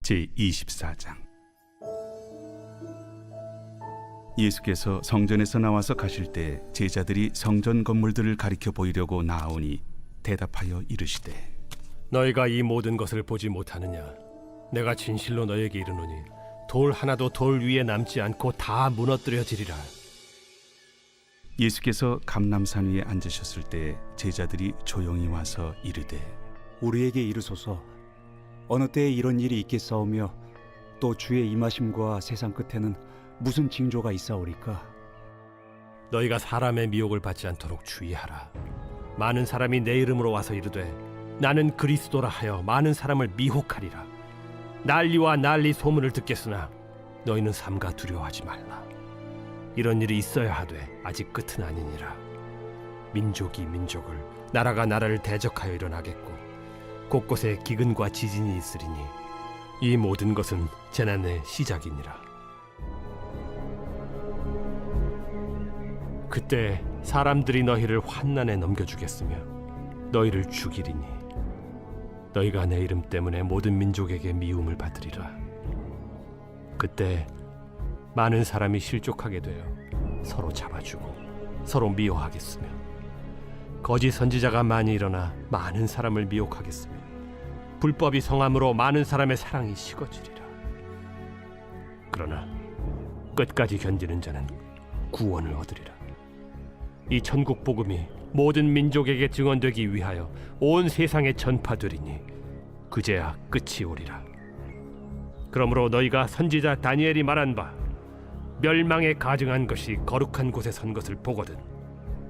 제24장. 예수께서 성전에서 나와서 가실 때 제자들이 성전 건물들을 가리켜 보이려고 나아오니 대답하여 이르시되, 너희가 이 모든 것을 보지 못하느냐? 내가 진실로 너희에게 이르노니 돌 하나도 돌 위에 남지 않고 다 무너뜨려지리라. 예수께서 감람산 위에 앉으셨을 때 제자들이 조용히 와서 이르되, 우리에게 이르소서, 어느 때에 이런 일이 있겠사오며 또 주의 임하심과 세상 끝에는 무슨 징조가 있사오리까? 너희가 사람의 미혹을 받지 않도록 주의하라. 많은 사람이 내 이름으로 와서 이르되 나는 그리스도라 하여 많은 사람을 미혹하리라. 난리와 난리 소문을 듣겠으나 너희는 삼가 두려워하지 말라. 이런 일이 있어야 하되 아직 끝은 아니니라. 민족이 민족을, 나라가 나라를 대적하여 일어나겠고 곳곳에 기근과 지진이 있으리니 이 모든 것은 재난의 시작이니라. 그때 사람들이 너희를 환난에 넘겨주겠으며 너희를 죽이리니 너희가 내 이름 때문에 모든 민족에게 미움을 받으리라. 그때 많은 사람이 실족하게 되어 서로 잡아주고 서로 미워하겠으며 거짓 선지자가 많이 일어나 많은 사람을 미혹하겠으며 불법이 성함으로 많은 사람의 사랑이 식어지리라. 그러나 끝까지 견디는 자는 구원을 얻으리라. 이 천국 복음이 모든 민족에게 증언되기 위하여 온 세상에 전파되리니 그제야 끝이 오리라. 그러므로 너희가 선지자 다니엘이 말한 바 멸망에 가증한 것이 거룩한 곳에 선 것을 보거든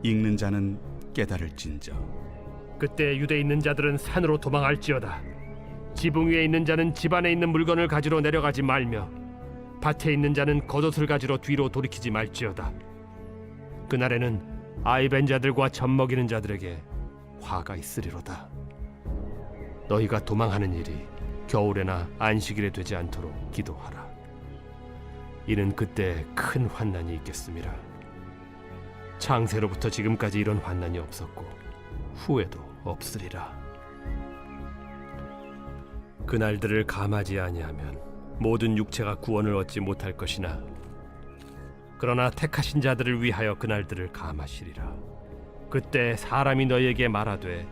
읽는 자는 깨달을진저. 그때 유대에 있는 자들은 산으로 도망할지어다. 지붕 위에 있는 자는 집 안에 있는 물건을 가지러 내려가지 말며 밭에 있는 자는 겉옷을 가지러 뒤로 돌이키지 말지어다. 그날에는 아이 벤 자들과 젖 먹이는 자들에게 화가 있으리로다. 너희가 도망하는 일이 겨울에나 안식일에 되지 않도록 기도하라. 이는 그때 큰 환난이 있겠음이라. 창세로부터 지금까지 이런 환난이 없었고 후에도 없으리라. 그날들을 감하지 아니하면 모든 육체가 구원을 얻지 못할 것이나 그러나 택하신 자들을 위하여 그날들을 감하시리라. 그때 사람이 너희에게 말하되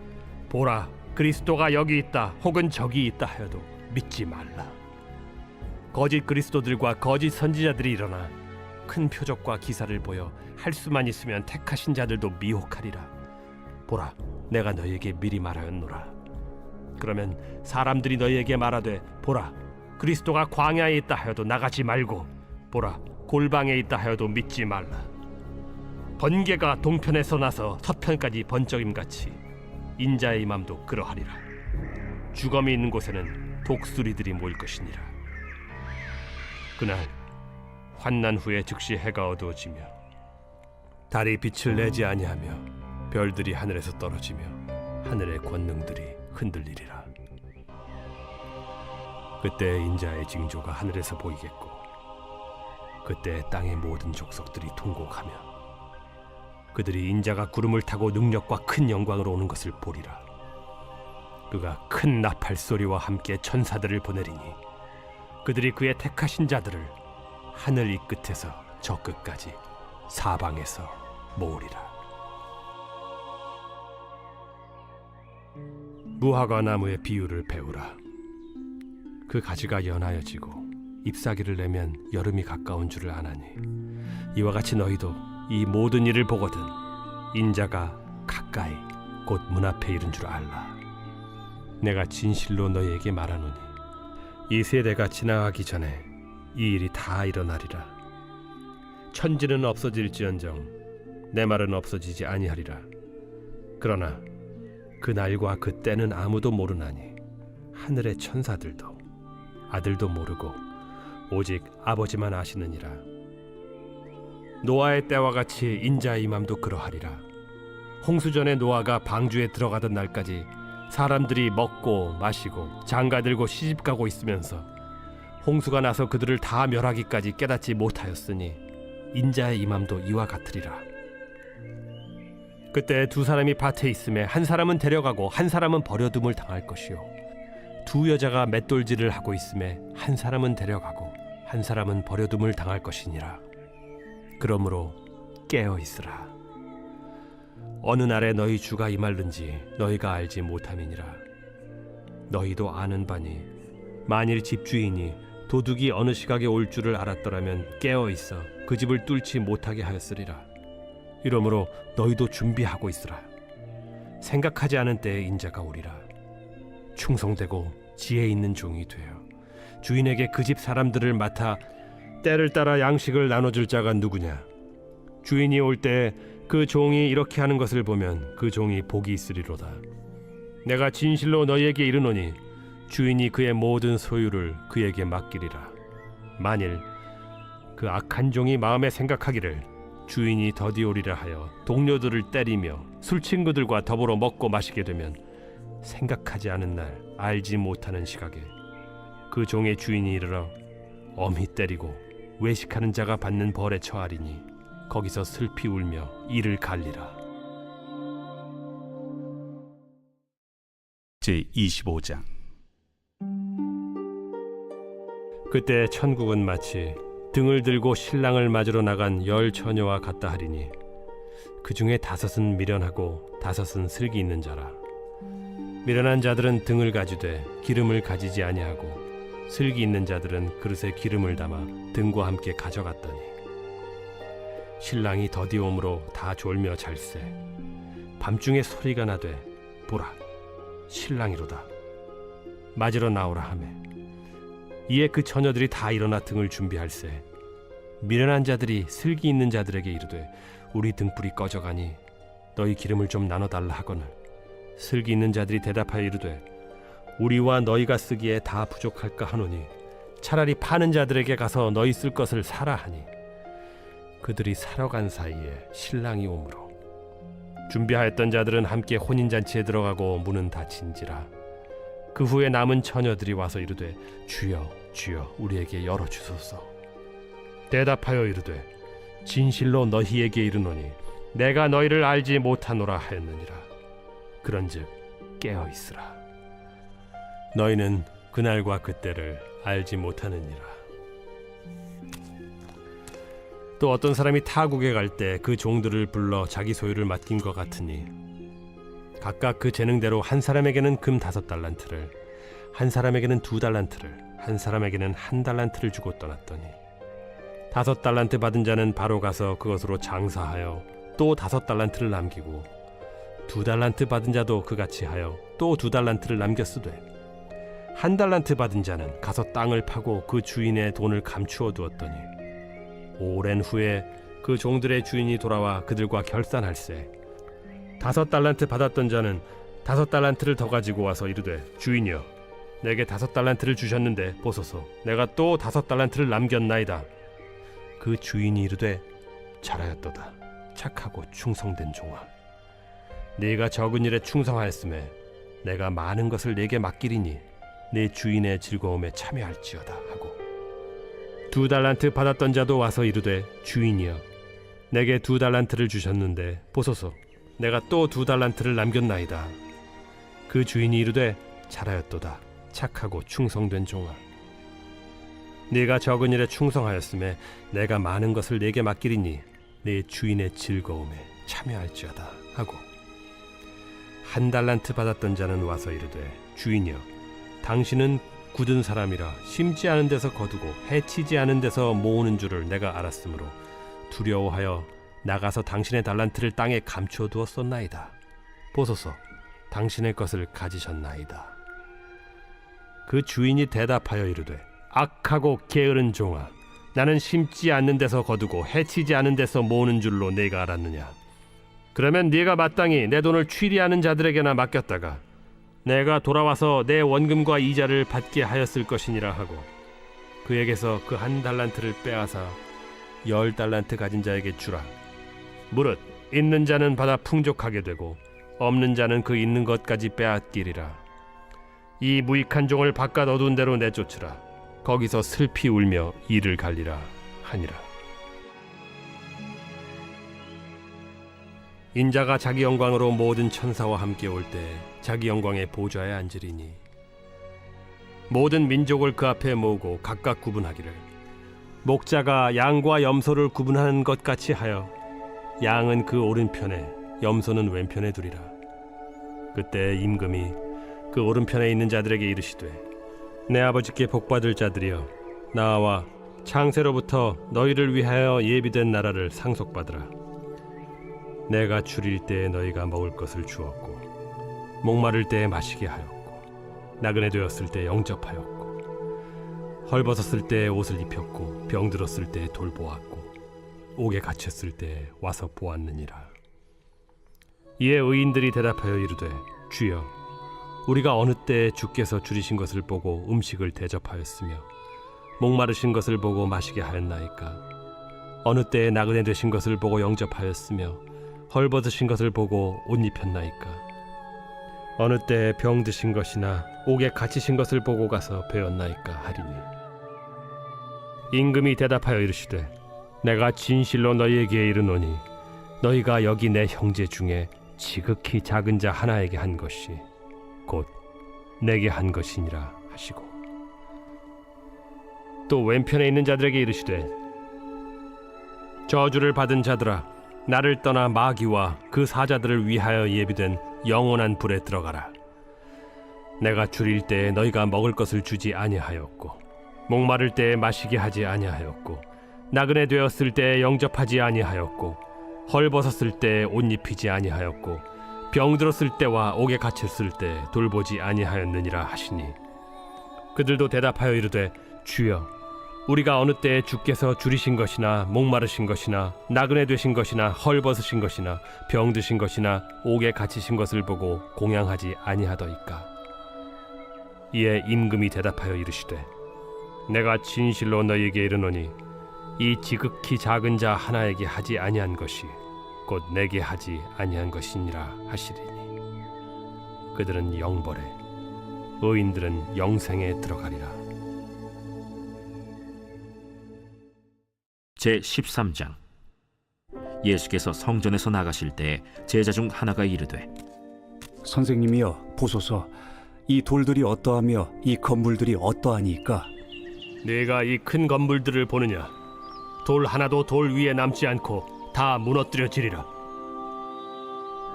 보라, 그리스도가 여기 있다 혹은 저기 있다 하여도 믿지 말라. 거짓 그리스도들과 거짓 선지자들이 일어나 큰 표적과 기사를 보여 할 수만 있으면 택하신 자들도 미혹하리라. 보라, 내가 너희에게 미리 말하였노라. 그러면 사람들이 너희에게 말하되 보라, 그리스도가 광야에 있다 하여도 나가지 말고 보라, 골방에 있다 하여도 믿지 말라. 번개가 동편에서 나서 서편까지 번쩍임같이 인자의 임함도 그러하리라. 주검이 있는 곳에는 독수리들이 모일 것이니라. 그날 환난 후에 즉시 해가 어두워지며 달이 빛을 내지 아니하며 별들이 하늘에서 떨어지며 하늘의 권능들이 흔들리리라. 그때 인자의 징조가 하늘에서 보이겠고 그때 땅의 모든 족속들이 통곡하며 그들이 인자가 구름을 타고 능력과 큰 영광으로 오는 것을 보리라. 그가 큰 나팔 소리와 함께 천사들을 보내리니 그들이 그의 택하신 자들을 하늘 이 끝에서 저 끝까지 사방에서 모으리라. 무화과 나무의 비유를 배우라. 그 가지가 연하여지고 잎사귀를 내면 여름이 가까운 줄을 아나니 이와 같이 너희도 이 모든 일을 보거든 인자가 가까이 곧 문 앞에 이른 줄 알라. 내가 진실로 너희에게 말하노니 이 세대가 지나가기 전에 이 일이 다 일어나리라. 천지는 없어질지언정 내 말은 없어지지 아니하리라. 그러나 그 날과 그 때는 아무도 모르나니 하늘의 천사들도 아들도 모르고 오직 아버지만 아시느니라. 노아의 때와 같이 인자의 임함도 그러하리라. 홍수전에 노아가 방주에 들어가던 날까지 사람들이 먹고 마시고 장가들고 시집가고 있으면서 홍수가 나서 그들을 다 멸하기까지 깨닫지 못하였으니 인자의 임함도 이와 같으리라. 그때 두 사람이 밭에 있음에 한 사람은 데려가고 한 사람은 버려둠을 당할 것이요 두 여자가 맷돌질을 하고 있음에 한 사람은 데려가고 한 사람은 버려둠을 당할 것이니라. 그러므로 깨어 있으라. 어느 날에 너희 주가 임할는지 너희가 알지 못함이니라. 너희도 아는 바니 만일 집주인이 도둑이 어느 시각에 올 줄을 알았더라면 깨어 있어 그 집을 뚫지 못하게 하였으리라. 이러므로 너희도 준비하고 있으라. 생각하지 않은 때에 인자가 오리라. 충성되고 지혜 있는 종이 되어 주인에게 그 집 사람들을 맡아 때를 따라 양식을 나눠줄 자가 누구냐? 주인이 올 때 그 종이 이렇게 하는 것을 보면 그 종이 복이 있으리로다. 내가 진실로 너희에게 이르노니 주인이 그의 모든 소유를 그에게 맡기리라. 만일 그 악한 종이 마음에 생각하기를 주인이 더디 오리라 하여 동료들을 때리며 술 친구들과 더불어 먹고 마시게 되면 생각하지 않은 날 알지 못하는 시각에 그 종의 주인이 이르러 엄히 때리고 외식하는 자가 받는 벌에 처하리니 거기서 슬피 울며 이를 갈리라. 제25장. 그때 천국은 마치 등을 들고 신랑을 맞으러 나간 10 처녀와 같다 하리니 그 중에 5은 미련하고 5은 슬기 있는 자라. 미련한 자들은 등을 가지되 기름을 가지지 아니하고 슬기 있는 자들은 그릇에 기름을 담아 등과 함께 가져갔더니 신랑이 더디옴으로 다 졸며 잘세. 밤중에 소리가 나되 보라 신랑이로다. 맞으러 나오라 하매 이에 그 처녀들이 다 일어나 등을 준비할세. 미련한 자들이 슬기 있는 자들에게 이르되 우리 등불이 꺼져가니 너희 기름을 좀 나눠달라 하거늘 슬기 있는 자들이 대답하여 이르되 우리와 너희가 쓰기에 다 부족할까 하노니 차라리 파는 자들에게 가서 너희 쓸 것을 사라 하니 그들이 사러 간 사이에 신랑이 오므로 준비하였던 자들은 함께 혼인잔치에 들어가고 문은 닫힌지라. 그 후에 남은 처녀들이 와서 이르되 주여 주여 우리에게 열어주소서. 대답하여 이르되 진실로 너희에게 이르노니 내가 너희를 알지 못하노라 하였느니라. 그런즉 깨어 있으라. 너희는 그날과 그때를 알지 못하느니라. 또 어떤 사람이 타국에 갈 때 그 종들을 불러 자기 소유를 맡긴 것 같으니 각각 그 재능대로 한 사람에게는 금 5달란트를, 한 사람에게는 2달란트를, 한 사람에게는 1달란트를 주고 떠났더니 5달란트 받은 자는 바로 가서 그것으로 장사하여 또 5달란트를 남기고 2달란트 받은 자도 그같이 하여 또 2달란트를 남겼으되 1달란트 받은 자는 가서 땅을 파고 그 주인의 돈을 감추어 두었더니 오랜 후에 그 종들의 주인이 돌아와 그들과 결산할세. 5달란트 받았던 자는 5달란트를 더 가지고 와서 이르되 주인이여 내게 5달란트를 주셨는데 보소서 내가 또 5달란트를 남겼나이다. 그 주인이 이르되 잘하였도다 착하고 충성된 종아. 네가 적은 일에 충성하였음에 내가 많은 것을 네게 맡기리니 네 주인의 즐거움에 참여할지어다 하고 2달란트 받았던 자도 와서 이르되 주인이여 내게 2달란트를 주셨는데 보소서 내가 또 2달란트를 남겼나이다. 그 주인이 이르되 잘하였도다 착하고 충성된 종아. 네가 적은 일에 충성하였음에 내가 많은 것을 네게 맡기리니 네 주인의 즐거움에 참여할지어다 하고 1달란트 받았던 자는 와서 이르되 주인이여 당신은 굳은 사람이라 심지 않은 데서 거두고 해치지 않은 데서 모으는 줄을 내가 알았으므로 두려워하여 나가서 당신의 달란트를 땅에 감추어 두었었나이다. 보소서 당신의 것을 가지셨나이다. 그 주인이 대답하여 이르되 악하고 게으른 종아 나는 심지 않는 데서 거두고 해치지 않은 데서 모으는 줄로 네가 알았느냐. 그러면 네가 마땅히 내 돈을 취리하는 자들에게나 맡겼다가 내가 돌아와서 내 원금과 이자를 받게 하였을 것이니라 하고 그에게서 그 1달란트를 빼앗아 10달란트 가진 자에게 주라. 무릇 있는 자는 받아 풍족하게 되고 없는 자는 그 있는 것까지 빼앗기리라. 이 무익한 종을 바깥 어두운 데로 내쫓으라. 거기서 슬피 울며 이를 갈리라 하니라. 인자가 자기 영광으로 모든 천사와 함께 올 때 자기 영광의 보좌에 앉으리니 모든 민족을 그 앞에 모으고 각각 구분하기를 목자가 양과 염소를 구분하는 것 같이 하여 양은 그 오른편에 염소는 왼편에 두리라. 그때 임금이 그 오른편에 있는 자들에게 이르시되 내 아버지께 복받을 자들이여 나와 창세로부터 너희를 위하여 예비된 나라를 상속받으라. 내가 줄일 때에 너희가 먹을 것을 주었고 목마를 때에 마시게 하였고 나그네 되었을 때 영접하였고 헐벗었을 때 옷을 입혔고 병들었을 때 돌보았고 옥에 갇혔을 때 와서 보았느니라. 이에 의인들이 대답하여 이르되 주여 우리가 어느 때에 주께서 줄이신 것을 보고 음식을 대접하였으며 목마르신 것을 보고 마시게 하였나이까? 어느 때에 나그네 되신 것을 보고 영접하였으며 헐벗으신 것을 보고 옷 입혔나이까? 어느 때에 병드신 것이나 옥에 갇히신 것을 보고 가서 배웠나이까 하리니 임금이 대답하여 이르시되 내가 진실로 너희에게 이르노니 너희가 여기 내 형제 중에 지극히 작은 자 하나에게 한 것이 곧 내게 한 것이니라 하시고 또 왼편에 있는 자들에게 이르시되 저주를 받은 자들아 나를 떠나 마귀와 그 사자들을 위하여 예비된 영원한 불에 들어가라. 내가 줄일 때에 너희가 먹을 것을 주지 아니하였고 목마를 때에 마시게 하지 아니하였고 나그네 되었을 때에 영접하지 아니하였고 헐벗었을 때에 옷 입히지 아니하였고 병들었을 때와 옥에 갇혔을 때 돌보지 아니하였느니라 하시니 그들도 대답하여 이르되 주여 우리가 어느 때에 주께서 줄이신 것이나 목마르신 것이나 나그네 되신 것이나 헐벗으신 것이나 병드신 것이나 옥에 갇히신 것을 보고 공양하지 아니하더이까? 이에 임금이 대답하여 이르시되 내가 진실로 너희에게 이르노니 이 지극히 작은 자 하나에게 하지 아니한 것이 곧 내게 하지 아니한 것이니라 하시리니 그들은 영벌에 의인들은 영생에 들어가리라. 제13장. 예수께서 성전에서 나가실 때 제자 중 하나가 이르되 선생님이여 보소서 이 돌들이 어떠하며 이 건물들이 어떠하니까? 네가 이 큰 건물들을 보느냐? 돌 하나도 돌 위에 남지 않고 다 무너뜨려지리라.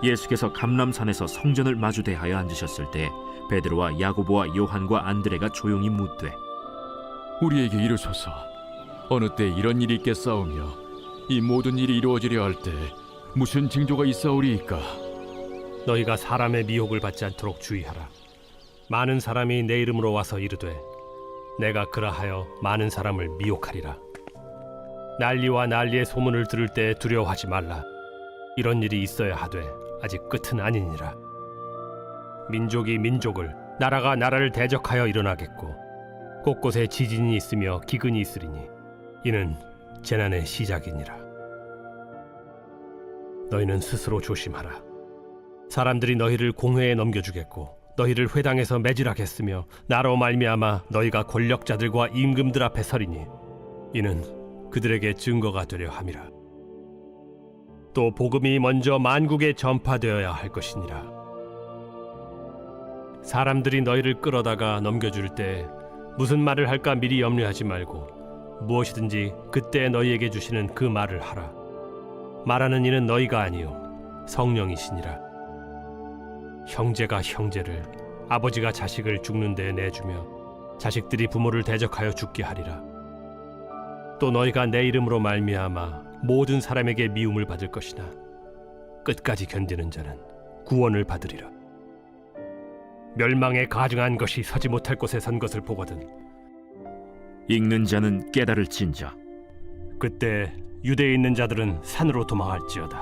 예수께서 감람산에서 성전을 마주 대하여 앉으셨을 때 베드로와 야고보와 요한과 안드레가 조용히 묻되 우리에게 이르소서 어느 때 이런 일이 있겠사오며 이 모든 일이 이루어지려 할 때 무슨 징조가 있사오리이까? 너희가 사람의 미혹을 받지 않도록 주의하라. 많은 사람이 내 이름으로 와서 이르되 내가 그라하여 많은 사람을 미혹하리라. 난리와 난리의 소문을 들을 때 두려워하지 말라. 이런 일이 있어야 하되 아직 끝은 아니니라. 민족이 민족을 나라가 나라를 대적하여 일어나겠고 곳곳에 지진이 있으며 기근이 있으리니 이는 재난의 시작이니라. 너희는 스스로 조심하라. 사람들이 너희를 공회에 넘겨주겠고 너희를 회당에서 매질하겠으며 나로 말미암아 너희가 권력자들과 임금들 앞에 서리니 이는 그들에게 증거가 되려 함이라. 또 복음이 먼저 만국에 전파되어야 할 것이니라. 사람들이 너희를 끌어다가 넘겨줄 때 무슨 말을 할까 미리 염려하지 말고 무엇이든지 그때 너희에게 주시는 그 말을 하라. 말하는 이는 너희가 아니요 성령이시니라. 형제가 형제를 아버지가 자식을 죽는 데에 내주며 자식들이 부모를 대적하여 죽게 하리라. 또 너희가 내 이름으로 말미암아 모든 사람에게 미움을 받을 것이나 끝까지 견디는 자는 구원을 받으리라. 멸망에 가증한 것이 서지 못할 곳에 선 것을 보거든 읽는 자는 깨달을진저. 그때 유대에 있는 자들은 산으로 도망할지어다.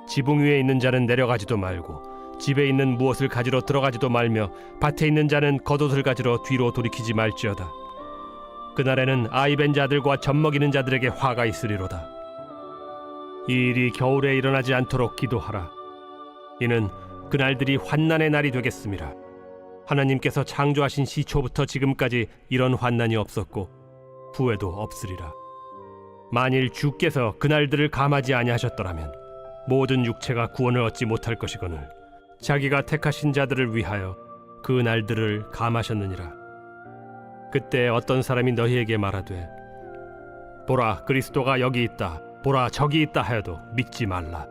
지붕 위에 있는 자는 내려가지도 말고 집에 있는 무엇을 가지러 들어가지도 말며 밭에 있는 자는 겉옷을 가지러 뒤로 돌이키지 말지어다. 그날에는 아이벤 자들과 젖먹이는 자들에게 화가 있으리로다. 이 일이 겨울에 일어나지 않도록 기도하라. 이는 그날들이 환난의 날이 되겠음이라. 하나님께서 창조하신 시초부터 지금까지 이런 환난이 없었고 후에도 없으리라. 만일 주께서 그날들을 감하지 아니하셨더라면 모든 육체가 구원을 얻지 못할 것이거늘 자기가 택하신 자들을 위하여 그 날들을 감하셨느니라. 그때 어떤 사람이 너희에게 말하되 보라 그리스도가 여기 있다, 보라 저기 있다 하여도 믿지 말라.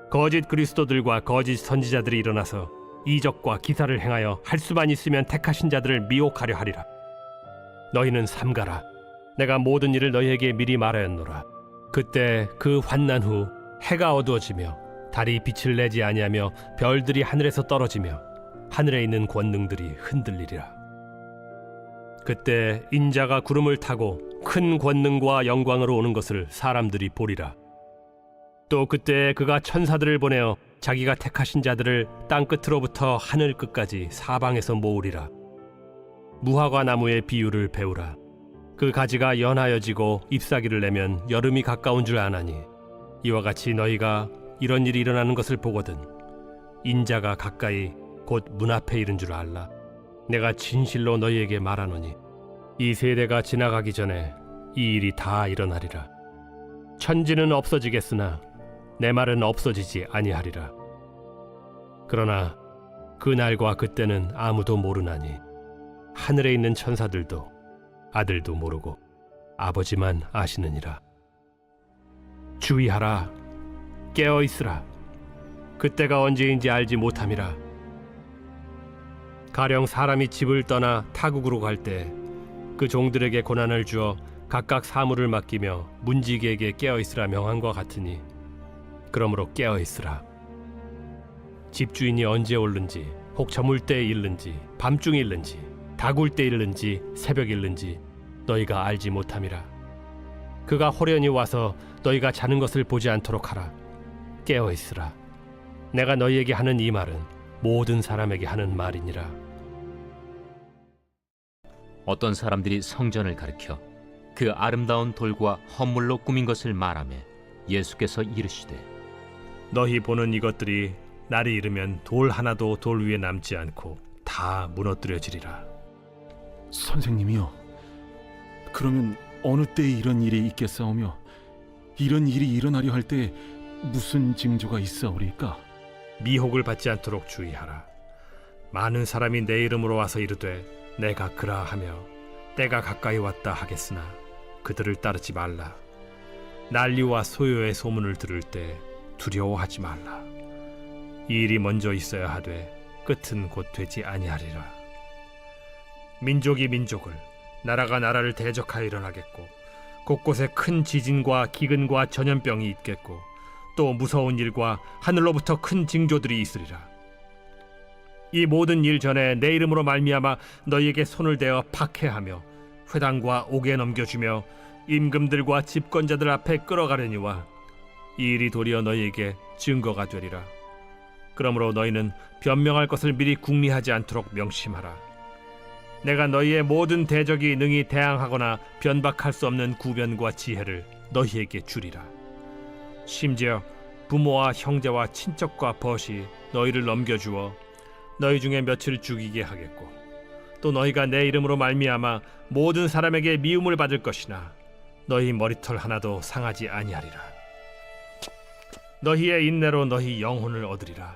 거짓 그리스도들과 거짓 선지자들이 일어나서 이적과 기사를 행하여 할 수만 있으면 택하신 자들을 미혹하려 하리라. 너희는 삼가라. 내가 모든 일을 너희에게 미리 말하였노라. 그때 그 환난 후 해가 어두워지며 달이 빛을 내지 아니하며 별들이 하늘에서 떨어지며 하늘에 있는 권능들이 흔들리리라. 그때 인자가 구름을 타고 큰 권능과 영광으로 오는 것을 사람들이 보리라. 또 그때 그가 천사들을 보내어 자기가 택하신 자들을 땅 끝으로부터 하늘 끝까지 사방에서 모으리라. 무화과 나무의 비유를 배우라. 그 가지가 연하여지고 잎사귀를 내면 여름이 가까운 줄 아나니 이와 같이 너희가 이런 일이 일어나는 것을 보거든 인자가 가까이 곧 문 앞에 이른 줄 알라. 내가 진실로 너희에게 말하노니 이 세대가 지나가기 전에 이 일이 다 일어나리라. 천지는 없어지겠으나 내 말은 없어지지 아니하리라. 그러나 그 날과 그때는 아무도 모르나니 하늘에 있는 천사들도 아들도 모르고 아버지만 아시느니라. 주의하라. 깨어 있으라. 그때가 언제인지 알지 못함이라. 가령 사람이 집을 떠나 타국으로 갈 때 그 종들에게 고난을 주어 각각 사물을 맡기며 문지기에게 깨어 있으라 명한과 같으니 그러므로 깨어 있으라. 집주인이 언제 올는지 혹 저물 때에 일는지 밤중에 일는지 다굴 때 일는지 새벽 일는지 너희가 알지 못함이라. 그가 호련히 와서 너희가 자는 것을 보지 않도록 하라. 깨어 있으라. 내가 너희에게 하는 이 말은 모든 사람에게 하는 말이니라. 어떤 사람들이 성전을 가리켜 그 아름다운 돌과 헌물로 꾸민 것을 말하며 예수께서 이르시되 너희 보는 이것들이 날이 이르면 돌 하나도 돌 위에 남지 않고 다 무너뜨려지리라. 선생님이요, 그러면 어느 때에 이런 일이 있겠사오며 이런 일이 일어나려 할 때 무슨 징조가 있사오리까? 미혹을 받지 않도록 주의하라. 많은 사람이 내 이름으로 와서 이르되 내가 그라하며 때가 가까이 왔다 하겠으나 그들을 따르지 말라. 난리와 소요의 소문을 들을 때 두려워하지 말라. 이 일이 먼저 있어야 하되 끝은 곧 되지 아니하리라. 민족이 민족을, 나라가 나라를 대적하여 일어나겠고 곳곳에 큰 지진과 기근과 전염병이 있겠고 또 무서운 일과 하늘로부터 큰 징조들이 있으리라. 이 모든 일 전에 내 이름으로 말미암아 너희에게 손을 대어 박해하며 회당과 옥에 넘겨주며 임금들과 집권자들 앞에 끌어가려니와 이 일이 도리어 너희에게 증거가 되리라. 그러므로 너희는 변명할 것을 미리 궁리하지 않도록 명심하라. 내가 너희의 모든 대적이 능히 대항하거나 변박할 수 없는 구변과 지혜를 너희에게 주리라. 심지어 부모와 형제와 친척과 벗이 너희를 넘겨주어 너희 중에 며칠 죽이게 하겠고 또 너희가 내 이름으로 말미암아 모든 사람에게 미움을 받을 것이나 너희 머리털 하나도 상하지 아니하리라. 너희의 인내로 너희 영혼을 얻으리라.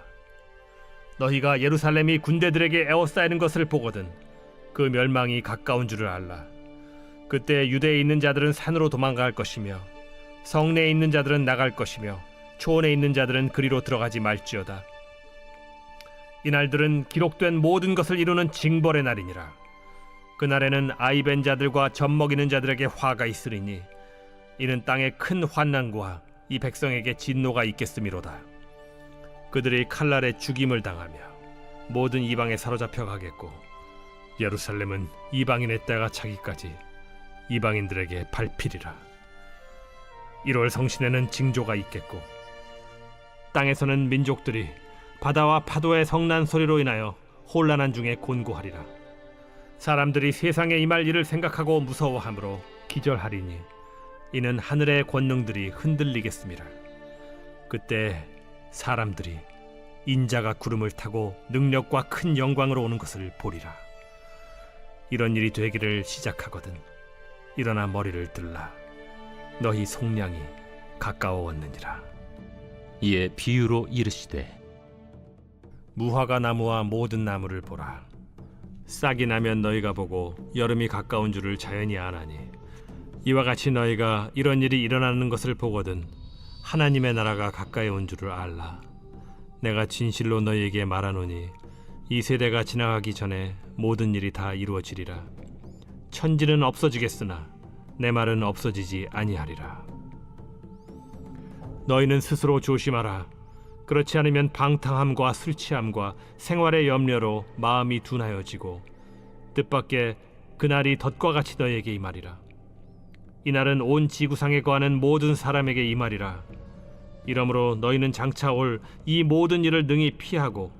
너희가 예루살렘이 군대들에게 에워싸이는 것을 보거든 그 멸망이 가까운 줄을 알라. 그때 유대에 있는 자들은 산으로 도망갈 것이며 성내에 있는 자들은 나갈 것이며 초원에 있는 자들은 그리로 들어가지 말지어다. 이날들은 기록된 모든 것을 이루는 징벌의 날이니라. 그날에는 아이벤 자들과 젖먹이는 자들에게 화가 있으리니 이는 땅에 큰 환난과 이 백성에게 진노가 있겠음이로다. 그들이 칼날에 죽임을 당하며 모든 이방에 사로잡혀 가겠고 예루살렘은 이방인의 때가 차기까지 이방인들에게 밟히리라. 1월 성신에는 징조가 있겠고 땅에서는 민족들이 바다와 파도의 성난 소리로 인하여 혼란한 중에 곤고하리라. 사람들이 세상에 임할 일을 생각하고 무서워하므로 기절하리니 이는 하늘의 권능들이 흔들리겠음이라. 그때 사람들이 인자가 구름을 타고 능력과 큰 영광으로 오는 것을 보리라. 이런 일이 되기를 시작하거든 일어나 머리를 들라. 너희 속량이 가까워왔느니라. 이에 비유로 이르시되 무화과 나무와 모든 나무를 보라. 싹이 나면 너희가 보고 여름이 가까운 줄을 자연히 아나니 이와 같이 너희가 이런 일이 일어나는 것을 보거든 하나님의 나라가 가까이 온 줄을 알라. 내가 진실로 너희에게 말하노니 이 세대가 지나가기 전에 모든 일이 다 이루어지리라. 천지는 없어지겠으나 내 말은 없어지지 아니하리라. 너희는 스스로 조심하라. 그렇지 않으면 방탕함과 술 취함과 생활의 염려로 마음이 둔하여지고 뜻밖의 그날이 덫과 같이 너희에게 임하리라. 이날은 온 지구상에 거하는 모든 사람에게 임하리라. 이러므로 너희는 장차 올 이 모든 일을 능히 피하고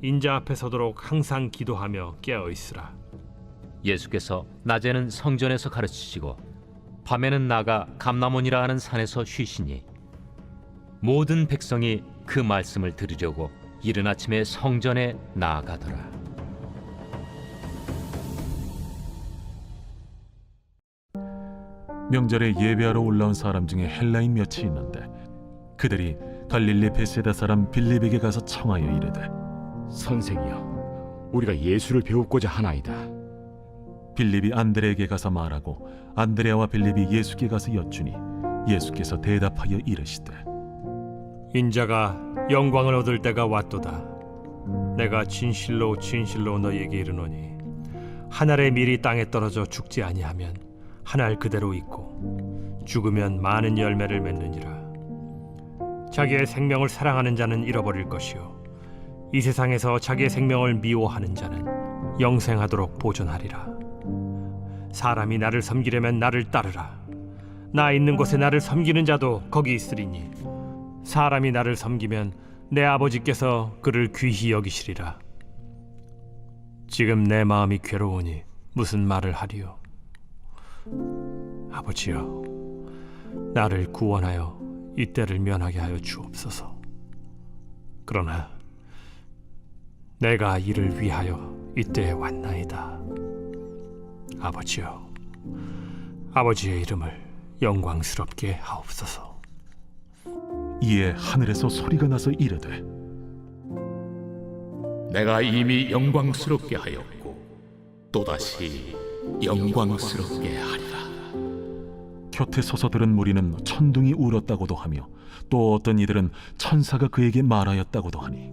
인자 앞에 서도록 항상 기도하며 깨어 있으라. 예수께서 낮에는 성전에서 가르치시고 밤에는 나가 감람원이라 하는 산에서 쉬시니 모든 백성이 그 말씀을 들으려고 이른 아침에 성전에 나아가더라. 명절에 예배하러 올라온 사람 중에 헬라인 몇이 있는데 그들이 갈릴리 베세다 사람 빌립에게 가서 청하여 이르되 선생이여, 우리가 예수를 배우고자 하나이다. 빌립이 안드레에게 가서 말하고 안드레와 빌립이 예수께 가서 여쭈니 예수께서 대답하여 이르시되 인자가 영광을 얻을 때가 왔도다. 내가 진실로 진실로 너희에게 이르노니 한 알의 밀이 땅에 떨어져 죽지 아니하면 한 알 그대로 있고 죽으면 많은 열매를 맺느니라. 자기의 생명을 사랑하는 자는 잃어버릴 것이요 이 세상에서 자기의 생명을 미워하는 자는 영생하도록 보존하리라. 사람이 나를 섬기려면 나를 따르라. 나 있는 곳에 나를 섬기는 자도 거기 있으리니 사람이 나를 섬기면 내 아버지께서 그를 귀히 여기시리라. 지금 내 마음이 괴로우니 무슨 말을 하리요? 아버지여, 나를 구원하여 이때를 면하게 하여 주옵소서. 그러나 내가 이를 위하여 이때에 왔나이다. 아버지여, 아버지의 이름을 영광스럽게 하옵소서. 이에 하늘에서 소리가 나서 이르되 내가 이미 영광스럽게 하였고 또다시 영광스럽게 하리라. 곁에 서서 들은 무리는 천둥이 울었다고도 하며 또 어떤 이들은 천사가 그에게 말하였다고도 하니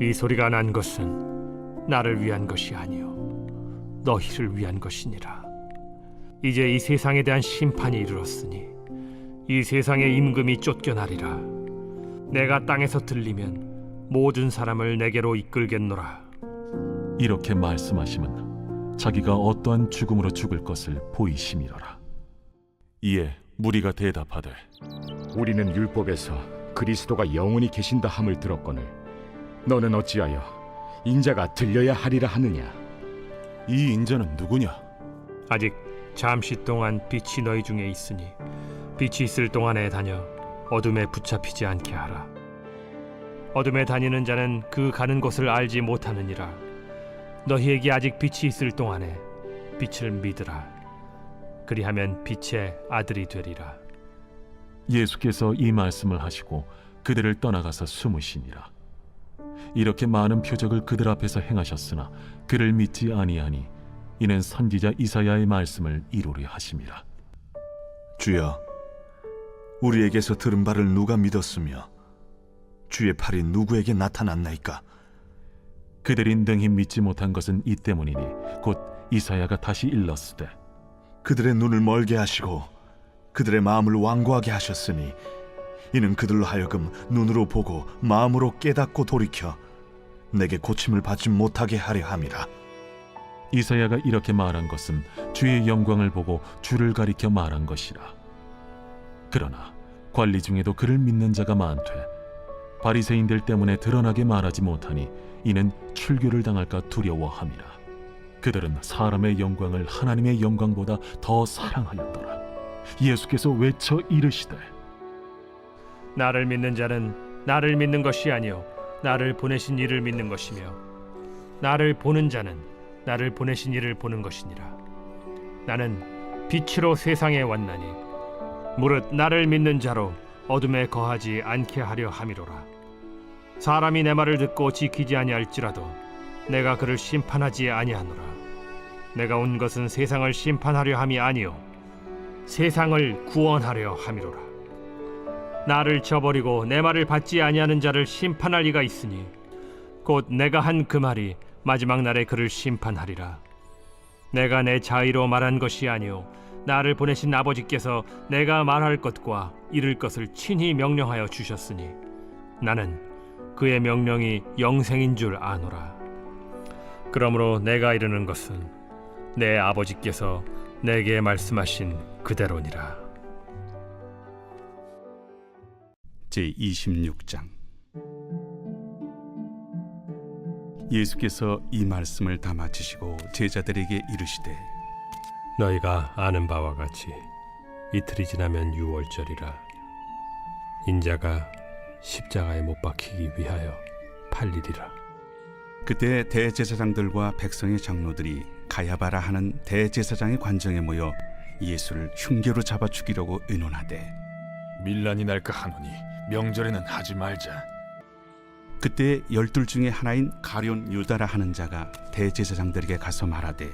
이 소리가 난 것은 나를 위한 것이 아니요 너희를 위한 것이니라. 이제 이 세상에 대한 심판이 이르렀으니 이 세상의 임금이 쫓겨나리라. 내가 땅에서 들리면 모든 사람을 내게로 이끌겠노라. 이렇게 말씀하심은 자기가 어떠한 죽음으로 죽을 것을 보이심이로라. 이에 무리가 대답하되 우리는 율법에서 그리스도가 영원히 계신다 함을 들었거늘 너는 어찌하여 인자가 들려야 하리라 하느냐? 이 인자는 누구냐? 아직 잠시 동안 빛이 너희 중에 있으니 빛이 있을 동안에 다녀 어둠에 붙잡히지 않게 하라. 어둠에 다니는 자는 그 가는 곳을 알지 못하느니라. 너희에게 아직 빛이 있을 동안에 빛을 믿으라. 그리하면 빛의 아들이 되리라. 예수께서 이 말씀을 하시고 그들을 떠나가서 숨으시니라. 이렇게 많은 표적을 그들 앞에서 행하셨으나 그를 믿지 아니하니 이는 선지자 이사야의 말씀을 이루려 하심이라. 주여, 우리에게서 들은 바를 누가 믿었으며 주의 팔이 누구에게 나타났나이까? 그들이 능히 믿지 못한 것은 이 때문이니 곧 이사야가 다시 일렀으되 그들의 눈을 멀게 하시고 그들의 마음을 완고하게 하셨으니 이는 그들로 하여금 눈으로 보고 마음으로 깨닫고 돌이켜 내게 고침을 받지 못하게 하려 함이라. 이사야가 이렇게 말한 것은 주의 영광을 보고 주를 가리켜 말한 것이라. 그러나 관리 중에도 그를 믿는 자가 많되 바리새인들 때문에 드러나게 말하지 못하니 이는 출교를 당할까 두려워함이라. 그들은 사람의 영광을 하나님의 영광보다 더 사랑하였더라. 예수께서 외쳐 이르시되 나를 믿는 자는 나를 믿는 것이 아니요 나를 보내신 이를 믿는 것이며 나를 보는 자는 나를 보내신 이를 보는 것이니라. 나는 빛으로 세상에 왔나니 무릇 나를 믿는 자로 어둠에 거하지 않게 하려 함이로라. 사람이 내 말을 듣고 지키지 아니할지라도 내가 그를 심판하지 아니하노라. 내가 온 것은 세상을 심판하려 함이 아니요 세상을 구원하려 함이로라. 나를 저버리고 내 말을 받지 아니하는 자를 심판할 이가 있으니 곧 내가 한 그 말이 마지막 날에 그를 심판하리라. 내가 내 자의로 말한 것이 아니요 나를 보내신 아버지께서 내가 말할 것과 이룰 것을 친히 명령하여 주셨으니 나는 그의 명령이 영생인 줄 아노라. 그러므로 내가 이르는 것은 내 아버지께서 내게 말씀하신 그대로니라. 제26장. 예수께서 이 말씀을 다 마치시고 제자들에게 이르시되 너희가 아는 바와 같이 이틀이 지나면 유월절이라. 인자가 십자가에 못 박히기 위하여 팔리리라. 그때 대제사장들과 백성의 장로들이 가야바라 하는 대제사장의 관정에 모여 예수를 흉계로 잡아 죽이려고 의논하되 밀란이 날까 하노니 명절에는 하지 말자. 그때 12 중에 하나인 가룟 유다라 하는 자가 대제사장들에게 가서 말하되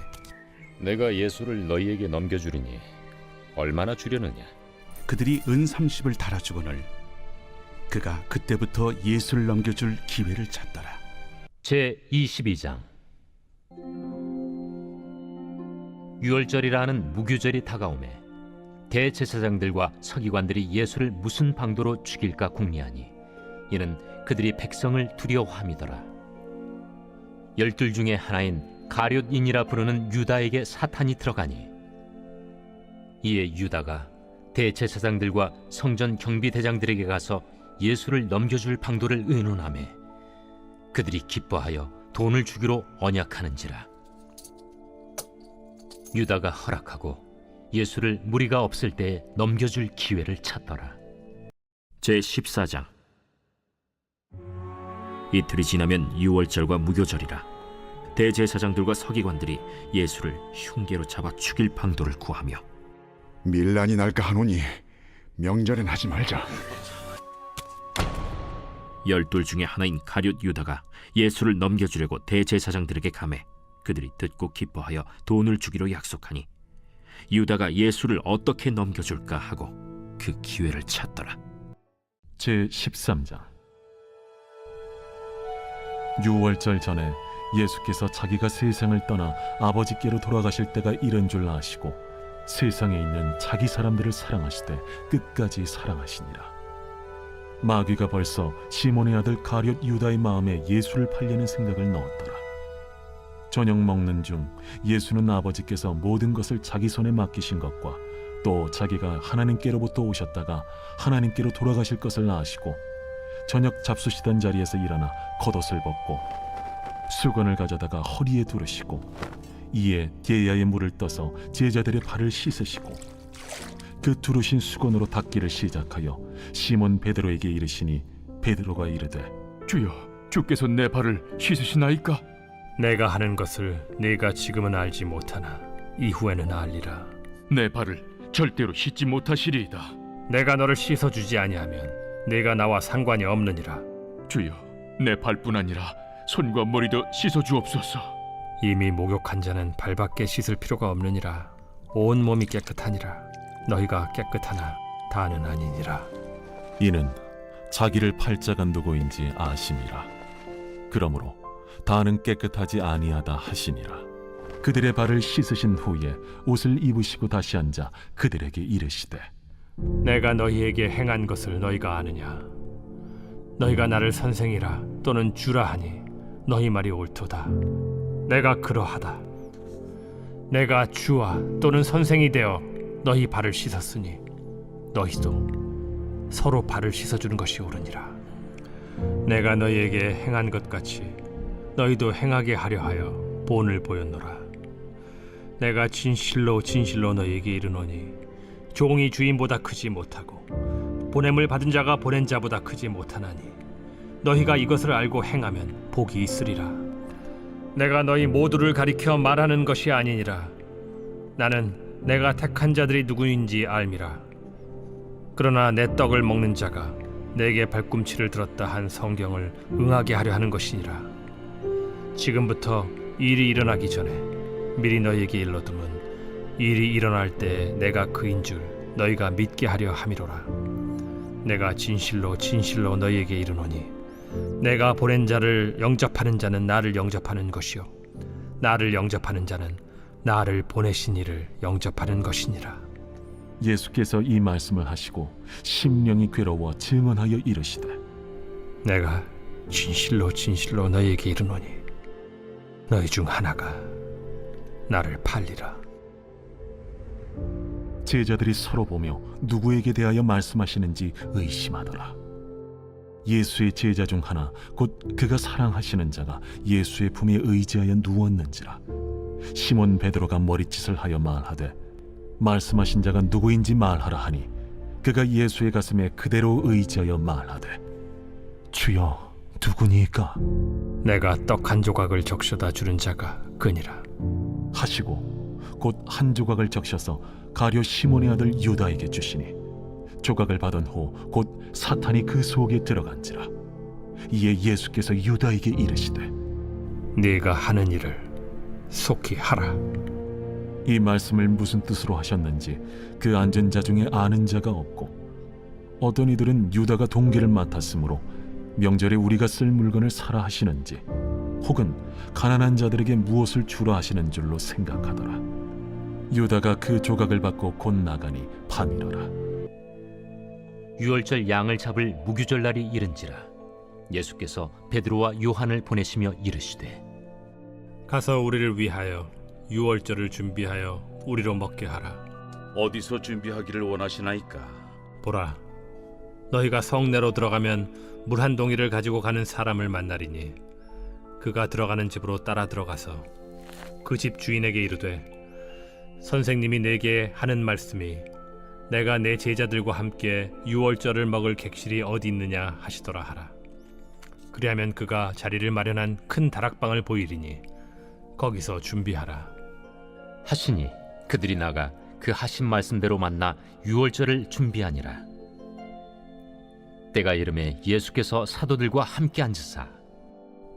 내가 예수를 너희에게 넘겨주리니 얼마나 주려느냐? 그들이 은 30을 달아주거늘 그가 그때부터 예수를 넘겨줄 기회를 찾더라. 제22장. 유월절이라 하는 무교절이 다가오매 대제사장들과 서기관들이 예수를 무슨 방도로 죽일까 궁리하니 이는 그들이 백성을 두려워함이더라. 12 중에 하나인 가룟인이라 부르는 유다에게 사탄이 들어가니 이에 유다가 대제사장들과 성전 경비대장들에게 가서 예수를 넘겨줄 방도를 의논하매 그들이 기뻐하여 돈을 주기로 언약하는지라. 유다가 허락하고 예수를 무리가 없을 때에 넘겨줄 기회를 찾더라. 제14장. 이틀이 지나면 유월절과 무교절이라. 대제사장들과 서기관들이 예수를 흉계로 잡아 죽일 방도를 구하며 밀란이 날까 하노니 명절엔 하지 말자. 12 중에 하나인 가룟 유다가 예수를 넘겨주려고 대제사장들에게 가매 그들이 듣고 기뻐하여 돈을 주기로 약속하니 유다가 예수를 어떻게 넘겨줄까 하고 그 기회를 찾더라. 제13장. 유월절 전에 예수께서 자기가 세상을 떠나 아버지께로 돌아가실 때가 이른 줄 아시고 세상에 있는 자기 사람들을 사랑하시되 끝까지 사랑하시니라. 마귀가 벌써 시몬의 아들 가룟 유다의 마음에 예수를 팔려는 생각을 넣었더라. 저녁 먹는 중 예수는 아버지께서 모든 것을 자기 손에 맡기신 것과 또 자기가 하나님께로부터 오셨다가 하나님께로 돌아가실 것을 아시고 저녁 잡수시던 자리에서 일어나 겉옷을 벗고 수건을 가져다가 허리에 두르시고 이에 디에야의 물을 떠서 제자들의 발을 씻으시고 그 두르신 수건으로 닦기를 시작하여 시몬 베드로에게 이르시니 베드로가 이르되 주여, 주께서 내 발을 씻으시나이까? 내가 하는 것을 네가 지금은 알지 못하나 이후에는 알리라. 내 발을 절대로 씻지 못하시리이다. 내가 너를 씻어주지 아니하면 네가 나와 상관이 없느니라. 주여, 내 발뿐 아니라 손과 머리도 씻어주옵소서. 이미 목욕한 자는 발밖에 씻을 필요가 없느니라. 온 몸이 깨끗하니라. 너희가 깨끗하나 다는 아니니라. 이는 자기를 팔자가 누구인지 아심이라. 그러므로 다는 깨끗하지 아니하다 하시니라. 그들의 발을 씻으신 후에 옷을 입으시고 다시 앉아 그들에게 이르시되 내가 너희에게 행한 것을 너희가 아느냐? 너희가 나를 선생이라 또는 주라 하니 너희 말이 옳도다. 내가 그러하다. 내가 주와 또는 선생이 되어 너희 발을 씻었으니 너희도 서로 발을 씻어주는 것이 옳으니라. 내가 너희에게 행한 것 같이 너희도 행하게 하려 하여 본을 보였노라. 내가 진실로 진실로 너희에게 이르노니 종이 주인보다 크지 못하고 보냄을 받은 자가 보낸 자보다 크지 못하나니 너희가 이것을 알고 행하면 복이 있으리라. 내가 너희 모두를 가리켜 말하는 것이 아니니라. 나는 내가 택한 자들이 누구인지 알미라. 그러나 내 떡을 먹는 자가 내게 발꿈치를 들었다 한 성경을 응하게 하려 하는 것이니라. 지금부터 일이 일어나기 전에 미리 너희에게 일러두면 일이 일어날 때 내가 그인 줄 너희가 믿게 하려 함이로라. 내가 진실로 진실로 너희에게 이르노니 내가 보낸 자를 영접하는 자는 나를 영접하는 것이요 나를 영접하는 자는 나를 보내신 이를 영접하는 것이니라. 예수께서 이 말씀을 하시고 심령이 괴로워 증언하여 이르시되 내가 진실로 진실로 너희에게 이르노니 너희 중 하나가 나를 팔리라. 제자들이 서로 보며 누구에게 대하여 말씀하시는지 의심하더라. 예수의 제자 중 하나 곧 그가 사랑하시는 자가 예수의 품에 의지하여 누웠는지라. 시몬 베드로가 머리짓을 하여 말하되 말씀하신 자가 누구인지 말하라 하니 그가 예수의 가슴에 그대로 의지하여 말하되 주여 누구니까? 내가 떡 한 조각을 적셔다 주는 자가 그니라 하시고 곧 한 조각을 적셔서 가룟 시몬의 아들 유다에게 주시니 조각을 받은 후 곧 사탄이 그 속에 들어간지라. 이에 예수께서 유다에게 이르시되 네가 하는 일을 속히 하라. 이 말씀을 무슨 뜻으로 하셨는지 그 앉은 자 중에 아는 자가 없고 어떤 이들은 유다가 동계를 맡았으므로 명절에 우리가 쓸 물건을 사라 하시는지 혹은 가난한 자들에게 무엇을 주라 하시는 줄로 생각하더라. 유다가 그 조각을 받고 곧 나가니 밤이러라. 유월절 양을 잡을 무교절 날이 이른지라. 예수께서 베드로와 요한을 보내시며 이르시되 가서 우리를 위하여 유월절을 준비하여 우리로 먹게 하라. 어디서 준비하기를 원하시나이까? 보라, 너희가 성내로 들어가면 물 한 동이를 가지고 가는 사람을 만나리니 그가 들어가는 집으로 따라 들어가서 그 집 주인에게 이르되 선생님이 내게 하는 말씀이 내가 내 제자들과 함께 유월절을 먹을 객실이 어디 있느냐 하시더라 하라. 그리하면 그가 자리를 마련한 큰 다락방을 보이리니 거기서 준비하라 하시니 그들이 나가 그 하신 말씀대로 만나 유월절을 준비하니라. 때가 이르매 예수께서 사도들과 함께 앉으사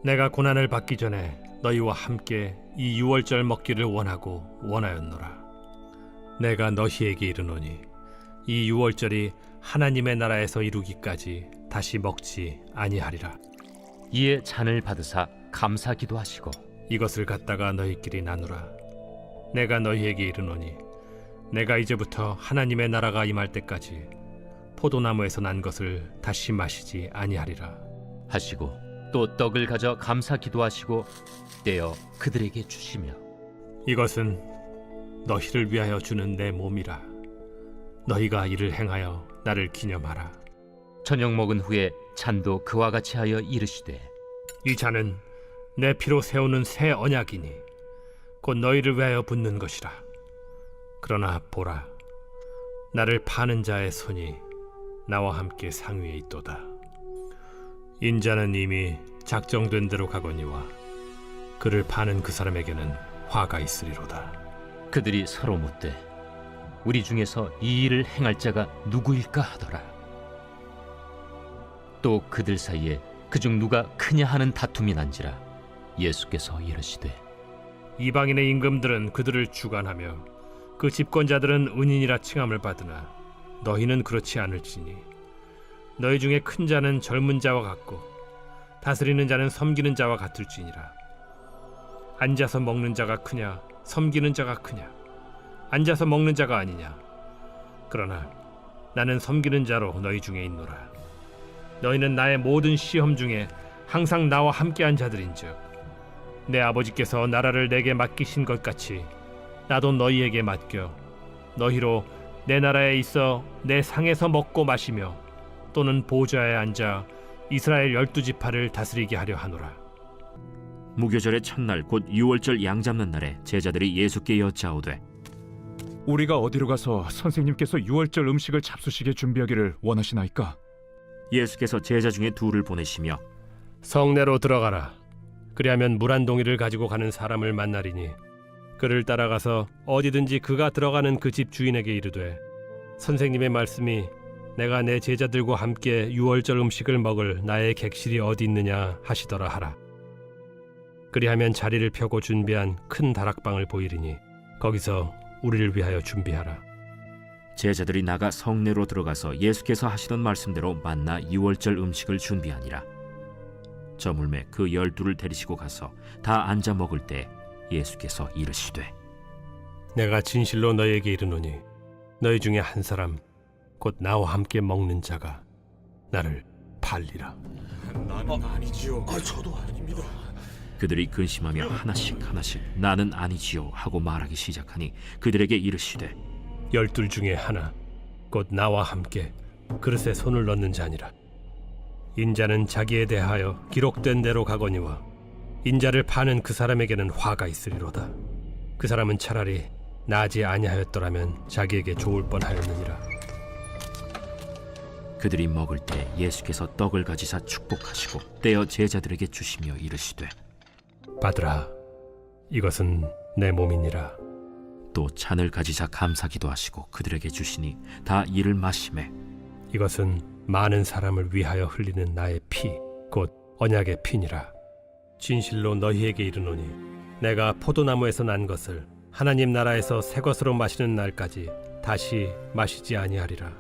내가 고난을 받기 전에 너희와 함께 이 유월절 먹기를 원하였노라. 내가 너희에게 이르노니 이 유월절이 하나님의 나라에서 이루기까지 다시 먹지 아니하리라. 이에 잔을 받으사 감사 기도하시고 이것을 갖다가 너희끼리 나누라. 내가 너희에게 이르노니 내가 이제부터 하나님의 나라가 임할 때까지 포도나무에서 난 것을 다시 마시지 아니하리라 하시고 또 떡을 가져 감사 기도하시고 떼어 그들에게 주시며 이것은 너희를 위하여 주는 내 몸이라. 너희가 이를 행하여 나를 기념하라. 저녁 먹은 후에 잔도 그와 같이 하여 이르시되 이 잔은 내 피로 세우는 새 언약이니 곧 너희를 위하여 붓는 것이라. 그러나 보라, 나를 파는 자의 손이 나와 함께 상위에 있도다. 인자는 이미 작정된 대로 가거니와 그를 파는 그 사람에게는 화가 있으리로다. 그들이 서로 묻되 우리 중에서 이 일을 행할 자가 누구일까 하더라. 또 그들 사이에 그중 누가 크냐 하는 다툼이 난지라. 예수께서 이르시되 이방인의 임금들은 그들을 주관하며 그 집권자들은 은인이라 칭함을 받으나 너희는 그렇지 않을지니 너희 중에 큰 자는 젊은 자와 같고 다스리는 자는 섬기는 자와 같을지니라. 앉아서 먹는 자가 크냐 섬기는 자가 크냐? 앉아서 먹는 자가 아니냐? 그러나 나는 섬기는 자로 너희 중에 있노라. 너희는 나의 모든 시험 중에 항상 나와 함께한 자들인즉 내 아버지께서 나라를 내게 맡기신 것 같이 나도 너희에게 맡겨 너희로 내 나라에 있어 내 상에서 먹고 마시며 또는 보좌에 앉아 이스라엘 12지파를 다스리게 하려 하노라. 무교절의 첫날 곧 유월절 양 잡는 날에 제자들이 예수께 여짜오되 우리가 어디로 가서 선생님께서 유월절 음식을 잡수시게 준비하기를 원하시나이까? 예수께서 제자 중에 둘을 보내시며 성내로 들어가라. 그리하면 물 한 동이를 가지고 가는 사람을 만나리니 그를 따라가서 어디든지 그가 들어가는 그 집 주인에게 이르되 선생님의 말씀이 내가 내 제자들과 함께 유월절 음식을 먹을 나의 객실이 어디 있느냐 하시더라 하라. 그리하면 자리를 펴고 준비한 큰 다락방을 보이리니 거기서 우리를 위하여 준비하라. 제자들이 나가 성내로 들어가서 예수께서 하시던 말씀대로 만나 유월절 음식을 준비하니라. 저물매 그 12를 데리시고 가서 다 앉아 먹을 때 예수께서 이르시되 내가 진실로 너희에게 이르노니 너희 중에 한 사람 곧 나와 함께 먹는 자가 나를 팔리라. 나는 아니지요. 저도 아닙니다. 그들이 근심하며 하나씩 나는 아니지요 하고 말하기 시작하니 그들에게 이르시되 12 중에 하나 곧 나와 함께 그릇에 손을 넣는 자니라. 인자는 자기에 대하여 기록된 대로 가거니와 인자를 파는 그 사람에게는 화가 있으리로다. 그 사람은 차라리 나지 아니하였더라면 자기에게 좋을 뻔하였느니라. 그들이 먹을 때 예수께서 떡을 가지사 축복하시고 떼어 제자들에게 주시며 이르시되 받으라, 이것은 내 몸이니라. 또 잔을 가지사 감사기도 하시고 그들에게 주시니 다 이를 마시매 이것은 많은 사람을 위하여 흘리는 나의 피, 곧 언약의 피니라. 진실로 너희에게 이르노니 내가 포도나무에서 난 것을 하나님 나라에서 새 것으로 마시는 날까지 다시 마시지 아니하리라.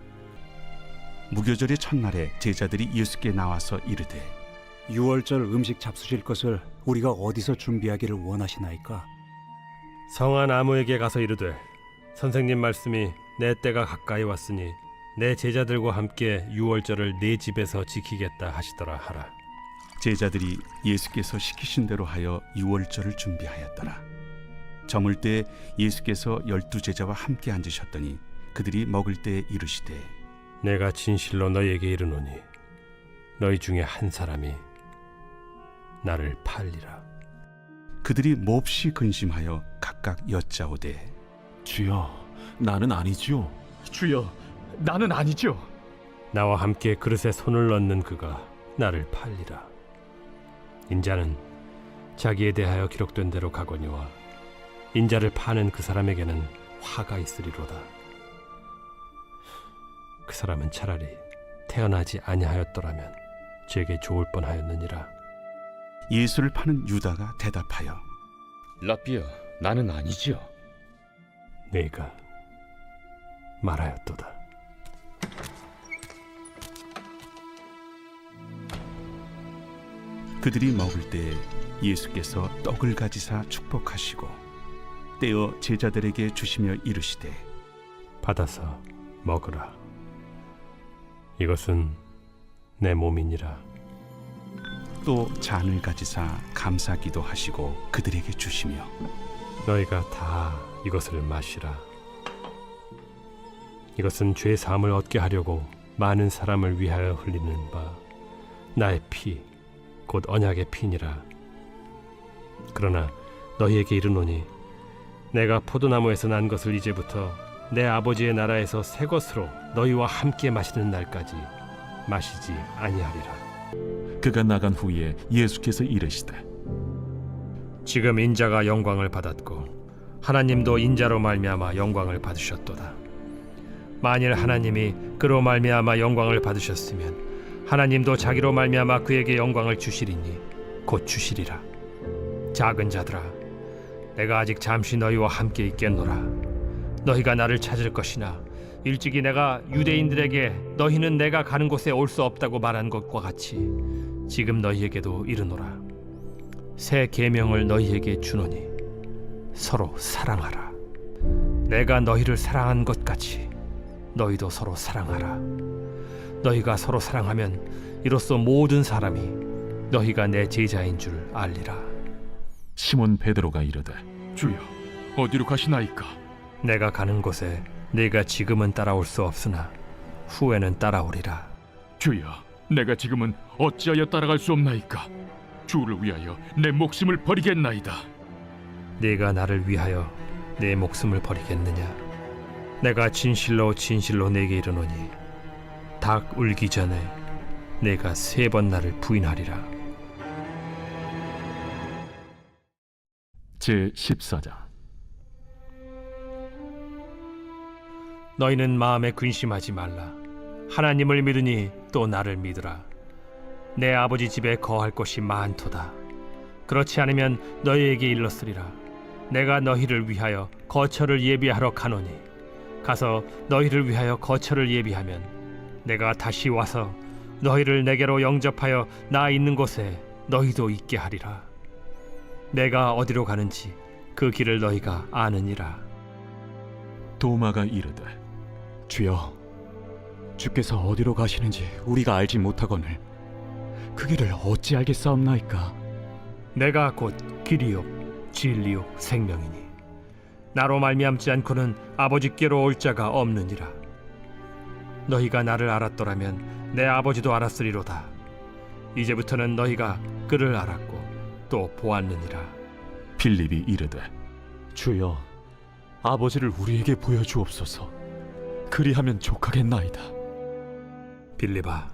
무교절의 첫날에 제자들이 예수께 나와서 이르되 유월절 음식 잡수실 것을 우리가 어디서 준비하기를 원하시나이까? 성한 아무에게 가서 이르되 선생님 말씀이 내 때가 가까이 왔으니 내 제자들과 함께 유월절을 내 집에서 지키겠다 하시더라 하라. 제자들이 예수께서 시키신 대로 하여 유월절을 준비하였더라. 저물 때 예수께서 12 제자와 함께 앉으셨더니 그들이 먹을 때 이르시되 내가 진실로 너희에게 이르노니 너희 중에 한 사람이 나를 팔리라. 그들이 몹시 근심하여 각각 여짜오되 주여, 나는 아니지요. 주여, 나는 아니죠. 나와 함께 그릇에 손을 넣는 그가 나를 팔리라. 인자는 자기에 대하여 기록된 대로 가거니와 인자를 파는 그 사람에게는 화가 있으리로다. 그 사람은 차라리 태어나지 아니하였더라면 제게 좋을 뻔하였느니라. 예수를 파는 유다가 대답하여 라비여, 나는 아니지요. 네가 말하였도다. 그들이 먹을 때 예수께서 떡을 가지사 축복하시고 떼어 제자들에게 주시며 이르시되 받아서 먹으라. 이것은 내 몸이니라. 또 잔을 가지사 감사기도 하시고 그들에게 주시며 너희가 다 이것을 마시라. 이것은 죄 사함을 얻게 하려고 많은 사람을 위하여 흘리는 바 나의 피, 곧 언약의 피니라. 그러나 너희에게 이르노니 내가 포도나무에서 난 것을 이제부터 내 아버지의 나라에서 새 것으로 너희와 함께 마시는 날까지 마시지 아니하리라. 그가 나간 후에 예수께서 이르시되 지금 인자가 영광을 받았고 하나님도 인자로 말미암아 영광을 받으셨도다. 만일 하나님이 그로 말미암아 영광을 받으셨으면 하나님도 자기로 말미암아 그에게 영광을 주시리니 곧 주시리라. 작은 자들아, 내가 아직 잠시 너희와 함께 있겠노라. 너희가 나를 찾을 것이나 일찍이 내가 유대인들에게 너희는 내가 가는 곳에 올 수 없다고 말한 것과 같이 지금 너희에게도 이르노라. 새 계명을 너희에게 주노니 서로 사랑하라. 내가 너희를 사랑한 것 같이 너희도 서로 사랑하라. 너희가 서로 사랑하면 이로써 모든 사람이 너희가 내 제자인 줄 알리라. 시몬 베드로가 이르되 주여, 어디로 가시나이까? 내가 가는 곳에 네가 지금은 따라올 수 없으나 후에는 따라오리라. 주여, 내가 지금은 어찌하여 따라갈 수 없나이까? 주를 위하여 내 목숨을 버리겠나이다. 네가 나를 위하여 내 목숨을 버리겠느냐? 내가 진실로 진실로 네게 이르노니 닭 울기 전에 내가 3번 나를 부인하리라. 제14장. 너희는 마음에 근심하지 말라. 하나님을 믿으니 또 나를 믿으라. 내 아버지 집에 거할 곳이 많도다. 그렇지 않으면 너희에게 일렀으리라. 내가 너희를 위하여 거처를 예비하러 가노니 가서 너희를 위하여 거처를 예비하면 내가 다시 와서 너희를 내게로 영접하여 나 있는 곳에 너희도 있게 하리라. 내가 어디로 가는지 그 길을 너희가 아느니라. 도마가 이르되 주여, 주께서 어디로 가시는지 우리가 알지 못하거늘 그 길을 어찌 알겠사옵나이까? 내가 곧 길이요 진리요 생명이니 나로 말미암지 않고는 아버지께로 올 자가 없느니라. 너희가 나를 알았더라면 내 아버지도 알았으리로다. 이제부터는 너희가 그를 알았고 또 보았느니라. 빌립이 이르되 주여, 아버지를 우리에게 보여주옵소서. 그리하면 족하겠나이다. 빌립아,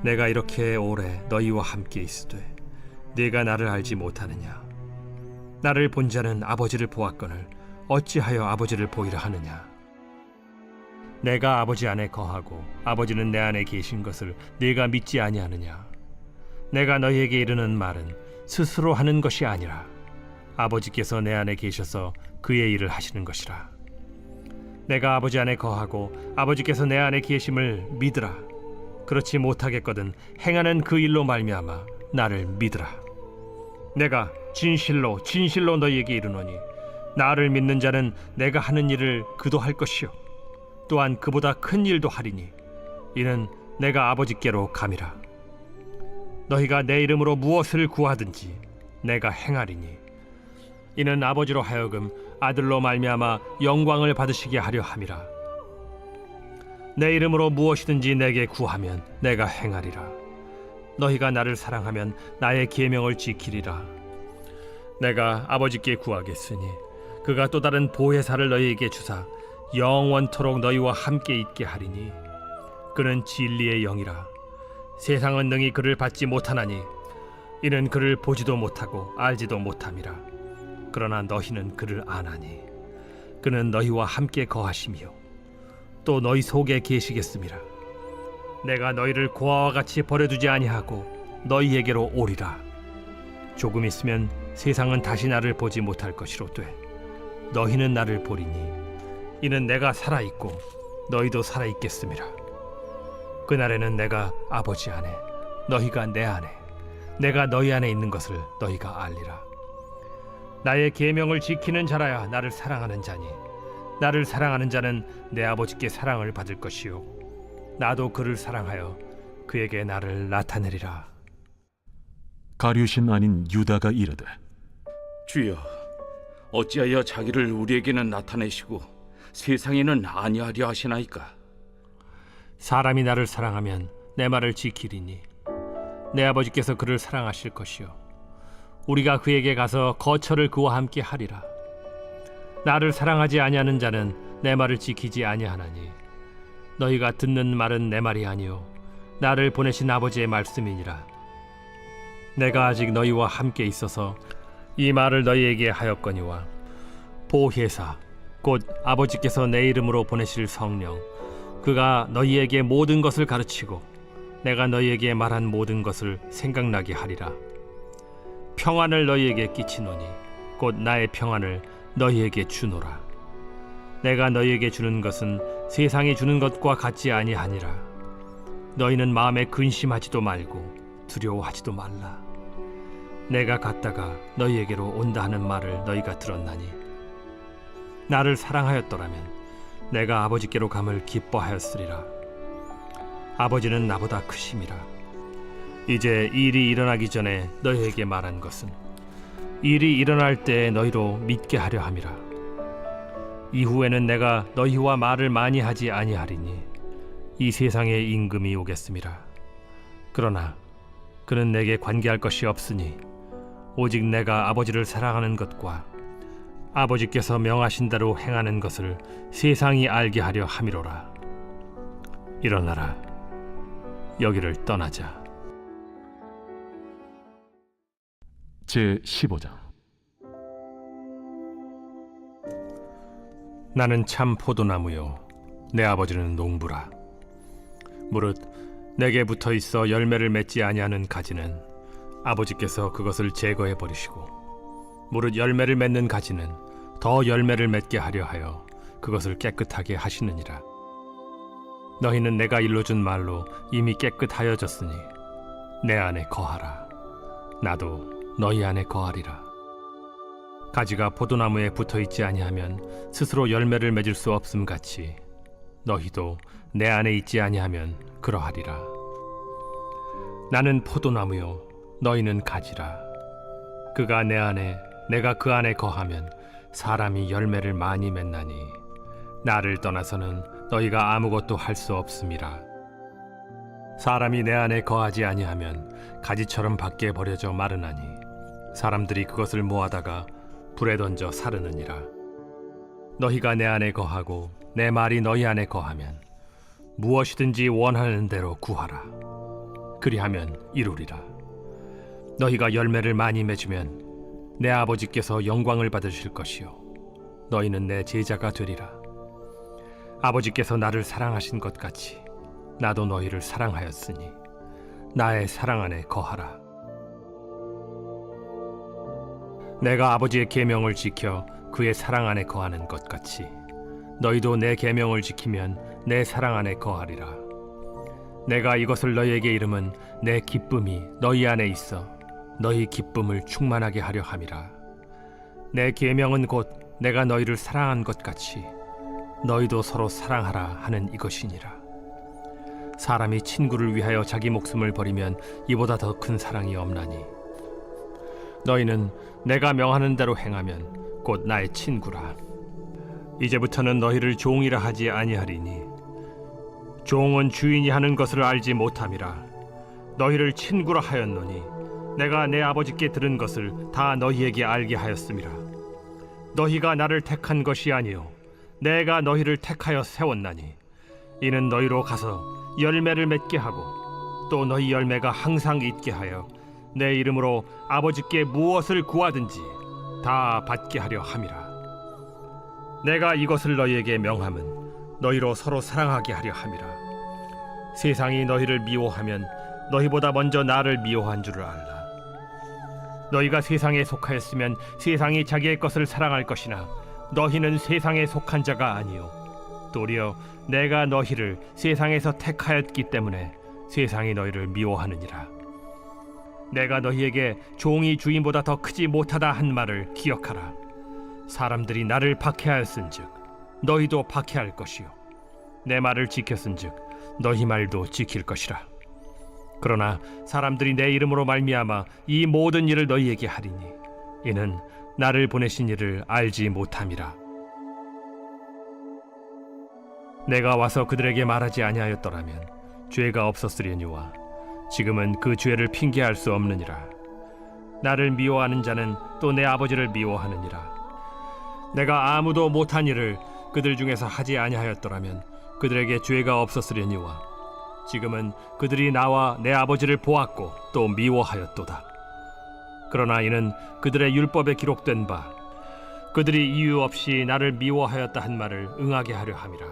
내가 이렇게 오래 너희와 함께 있으되 네가 나를 알지 못하느냐? 나를 본 자는 아버지를 보았거늘 어찌하여 아버지를 보이라 하느냐? 내가 아버지 안에 거하고 아버지는 내 안에 계신 것을 네가 믿지 아니하느냐? 내가 너희에게 이르는 말은 스스로 하는 것이 아니라 아버지께서 내 안에 계셔서 그의 일을 하시는 것이라. 내가 아버지 안에 거하고 아버지께서 내 안에 계심을 믿으라. 그렇지 못하겠거든 행하는 그 일로 말미암아 나를 믿으라. 내가 진실로 진실로 너희에게 이르노니 나를 믿는 자는 내가 하는 일을 그도 할 것이요 또한 그보다 큰 일도 하리니 이는 내가 아버지께로 감이라. 너희가 내 이름으로 무엇을 구하든지 내가 행하리니 이는 아버지로 하여금 아들로 말미암아 영광을 받으시게 하려 함이라. 내 이름으로 무엇이든지 내게 구하면 내가 행하리라. 너희가 나를 사랑하면 나의 계명을 지키리라. 내가 아버지께 구하겠으니 그가 또 다른 보혜사를 너희에게 주사 영원토록 너희와 함께 있게 하리니 그는 진리의 영이라. 세상은 능히 그를 받지 못하나니 이는 그를 보지도 못하고 알지도 못함이라. 그러나 너희는 그를 아나니 그는 너희와 함께 거하시며 또 너희 속에 계시겠음이라. 내가 너희를 고아와 같이 버려두지 아니하고 너희에게로 오리라. 조금 있으면 세상은 다시 나를 보지 못할 것이로되 너희는 나를 보리니 이는 내가 살아있고 너희도 살아있겠음이라. 그날에는 내가 아버지 안에 너희가 내 안에 내가 너희 안에 있는 것을 너희가 알리라. 나의 계명을 지키는 자라야 나를 사랑하는 자니 나를 사랑하는 자는 내 아버지께 사랑을 받을 것이요 나도 그를 사랑하여 그에게 나를 나타내리라. 가룟신 아닌 유다가 이르되 주여, 어찌하여 자기를 우리에게는 나타내시고 세상에는 아니하려 하시나이까? 사람이 나를 사랑하면 내 말을 지키리니 내 아버지께서 그를 사랑하실 것이요 우리가 그에게 가서 거처를 그와 함께 하리라. 나를 사랑하지 아니하는 자는 내 말을 지키지 아니하나니 너희가 듣는 말은 내 말이 아니요 나를 보내신 아버지의 말씀이니라. 내가 아직 너희와 함께 있어서 이 말을 너희에게 하였거니와 보혜사 곧 아버지께서 내 이름으로 보내실 성령 그가 너희에게 모든 것을 가르치고 내가 너희에게 말한 모든 것을 생각나게 하리라. 평안을 너희에게 끼치노니 곧 나의 평안을 너희에게 주노라. 내가 너희에게 주는 것은 세상이 주는 것과 같지 아니하니라. 너희는 마음에 근심하지도 말고 두려워하지도 말라. 내가 갔다가 너희에게로 온다 하는 말을 너희가 들었나니 나를 사랑하였더라면 내가 아버지께로 감을 기뻐하였으리라. 아버지는 나보다 크심이라. 이제 일이 일어나기 전에 너희에게 말한 것은 일이 일어날 때 너희로 믿게 하려 함이라. 이후에는 내가 너희와 말을 많이 하지 아니하리니 이 세상에 임금이 오겠음이라. 그러나 그는 내게 관계할 것이 없으니 오직 내가 아버지를 사랑하는 것과 아버지께서 명하신 대로 행하는 것을 세상이 알게 하려 함이로라. 일어나라. 여기를 떠나자. 제15장. 나는 참 포도나무요 내 아버지는 농부라. 무릇 내게 붙어 있어 열매를 맺지 아니하는 가지는 아버지께서 그것을 제거해 버리시고 무릇 열매를 맺는 가지는 더 열매를 맺게 하려 하여 그것을 깨끗하게 하시느니라. 너희는 내가 일러준 말로 이미 깨끗하여졌으니 내 안에 거하라. 나도 너희 안에 거하리라. 가지가 포도나무에 붙어있지 아니하면 스스로 열매를 맺을 수 없음 같이 너희도 내 안에 있지 아니하면 그러하리라. 나는 포도나무요 너희는 가지라. 그가 내 안에 내가 그 안에 거하면 사람이 열매를 많이 맺나니 나를 떠나서는 너희가 아무것도 할 수 없음이라. 사람이 내 안에 거하지 아니하면 가지처럼 밖에 버려져 마르나니 사람들이 그것을 모아다가 불에 던져 사르느니라. 너희가 내 안에 거하고 내 말이 너희 안에 거하면 무엇이든지 원하는 대로 구하라. 그리하면 이루리라. 너희가 열매를 많이 맺으면 내 아버지께서 영광을 받으실 것이요 너희는 내 제자가 되리라. 아버지께서 나를 사랑하신 것 같이 나도 너희를 사랑하였으니 나의 사랑 안에 거하라. 내가 아버지의 계명을 지켜 그의 사랑 안에 거하는 것 같이 너희도 내 계명을 지키면 내 사랑 안에 거하리라. 내가 이것을 너희에게 이름은 내 기쁨이 너희 안에 있어 너희 기쁨을 충만하게 하려 함이라. 내 계명은 곧 내가 너희를 사랑한 것 같이 너희도 서로 사랑하라 하는 이것이니라. 사람이 친구를 위하여 자기 목숨을 버리면 이보다 더 큰 사랑이 없나니 너희는 내가 명하는 대로 행하면 곧 나의 친구라. 이제부터는 너희를 종이라 하지 아니하리니 종은 주인이 하는 것을 알지 못함이라. 너희를 친구라 하였노니 내가 내 아버지께 들은 것을 다 너희에게 알게 하였음이라. 너희가 나를 택한 것이 아니요 내가 너희를 택하여 세웠나니 이는 너희로 가서 열매를 맺게 하고 또 너희 열매가 항상 있게 하여 내 이름으로 아버지께 무엇을 구하든지 다 받게 하려 함이라. 내가 이것을 너희에게 명함은 너희로 서로 사랑하게 하려 함이라. 세상이 너희를 미워하면 너희보다 먼저 나를 미워한 줄을 알라. 너희가 세상에 속하였으면 세상이 자기의 것을 사랑할 것이나 너희는 세상에 속한 자가 아니요 도리어 내가 너희를 세상에서 택하였기 때문에 세상이 너희를 미워하느니라. 내가 너희에게 종이 주인보다 더 크지 못하다 한 말을 기억하라. 사람들이 나를 박해하였은즉 너희도 박해할 것이요 내 말을 지켰은즉 너희 말도 지킬 것이라. 그러나 사람들이 내 이름으로 말미암아 이 모든 일을 너희에게 하리니 이는 나를 보내신 이를 알지 못함이라. 내가 와서 그들에게 말하지 아니하였더라면 죄가 없었으려니와 지금은 그 죄를 핑계할 수 없느니라. 나를 미워하는 자는 또 내 아버지를 미워하느니라. 내가 아무도 못한 일을 그들 중에서 하지 아니하였더라면 그들에게 죄가 없었으려니와 지금은 그들이 나와 내 아버지를 보았고 또 미워하였도다. 그러나 이는 그들의 율법에 기록된 바 그들이 이유 없이 나를 미워하였다 한 말을 응하게 하려 함이라.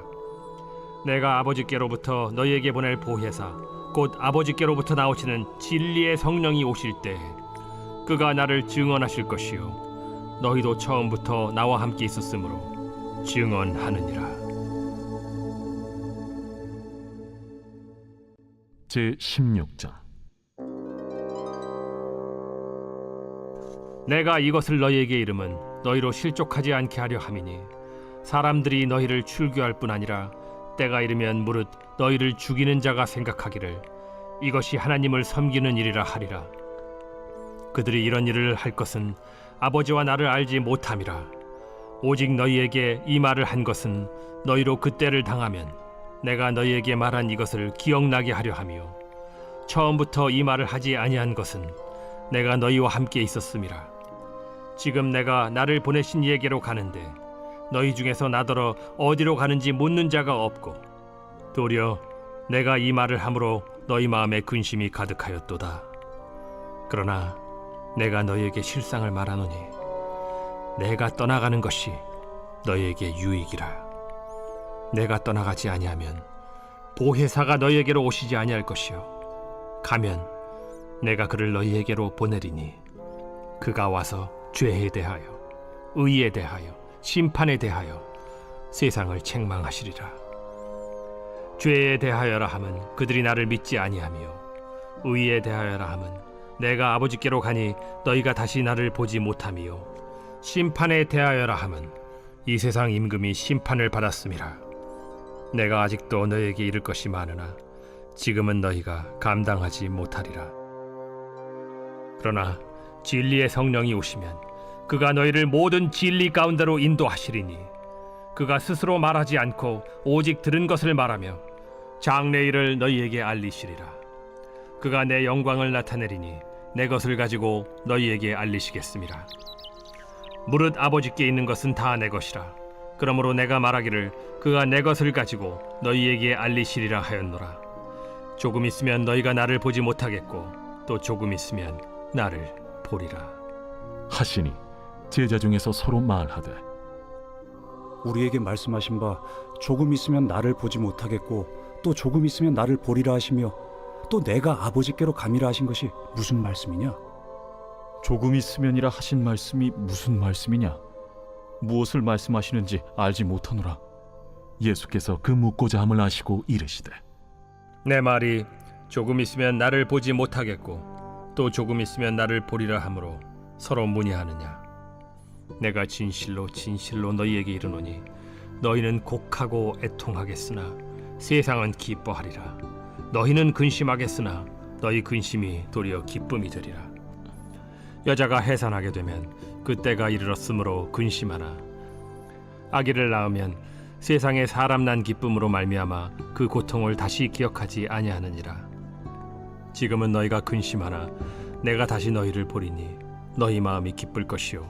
내가 아버지께로부터 너희에게 보낼 보혜사 곧 아버지께로부터 나오시는 진리의 성령이 오실 때 그가 나를 증언하실 것이요 너희도 처음부터 나와 함께 있었으므로 증언하느니라. 제16장. 내가 이것을 너희에게 이름은 너희로 실족하지 않게 하려 함이니 사람들이 너희를 출교할 뿐 아니라 때가 이르면 무릇 너희를 죽이는 자가 생각하기를 이것이 하나님을 섬기는 일이라 하리라. 그들이 이런 일을 할 것은 아버지와 나를 알지 못함이라. 오직 너희에게 이 말을 한 것은 너희로 그때를 당하면 내가 너희에게 말한 이것을 기억나게 하려 함이요 처음부터 이 말을 하지 아니한 것은 내가 너희와 함께 있었음이라. 지금 내가 나를 보내신 이에게로 가는데 너희 중에서 나더러 어디로 가는지 묻는 자가 없고 도리어 내가 이 말을 함으로 너희 마음에 근심이 가득하였도다. 그러나 내가 너희에게 실상을 말하노니 내가 떠나가는 것이 너희에게 유익이라. 내가 떠나가지 아니하면 보혜사가 너희에게로 오시지 아니할 것이요 가면 내가 그를 너희에게로 보내리니 그가 와서 죄에 대하여, 의에 대하여, 심판에 대하여 세상을 책망하시리라. 죄에 대하여라 함은 그들이 나를 믿지 아니하며, 의에 대하여라 함은 내가 아버지께로 가니 너희가 다시 나를 보지 못하며, 심판에 대하여라 함은 이 세상 임금이 심판을 받았음이라. 내가 아직도 너희에게 이를 것이 많으나 지금은 너희가 감당하지 못하리라. 그러나 진리의 성령이 오시면 그가 너희를 모든 진리 가운데로 인도하시리니 그가 스스로 말하지 않고 오직 들은 것을 말하며 장래일을 너희에게 알리시리라. 그가 내 영광을 나타내리니 내 것을 가지고 너희에게 알리시겠음이라. 무릇 아버지께 있는 것은 다 내 것이라. 그러므로 내가 말하기를 그가 내 것을 가지고 너희에게 알리시리라 하였노라. 조금 있으면 너희가 나를 보지 못하겠고 또 조금 있으면 나를 보리라 하시니 제자 중에서 서로 말하되 우리에게 말씀하신 바 조금 있으면 나를 보지 못하겠고 또 조금 있으면 나를 보리라 하시며 또 내가 아버지께로 가미라 하신 것이 무슨 말씀이냐? 조금 있으면이라 하신 말씀이 무슨 말씀이냐? 무엇을 말씀하시는지 알지 못하노라. 예수께서 그 묻고자 함을 아시고 이르시되 내 말이 조금 있으면 나를 보지 못하겠고 또 조금 있으면 나를 보리라 하므로 서로 문의하느냐? 내가 진실로 진실로 너희에게 이르노니 너희는 곡하고 애통하겠으나 세상은 기뻐하리라. 너희는 근심하겠으나 너희 근심이 도리어 기쁨이 되리라. 여자가 해산하게 되면 그때가 이르렀으므로 근심하나 아기를 낳으면 세상에 사람 난 기쁨으로 말미암아 그 고통을 다시 기억하지 아니하느니라. 지금은 너희가 근심하나 내가 다시 너희를 보리니 너희 마음이 기쁠 것이요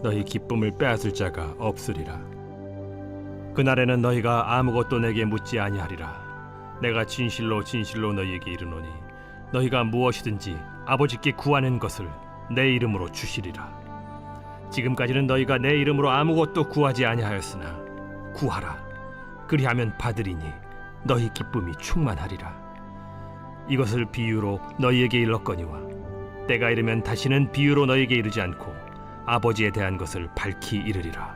너희 기쁨을 빼앗을 자가 없으리라. 그날에는 너희가 아무것도 내게 묻지 아니하리라. 내가 진실로 진실로 너희에게 이르노니 너희가 무엇이든지 아버지께 구하는 것을 내 이름으로 주시리라. 지금까지는 너희가 내 이름으로 아무것도 구하지 아니하였으나 구하라. 그리하면 받으리니 너희 기쁨이 충만하리라. 이것을 비유로 너희에게 일렀거니와 때가 이르면 다시는 비유로 너희에게 이르지 않고 아버지에 대한 것을 밝히 이르리라.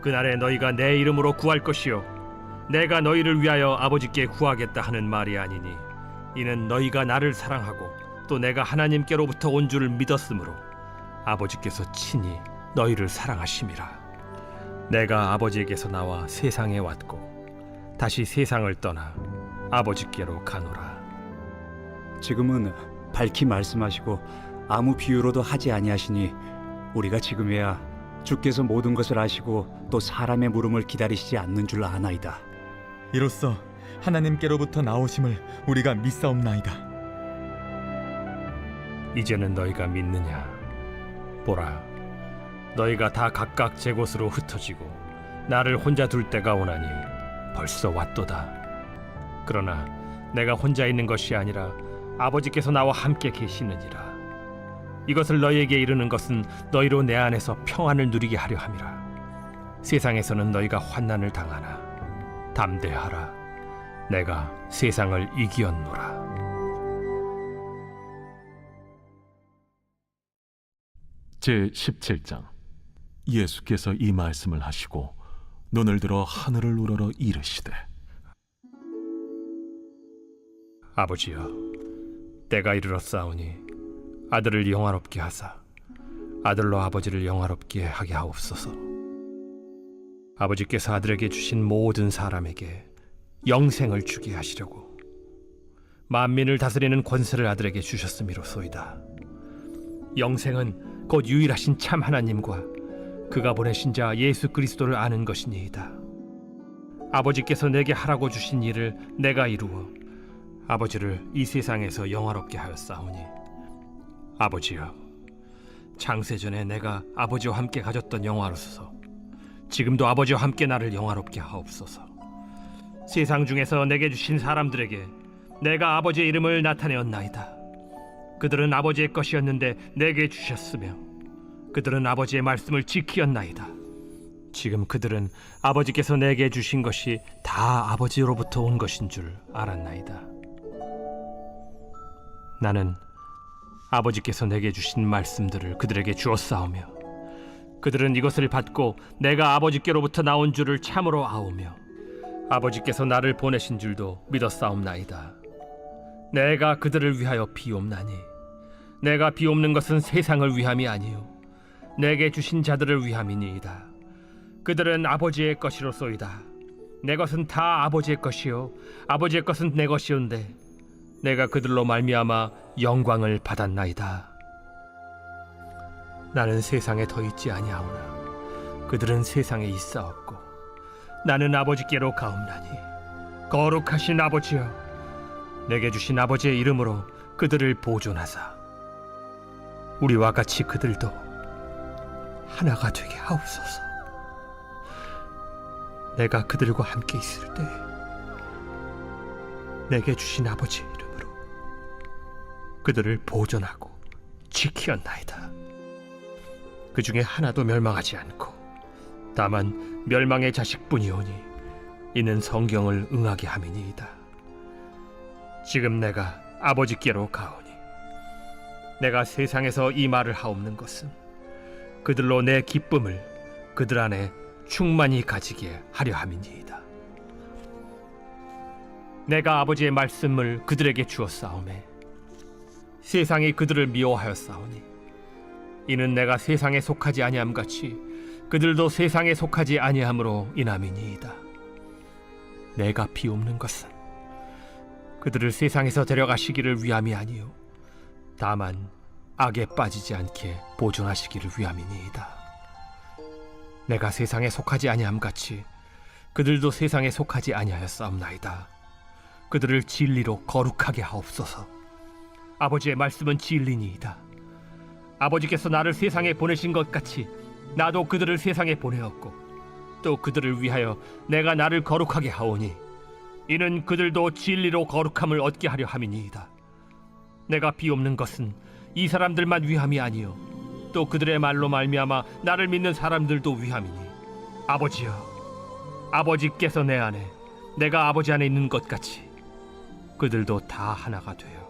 그날에 너희가 내 이름으로 구할 것이요 내가 너희를 위하여 아버지께 구하겠다 하는 말이 아니니 이는 너희가 나를 사랑하고 또 내가 하나님께로부터 온 줄을 믿었으므로 아버지께서 친히 너희를 사랑하심이라. 내가 아버지에게서 나와 세상에 왔고 다시 세상을 떠나 아버지께로 가노라. 지금은 밝히 말씀하시고 아무 비유로도 하지 아니하시니 우리가 지금에야 주께서 모든 것을 아시고 또 사람의 물음을 기다리시지 않는 줄 아나이다. 이로써 하나님께로부터 나오심을 우리가 믿사옵나이다. 이제는 너희가 믿느냐? 보라, 너희가 다 각각 제 곳으로 흩어지고 나를 혼자 둘 때가 오나니 벌써 왔도다. 그러나 내가 혼자 있는 것이 아니라 아버지께서 나와 함께 계시느니라. 이것을 너희에게 이르는 것은 너희로 내 안에서 평안을 누리게 하려 함이라. 세상에서는 너희가 환난을 당하나 담대하라. 내가 세상을 이기었노라. 제17장 예수께서 이 말씀을 하시고 눈을 들어 하늘을 우러러 이르시되 아버지여, 때가 이르렀사오니 아들을 영화롭게 하사 아들로 아버지를 영화롭게 하게 하옵소서. 아버지께서 아들에게 주신 모든 사람에게 영생을 주게 하시려고 만민을 다스리는 권세를 아들에게 주셨음이로소이다. 영생은 곧 유일하신 참 하나님과 그가 보내신 자 예수 그리스도를 아는 것이니이다. 아버지께서 내게 하라고 주신 일을 내가 이루어 아버지를 이 세상에서 영화롭게 하였사오니 아버지여, 창세전에 내가 아버지와 함께 가졌던 영화로서 지금도 아버지와 함께 나를 영화롭게 하옵소서. 세상 중에서 내게 주신 사람들에게 내가 아버지의 이름을 나타내었나이다. 그들은 아버지의 것이었는데 내게 주셨으며 그들은 아버지의 말씀을 지키었나이다. 지금 그들은 아버지께서 내게 주신 것이 다 아버지로부터 온 것인 줄 알았나이다. 나는 아버지께서 내게 주신 말씀들을 그들에게 주었사오며 그들은 이것을 받고 내가 아버지께로부터 나온 줄을 참으로 아오며 아버지께서 나를 보내신 줄도 믿었사옵나이다. 내가 그들을 위하여 비옵나니 내가 비옵는 것은 세상을 위함이 아니요 내게 주신 자들을 위함이니이다. 그들은 아버지의 것이로소이다. 내 것은 다 아버지의 것이요 아버지의 것은 내 것이온데 내가 그들로 말미암아 영광을 받았나이다. 나는 세상에 더 있지 아니하오나 그들은 세상에 있사옵고 나는 아버지께로 가옵나니 거룩하신 아버지여 내게 주신 아버지의 이름으로 그들을 보존하사 우리와 같이 그들도 하나가 되게 하옵소서. 내가 그들과 함께 있을 때 내게 주신 아버지의 이름으로 그들을 보존하고 지키었나이다. 그 중에 하나도 멸망하지 않고 다만 멸망의 자식뿐이오니 이는 성경을 응하게 함이니이다. 지금 내가 아버지께로 가오니 내가 세상에서 이 말을 하옵는 것은 그들로 내 기쁨을 그들 안에 충만히 가지게 하려 함이니이다. 내가 아버지의 말씀을 그들에게 주었사오매 세상이 그들을 미워하였사오니 이는 내가 세상에 속하지 아니함 같이 그들도 세상에 속하지 아니함으로 인함이니이다. 내가 비옵는 것은 그들을 세상에서 데려가시기를 위함이 아니요 다만 악에 빠지지 않게 보존하시기를 위함이니이다. 내가 세상에 속하지 아니함 같이 그들도 세상에 속하지 아니하였사옵나이다. 그들을 진리로 거룩하게 하옵소서. 아버지의 말씀은 진리니이다. 아버지께서 나를 세상에 보내신 것 같이 나도 그들을 세상에 보내었고 또 그들을 위하여 내가 나를 거룩하게 하오니 이는 그들도 진리로 거룩함을 얻게 하려 함이니이다. 내가 비옵는 것은 이 사람들만 위함이 아니요 또 그들의 말로 말미암아 나를 믿는 사람들도 위함이니 아버지여 아버지께서 내 안에 내가 아버지 안에 있는 것 같이 그들도 다 하나가 되어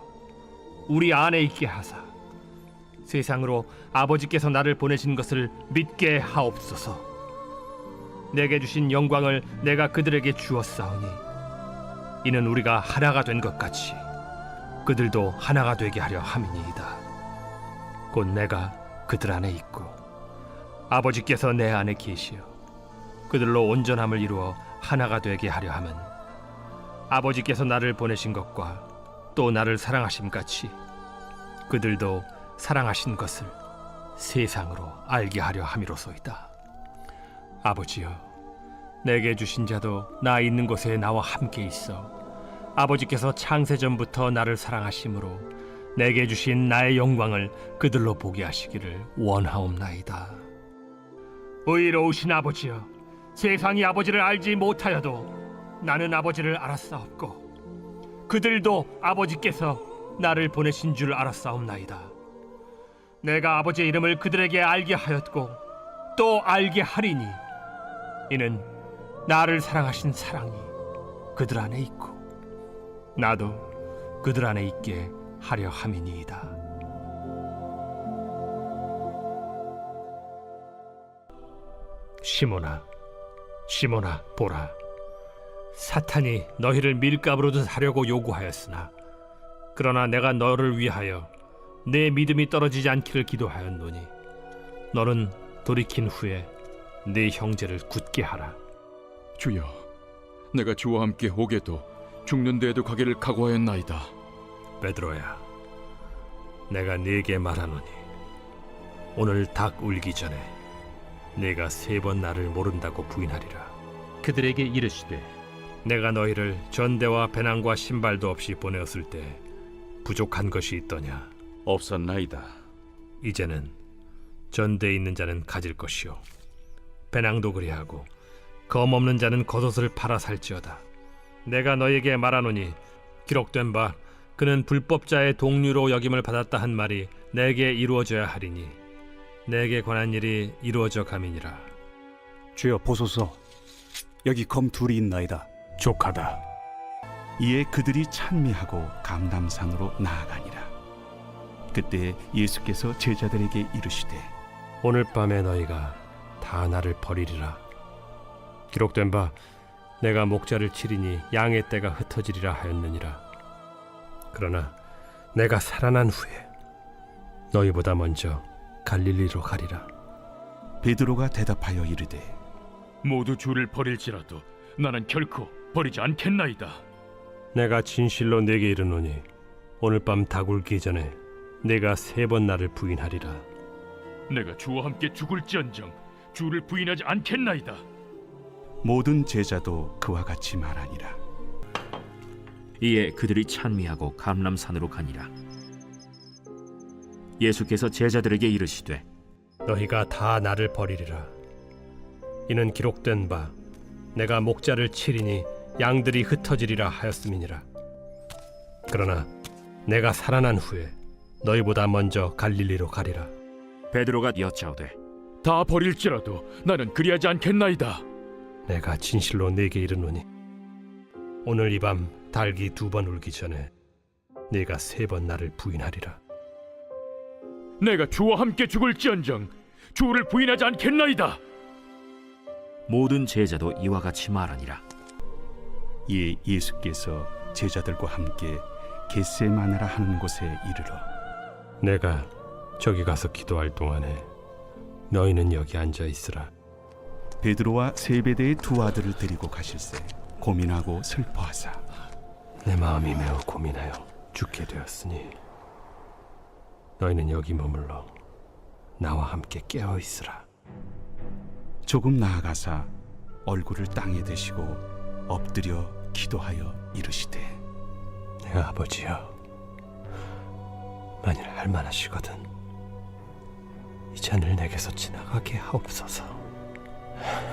우리 안에 있게 하사 세상으로 아버지께서 나를 보내신 것을 믿게 하옵소서. 내게 주신 영광을 내가 그들에게 주었사오니 이는 우리가 하나가 된 것 같이 그들도 하나가 되게 하려 함이니이다. 곧 내가 그들 안에 있고 아버지께서 내 안에 계시어 그들로 온전함을 이루어 하나가 되게 하려 함은 아버지께서 나를 보내신 것과 또 나를 사랑하심 같이 그들도 사랑하신 것을 세상으로 알게 하려 함이로소이다. 아버지여 내게 주신 자도 나 있는 곳에 나와 함께 있어 아버지께서 창세전부터 나를 사랑하심으로 내게 주신 나의 영광을 그들로 보게 하시기를 원하옵나이다. 의로우신 아버지여 세상이 아버지를 알지 못하여도 나는 아버지를 알았사옵고 그들도 아버지께서 나를 보내신 줄 알았사옵나이다. 내가 아버지의 이름을 그들에게 알게 하였고 또 알게 하리니 이는 나를 사랑하신 사랑이 그들 안에 있고 나도 그들 안에 있게 하려 함이니이다. 시몬아, 시몬아, 보라. 사탄이 너희를 밀가부르듯 하려고 요구하였으나 그러나 내가 너를 위하여 내 믿음이 떨어지지 않기를 기도하였노니 너는 돌이킨 후에 네 형제를 굳게 하라. 주여, 내가 주와 함께 오게도 죽는 데에도 가기를 각오하였나이다. 베드로야, 내가 네게 말하노니 오늘 닭 울기 전에 네가 3번 나를 모른다고 부인하리라. 그들에게 이르시되 내가 너희를 전대와 배낭과 신발도 없이 보내었을 때 부족한 것이 있더냐? 없었나이다. 이제는 전대에 있는 자는 가질 것이요 배낭도 그리하고 검 없는 자는 겉옷을 팔아 살지어다. 내가 너에게 말하노니 기록된 바 그는 불법자의 동류로 여김을 받았다 한 말이 내게 이루어져야 하리니 내게 관한 일이 이루어져 가미니라. 주여 보소서, 여기 검 2이 있나이다. 족하다. 이에 그들이 찬미하고 감람산으로 나아가니라. 그때 예수께서 제자들에게 이르시되 오늘 밤에 너희가 다 나를 버리리라. 기록된 바 내가 목자를 치리니 양의 떼가 흩어지리라 하였느니라. 그러나 내가 살아난 후에 너희보다 먼저 갈릴리로 가리라. 베드로가 대답하여 이르되 모두 주를 버릴지라도 나는 결코 버리지 않겠나이다. 내가 진실로 네게 이르노니 오늘 밤 다굴기 전에 내가 3번 나를 부인하리라. 내가 주와 함께 죽을지언정 주를 부인하지 않겠나이다. 모든 제자도 그와 같이 말하니라. 이에 그들이 찬미하고 감람산으로 가니라. 예수께서 제자들에게 이르시되 너희가 다 나를 버리리라. 이는 기록된 바 내가 목자를 치리니 양들이 흩어지리라 하였음이니라. 그러나 내가 살아난 후에 너희보다 먼저 갈릴리로 가리라. 베드로가 여짜오되 다 버릴지라도 나는 그리하지 않겠나이다. 내가 진실로 네게 이르노니 오늘 이 밤 닭이 2번 울기 전에 네가 3번 나를 부인하리라. 내가 주와 함께 죽을지언정 주를 부인하지 않겠나이다. 모든 제자도 이와 같이 말하니라. 이에 예수께서 제자들과 함께 겟세마네라 하는 곳에 이르러 내가 저기 가서 기도할 동안에 너희는 여기 앉아 있으라. 베드로와 세베대의 2 아들을 데리고 가실새 고민하고 슬퍼하사 내 마음이 매우 고민하여 죽게 되었으니 너희는 여기 머물러 나와 함께 깨어 있으라. 조금 나아가사 얼굴을 땅에 대시고 엎드려 기도하여 이르시되 내 아버지여, 만일 할만하시거든 이 잔을 내게서 지나가게 하옵소서.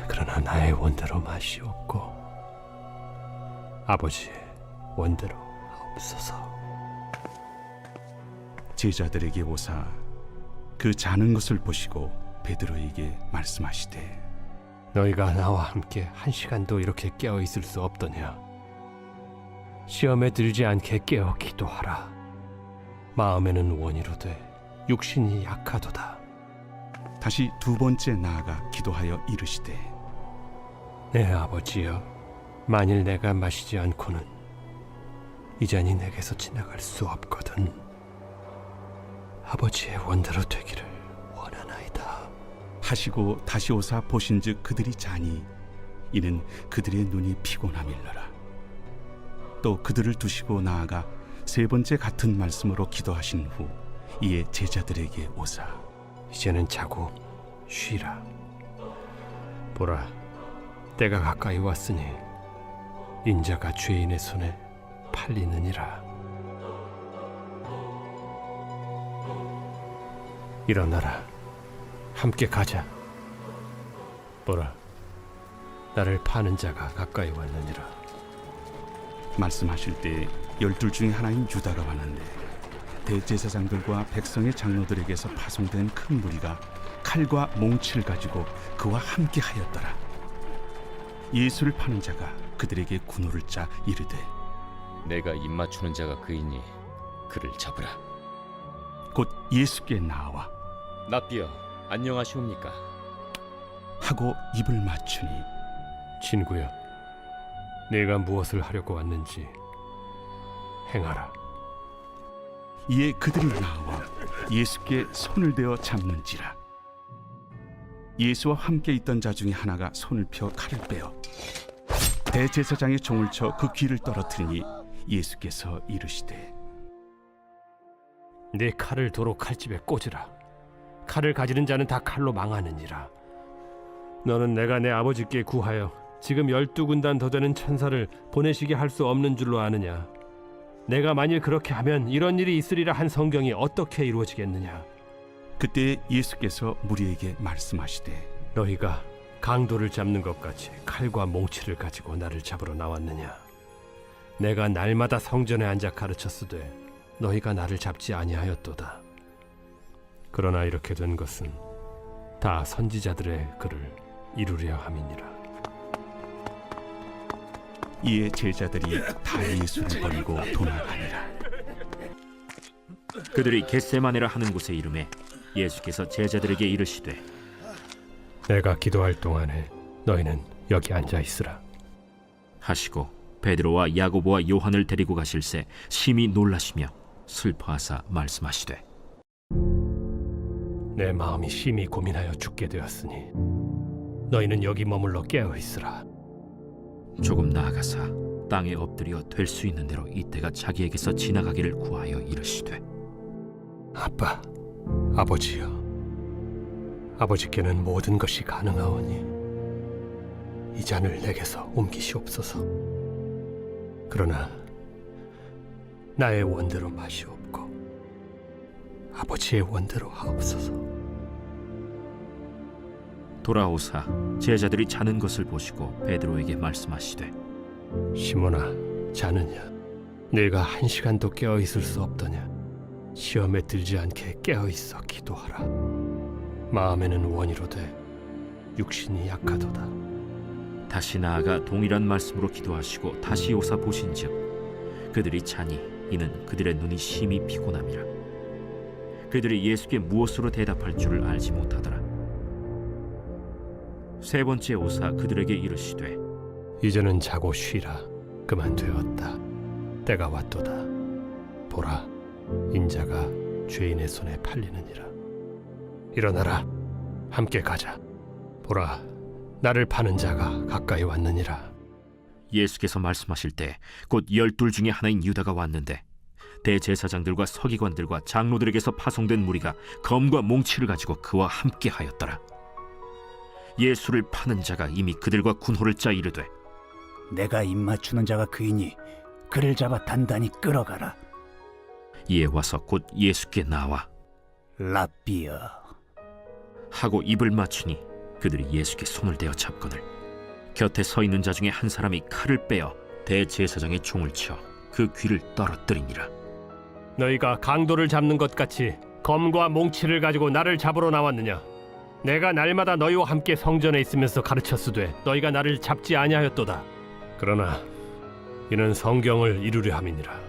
그러나 나의 원대로 마시옵고 아버지의 원대로 하옵소서. 제자들에게 오사 그 자는 것을 보시고 베드로에게 말씀하시되 너희가 나와 함께 1시간도 이렇게 깨어 있을 수 없더냐. 시험에 들지 않게 깨어 기도하라. 마음에는 원이로되 육신이 약하도다. 다시 2번째 나아가 기도하여 이르시되 내 아버지여, 만일 내가 마시지 않고는 이 잔이 내게서 지나갈 수 없거든 아버지의 원대로 되기를 원하나이다 하시고 다시 오사 보신즉 그들이 자니 이는 그들의 눈이 피곤함일러라. 또 그들을 두시고 나아가 3번째 같은 말씀으로 기도하신 후 이에 제자들에게 오사 이제는 자고 쉬라. 보라, 때가 가까이 왔으니 인자가 죄인의 손에 팔리느니라. 일어나라, 함께 가자. 보라, 나를 파는 자가 가까이 왔느니라. 말씀하실 때 12 중에 하나인 유다가 왔는데 대제사장들과 백성의 장로들에게서 파송된 큰 무리가 칼과 몽치를 가지고 그와 함께 하였더라. 예수를 파는 자가 그들에게 군호를 짜 이르되 내가 입맞추는 자가 그이니 그를 잡으라. 곧 예수께 나와 랍비여, 안녕하시옵니까? 하고 입을 맞추니 친구여, 내가 무엇을 하려고 왔는지 행하라. 이에 그들이 나와 예수께 손을 대어 잡는지라. 예수와 함께 있던 자 중에 하나가 손을 펴 칼을 빼어 대제사장의 종을 쳐 그 귀를 떨어뜨리니 예수께서 이르시되 네 칼을 도로 칼집에 꽂으라. 칼을 가지는 자는 다 칼로 망하느니라. 너는 내가 내 아버지께 구하여 지금 12군단 더 되는 천사를 보내시게 할 수 없는 줄로 아느냐. 내가 만일 그렇게 하면 이런 일이 있으리라 한 성경이 어떻게 이루어지겠느냐. 그때 예수께서 무리에게 말씀하시되 너희가 강도를 잡는 것 같이 칼과 몽치를 가지고 나를 잡으러 나왔느냐. 내가 날마다 성전에 앉아 가르쳤으되 너희가 나를 잡지 아니하였도다. 그러나 이렇게 된 것은 다 선지자들의 글을 이루려 함이니라. 이에 제자들이 다 예수를 버리고 도망하니라. 그들이 겟세마네라 하는 곳에 이르매 예수께서 제자들에게 이르시되 내가 기도할 동안에 너희는 여기 앉아 있으라 하시고 베드로와 야고보와 요한을 데리고 가실새 심히 놀라시며 슬퍼하사 말씀하시되 내 마음이 심히 고민하여 죽게 되었으니 너희는 여기 머물러 깨어 있으라. 조금 나아가사 땅에 엎드려 될 수 있는 대로 이때가 자기에게서 지나가기를 구하여 이르시되 아빠, 아버지여, 아버지께는 모든 것이 가능하오니 이 잔을 내게서 옮기시옵소서. 그러나 나의 원대로 마시옵고 아버지의 원대로 하옵소서. 돌아오사 제자들이 자는 것을 보시고 베드로에게 말씀하시되 시몬아, 자느냐? 네가 1시간도 깨어 있을 수 없더냐? 시험에 들지 않게 깨어 있어 기도하라. 마음에는 원이로되 육신이 약하도다. 다시 나아가 동일한 말씀으로 기도하시고 다시 오사 보신즉 그들이 자니 이는 그들의 눈이 심히 피곤함이라. 그들이 예수께 무엇으로 대답할 줄을 알지 못하더라. 세 번째 오사 그들에게 이르시되 이제는 자고 쉬라. 그만 되었다. 때가 왔도다. 보라, 인자가 죄인의 손에 팔리느니라. 일어나라, 함께 가자. 보라, 나를 파는 자가 가까이 왔느니라. 예수께서 말씀하실 때 곧 12 중에 하나인 유다가 왔는데 대제사장들과 서기관들과 장로들에게서 파송된 무리가 검과 몽치를 가지고 그와 함께 하였더라. 예수를 파는 자가 이미 그들과 군호를 짜 이르되 내가 입맞추는 자가 그이니 그를 잡아 단단히 끌어가라. 이에 와서 곧 예수께 나와 랍비여 하고 입을 맞추니 그들이 예수께 손을 대어 잡거늘 곁에 서 있는 자 중에 한 사람이 칼을 빼어 대제사장의 총을 쳐 그 귀를 떨어뜨리니라. 너희가 강도를 잡는 것 같이 검과 몽치를 가지고 나를 잡으러 나왔느냐? 내가 날마다 너희와 함께 성전에 있으면서 가르쳤으되 너희가 나를 잡지 아니하였도다. 그러나 이는 성경을 이루려 함이니라.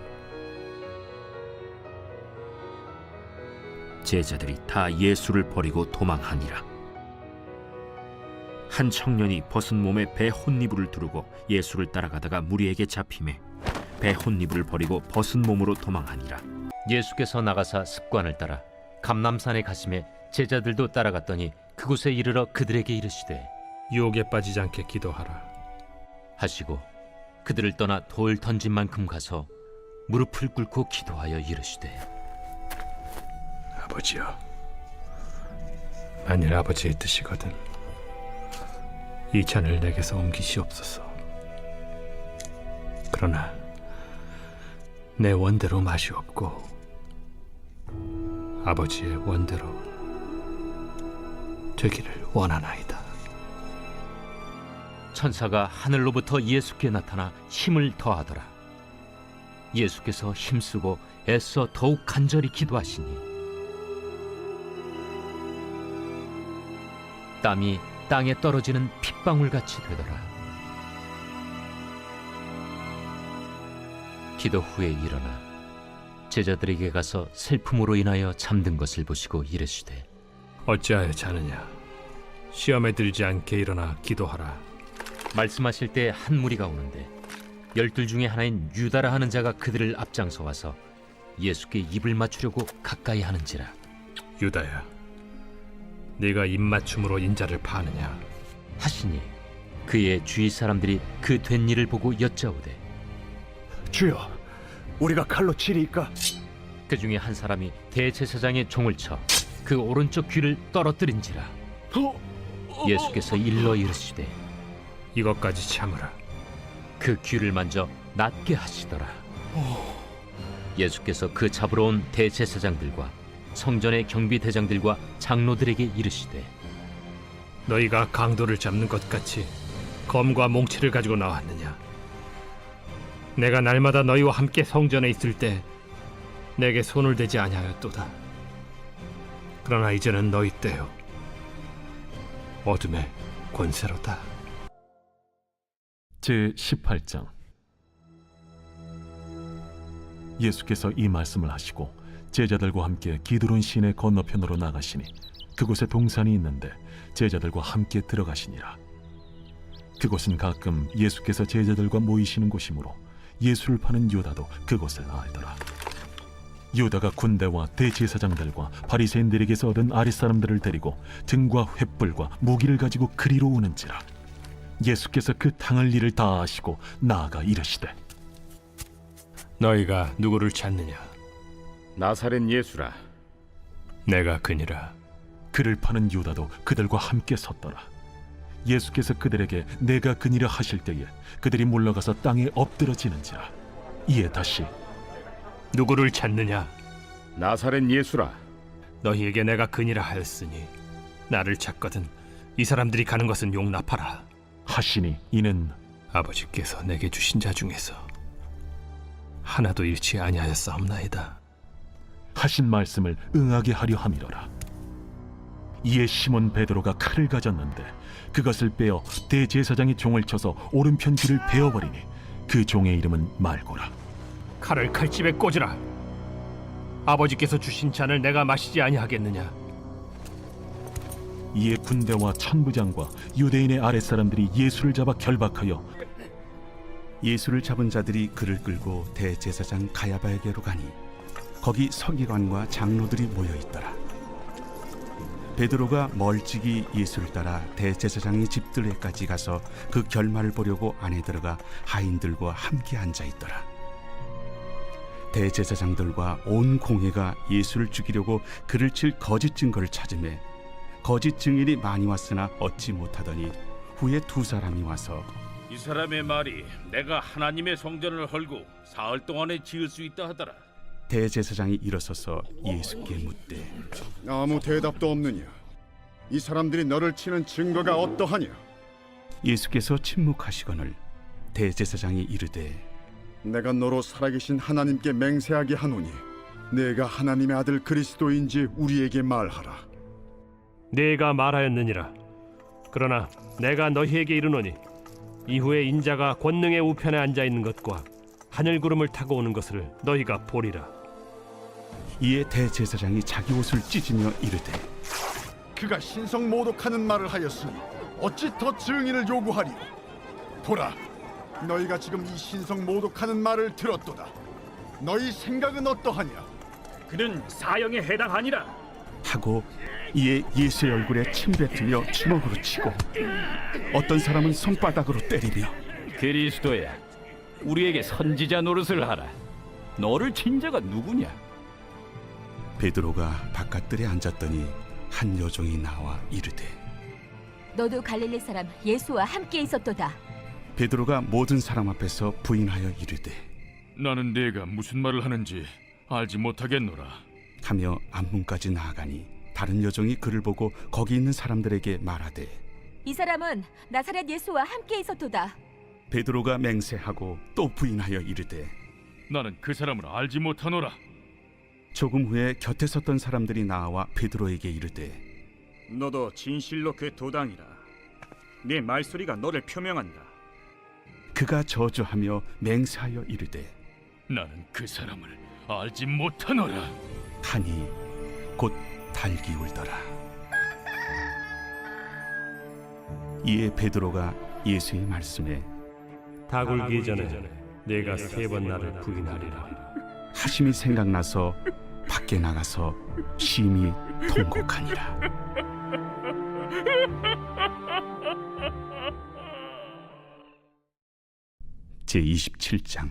제자들이 다 예수를 버리고 도망하니라. 한 청년이 벗은 몸에 배 혼니부를 두르고 예수를 따라가다가 무리에게 잡히매 배 혼니부를 버리고 벗은 몸으로 도망하니라. 예수께서 나가사 습관을 따라 감람산에 가시매 제자들도 따라갔더니 그곳에 이르러 그들에게 이르시되 유혹에 빠지지 않게 기도하라 하시고 그들을 떠나 돌 던진 만큼 가서 무릎을 꿇고 기도하여 이르시되 아버지여, 만일 아버지의 뜻이거든 이 잔을 내게서 옮기시옵소서. 그러나 내 원대로 마시옵고 아버지의 원대로 되기를 원하나이다. 천사가 하늘로부터 예수께 나타나 힘을 더하더라. 예수께서 힘쓰고 애써 더욱 간절히 기도하시니 땀이 땅에 떨어지는 핏방울같이 되더라. 기도 후에 일어나 제자들에게 가서 슬픔으로 인하여 잠든 것을 보시고 이르시되 어찌하여 자느냐? 시험에 들지 않게 일어나 기도하라. 말씀하실 때 한 무리가 오는데 12 중에 하나인 유다라 하는 자가 그들을 앞장서 와서 예수께 입을 맞추려고 가까이 하는지라. 유다야, 네가 입맞춤으로 인자를 파느냐? 하시니 그의 주위 사람들이 그 된 일을 보고 여짜오되 주여, 우리가 칼로 치리이까? 그 중에 한 사람이 대제사장의 총을 쳐 그 오른쪽 귀를 떨어뜨린지라. 예수께서 일러 이르시되 이것까지 참으라. 그 귀를 만져 낫게 하시더라. 예수께서 그 잡으러 온 대제사장들과 성전의 경비대장들과 장로들에게 이르시되 너희가 강도를 잡는 것 같이 검과 몽치를 가지고 나왔느냐? 내가 날마다 너희와 함께 성전에 있을 때 내게 손을 대지 아니하였도다. 그러나 이제는 너희 때요 어둠의 권세로다. 제18장. 예수께서 이 말씀을 하시고 제자들과 함께 기드론 시내 건너편으로 나가시니 그곳에 동산이 있는데 제자들과 함께 들어가시니라. 그곳은 가끔 예수께서 제자들과 모이시는 곳이므로 예수를 파는 유다도 그곳을 알더라. 유다가 군대와 대제사장들과 바리새인들에게서 얻은 아랫사람들을 데리고 등과 횃불과 무기를 가지고 그리로 오는지라. 예수께서 그 당할 일을 다 아시고 나아가 이르시되 너희가 누구를 찾느냐? 나사렛 예수라. 내가 그니라. 그를 파는 유다도 그들과 함께 섰더라. 예수께서 그들에게 내가 그니라 하실 때에 그들이 물러가서 땅에 엎드러지는지라. 이에 다시 누구를 찾느냐? 나사렛 예수라. 너희에게 내가 그니라 하였으니 나를 찾거든 이 사람들이 가는 것은 용납하라 하시니 이는 아버지께서 내게 주신 자 중에서 하나도 잃지 아니하였사옵나이다 하신 말씀을 응하게 하려 함이로라. 이에 시몬 베드로가 칼을 가졌는데 그것을 빼어 대제사장이 종을 쳐서 오른편 귀를 베어버리니 그 종의 이름은 말고라. 칼을 칼집에 꽂으라. 아버지께서 주신 잔을 내가 마시지 아니하겠느냐? 이에 군대와 천부장과 유대인의 아랫사람들이 예수를 잡아 결박하여 예수를 잡은 자들이 그를 끌고 대제사장 가야바에게로 가니 거기 서기관과 장로들이 모여 있더라. 베드로가 멀찍이 예수를 따라 대제사장의 집들에까지 가서 그 결말을 보려고 안에 들어가 하인들과 함께 앉아 있더라. 대제사장들과 온 공회가 예수를 죽이려고 그를 칠 거짓 증거를 찾으매 거짓 증인이 많이 왔으나 얻지 못하더니 후에 두 사람이 와서 이 사람의 말이 내가 하나님의 성전을 헐고 사흘 동안에 지을 수 있다 하더라. 대제사장이 일어서서 예수께 묻되 아무 대답도 없느냐? 이 사람들이 너를 치는 증거가 어떠하냐? 예수께서 침묵하시거늘 대제사장이 이르되 내가 너로 살아계신 하나님께 맹세하게 하노니 내가 하나님의 아들 그리스도인지 우리에게 말하라. 내가 말하였느니라. 그러나 내가 너희에게 이르노니 이후에 인자가 권능의 우편에 앉아 있는 것과 하늘 구름을 타고 오는 것을 너희가 보리라. 이에 대제사장이 자기 옷을 찢으며 이르되 그가 신성 모독하는 말을 하였으니 어찌 더 증인을 요구하리요? 보라, 너희가 지금 이 신성 모독하는 말을 들었도다. 너희 생각은 어떠하냐? 그는 사형에 해당하니라 하고 이에 예수의 얼굴에 침 뱉으며 주먹으로 치고 어떤 사람은 손바닥으로 때리며 그리스도야, 우리에게 선지자 노릇을 하라. 너를 친 자가 누구냐? 베드로가 바깥들에 앉았더니 한 여종이 나와 이르되 너도 갈릴리 사람 예수와 함께 있었도다. 베드로가 모든 사람 앞에서 부인하여 이르되 나는 네가 무슨 말을 하는지 알지 못하겠노라 하며 앞문까지 나아가니 다른 여종이 그를 보고 거기 있는 사람들에게 말하되 이 사람은 나사렛 예수와 함께 있었도다. 베드로가 맹세하고 또 부인하여 이르되 나는 그 사람을 알지 못하노라. 조금 후에 곁에 섰던 사람들이 나와 베드로에게 이르되 너도 진실로 그 도당이라. 네 말소리가 너를 표명한다. 그가 저주하며 맹세하여 이르되 나는 그 사람을 알지 못하노라 하니 곧 달기 울더라. 이에 베드로가 예수의 말씀에 닭 울기 전에 내가 3번 나를 부인하리라 하심이 생각나서 밖에 나가서 심히 통곡하니라. 제27장.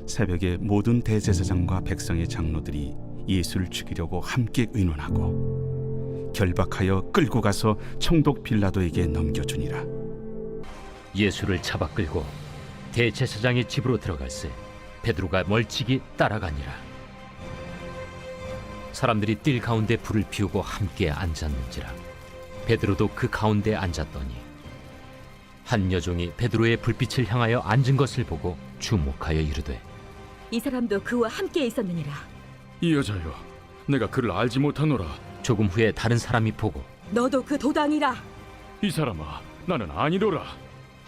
새벽에 모든 대제사장과 백성의 장로들이 예수를 죽이려고 함께 의논하고 결박하여 끌고 가서 총독 빌라도에게 넘겨주니라. 예수를 잡아 끌고 대제사장의 집으로 들어갈새 베드로가 멀찍이 따라가니라. 사람들이 뜰 가운데 불을 피우고 함께 앉았는지라. 베드로도 그 가운데 앉았더니 한 여종이 베드로의 불빛을 향하여 앉은 것을 보고 주목하여 이르되 이 사람도 그와 함께 있었느니라. 이 여자여, 내가 그를 알지 못하노라. 조금 후에 다른 사람이 보고 너도 그 도당이라. 이 사람아, 나는 아니로라.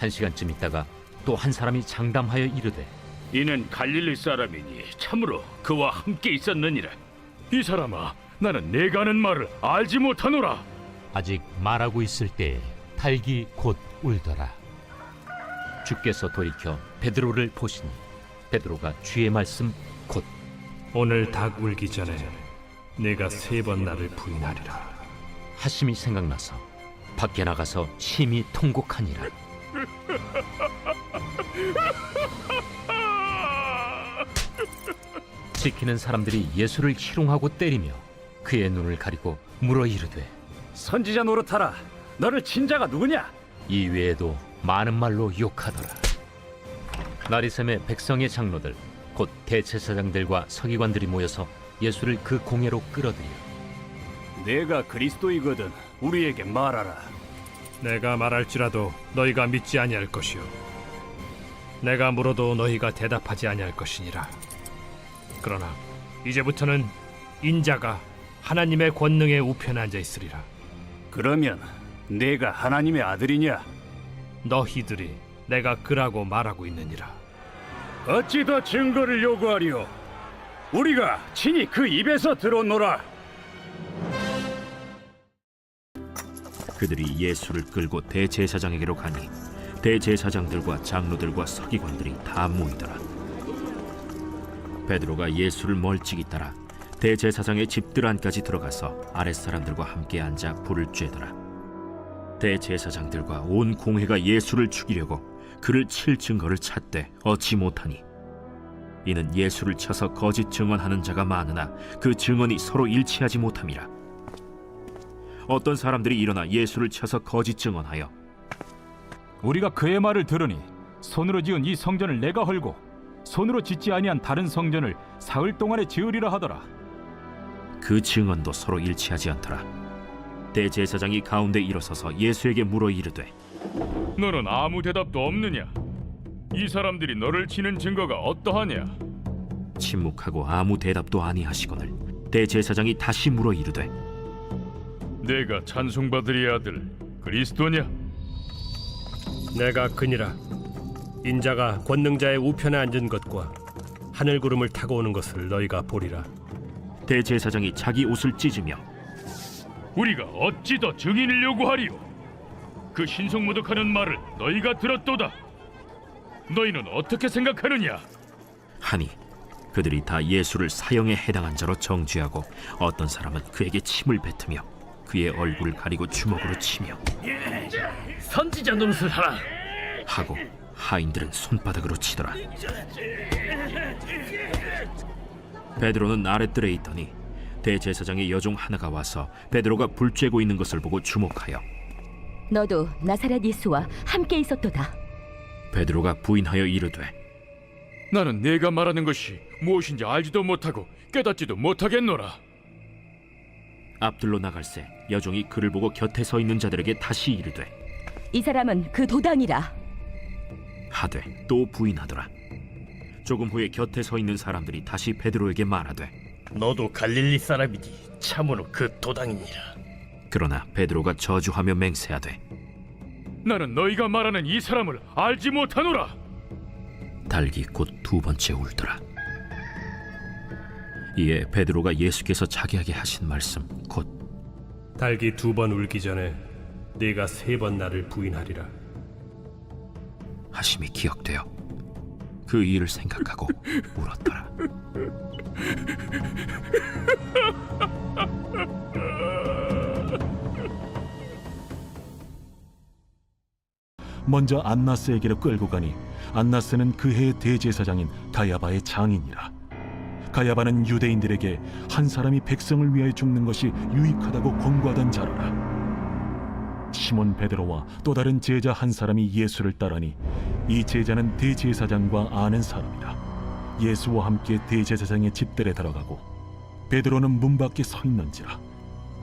1시간쯤 있다가 또 한 사람이 장담하여 이르되 이는 갈릴리 사람이니 참으로 그와 함께 있었느니라. 이 사람아, 나는 내가 하는 말을 알지 못하노라. 아직 말하고 있을 때에 닭이 곧 울더라. 주께서 돌이켜 베드로를 보시니 베드로가 주의 말씀 곧 오늘 닭 울기 전에 내가 3번 나를 부인하리라 하심이 생각나서 밖에 나가서 심히 통곡하니라. 지키는 사람들이 예수를 희롱하고 때리며 그의 눈을 가리고 물어 이르되 선지자 노릇하라. 너를 친 자가 누구냐? 이 외에도 많은 말로 욕하더라. 나리샘의 백성의 장로들 곧 대제사장들과 서기관들이 모여서 예수를 그 공회로 끌어들여 내가 그리스도이거든 우리에게 말하라. 내가 말할지라도 너희가 믿지 아니할 것이요 내가 물어도 너희가 대답하지 아니할 것이니라. 그러나 이제부터는 인자가 하나님의 권능의 우편에 앉아 있으리라. 그러면 내가 하나님의 아들이냐? 너희들이 내가 그라고 말하고 있느니라. 어찌 더 증거를 요구하리요? 우리가 친히 그 입에서 들었노라. 그들이 예수를 끌고 대제사장에게로 가니 대제사장들과 장로들과 서기관들이 다 모이더라. 베드로가 예수를 멀찍이 따라 대제사장의 집들 안까지 들어가서 아랫사람들과 함께 앉아 불을 쬐더라. 대제사장들과 온 공회가 예수를 죽이려고 그를 칠 증거를 찾되 얻지 못하니 이는 예수를 쳐서 거짓 증언하는 자가 많으나 그 증언이 서로 일치하지 못함이라. 어떤 사람들이 일어나 예수를 쳐서 거짓 증언하여 우리가 그의 말을 들으니 손으로 지은 이 성전을 내가 헐고 손으로 짓지 아니한 다른 성전을 사흘 동안에 지으리라 하더라. 그 증언도 서로 일치하지 않더라. 대제사장이 가운데 일어서서 예수에게 물어 이르되 너는 아무 대답도 없느냐? 이 사람들이 너를 치는 증거가 어떠하냐? 침묵하고 아무 대답도 아니하시거늘 대제사장이 다시 물어 이르되 내가 찬송받으리 아들 그리스도냐? 내가 그니라. 인자가 권능자의 우편에 앉은 것과 하늘 구름을 타고 오는 것을 너희가 보리라. 대제사장이 자기 옷을 찢으며 우리가 어찌 더 증인을 요구하리요? 그 신성모독하는 말을 너희가 들었도다. 너희는 어떻게 생각하느냐? 하니 그들이 다 예수를 사형에 해당한 자로 정죄하고 어떤 사람은 그에게 침을 뱉으며 그의 얼굴을 가리고 주먹으로 치며 선지자 노릇을 하라 하고 하인들은 손바닥으로 치더라. 베드로는 아랫뜰에 있더니 대제사장의 여종 하나가 와서 베드로가 불 쬐고 있는 것을 보고 주목하여 너도 나사렛 예수와 함께 있었도다. 베드로가 부인하여 이르되 나는 내가 말하는 것이 무엇인지 알지도 못하고 깨닫지도 못하겠노라. 앞들로 나갈새 여종이 그를 보고 곁에 서 있는 자들에게 다시 이르되 이 사람은 그 도당이라 하되 또 부인하더라. 조금 후에 곁에 서 있는 사람들이 다시 베드로에게 말하되 너도 갈릴리 사람이니 참으로 그 도당이니라. 그러나 베드로가 저주하며 맹세하되 나는 너희가 말하는 이 사람을 알지 못하노라. 닭이 곧 2번째 울더라. 이에 베드로가 예수께서 자기에게 하신 말씀 곧 닭이 2번 울기 전에 네가 3번 나를 부인하리라 하심이 기억되어 그 일을 생각하고 울었더라. 먼저 안나스에게로 끌고 가니 안나스는 그 해의 대제사장인 가야바의 장인이라. 가야바는 유대인들에게 한 사람이 백성을 위하여 죽는 것이 유익하다고 권고하던 자로라. 시몬 베드로와 또 다른 제자 한 사람이 예수를 따르니 이 제자는 대제사장과 아는 사람이라. 예수와 함께 대제사장의 집들에 들어가고 베드로는 문 밖에 서 있는지라.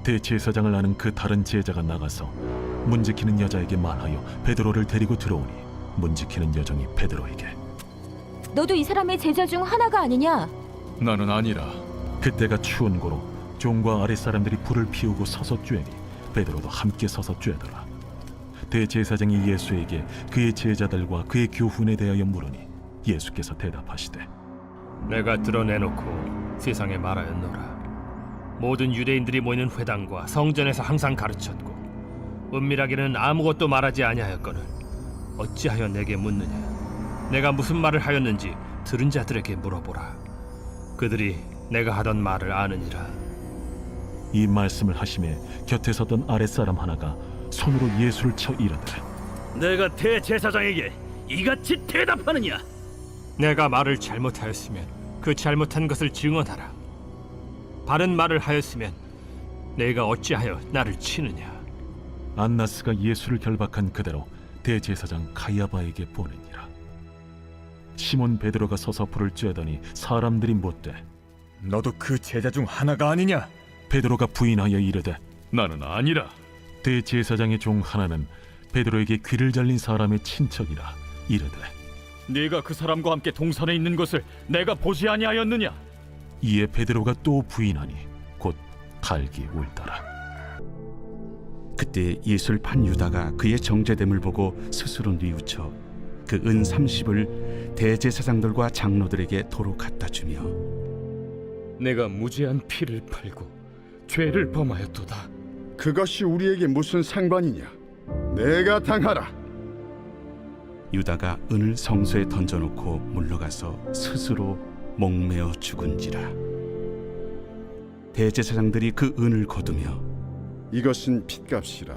대제사장을 아는 그 다른 제자가 나가서 문 지키는 여자에게 말하여 베드로를 데리고 들어오니 문 지키는 여종이 베드로에게 너도 이 사람의 제자 중 하나가 아니냐? 나는 아니라. 그때가 추운 고로 종과 아랫사람들이 불을 피우고 서서 쬐니 베드로도 함께 서서 쬐더라. 대제사장이 예수에게 그의 제자들과 그의 교훈에 대하여 물으니 예수께서 대답하시되 내가 드러내놓고 세상에 말하였노라. 모든 유대인들이 모이는 회당과 성전에서 항상 가르쳤고 은밀하게는 아무것도 말하지 아니하였거늘 어찌하여 내게 묻느냐? 내가 무슨 말을 하였는지 들은 자들에게 물어보라. 그들이 내가 하던 말을 아느니라. 이 말씀을 하심에 곁에 섰던 아랫사람 하나가 손으로 예수를 쳐 이르되 내가 대제사장에게 이같이 대답하느냐? 내가 말을 잘못하였으면 그 잘못한 것을 증언하라. 바른 말을 하였으면 내가 어찌하여 나를 치느냐? 안나스가 예수를 결박한 그대로 대제사장 가야바에게 보내니라. 시몬 베드로가 서서 불을 쬐더니 사람들이 못되 너도 그 제자 중 하나가 아니냐? 베드로가 부인하여 이르되 나는 아니라. 대제사장의 종 하나는 베드로에게 귀를 잘린 사람의 친척이라 이르되 네가 그 사람과 함께 동산에 있는 것을 내가 보지 아니하였느냐? 이에 베드로가 또 부인하니 곧 갈기 울더라. 그때 예수를 판 유다가 그의 정죄됨을 보고 스스로 뉘우쳐 그 은 30을 대제사장들과 장로들에게 도로 갖다 주며 내가 무죄한 피를 팔고 죄를 범하였도다. 그것이 우리에게 무슨 상관이냐? 내가 당하라. 유다가 은을 성소에 던져놓고 물러가서 스스로 목매어 죽은지라. 대제사장들이 그 은을 거두며 이것은 핏값이라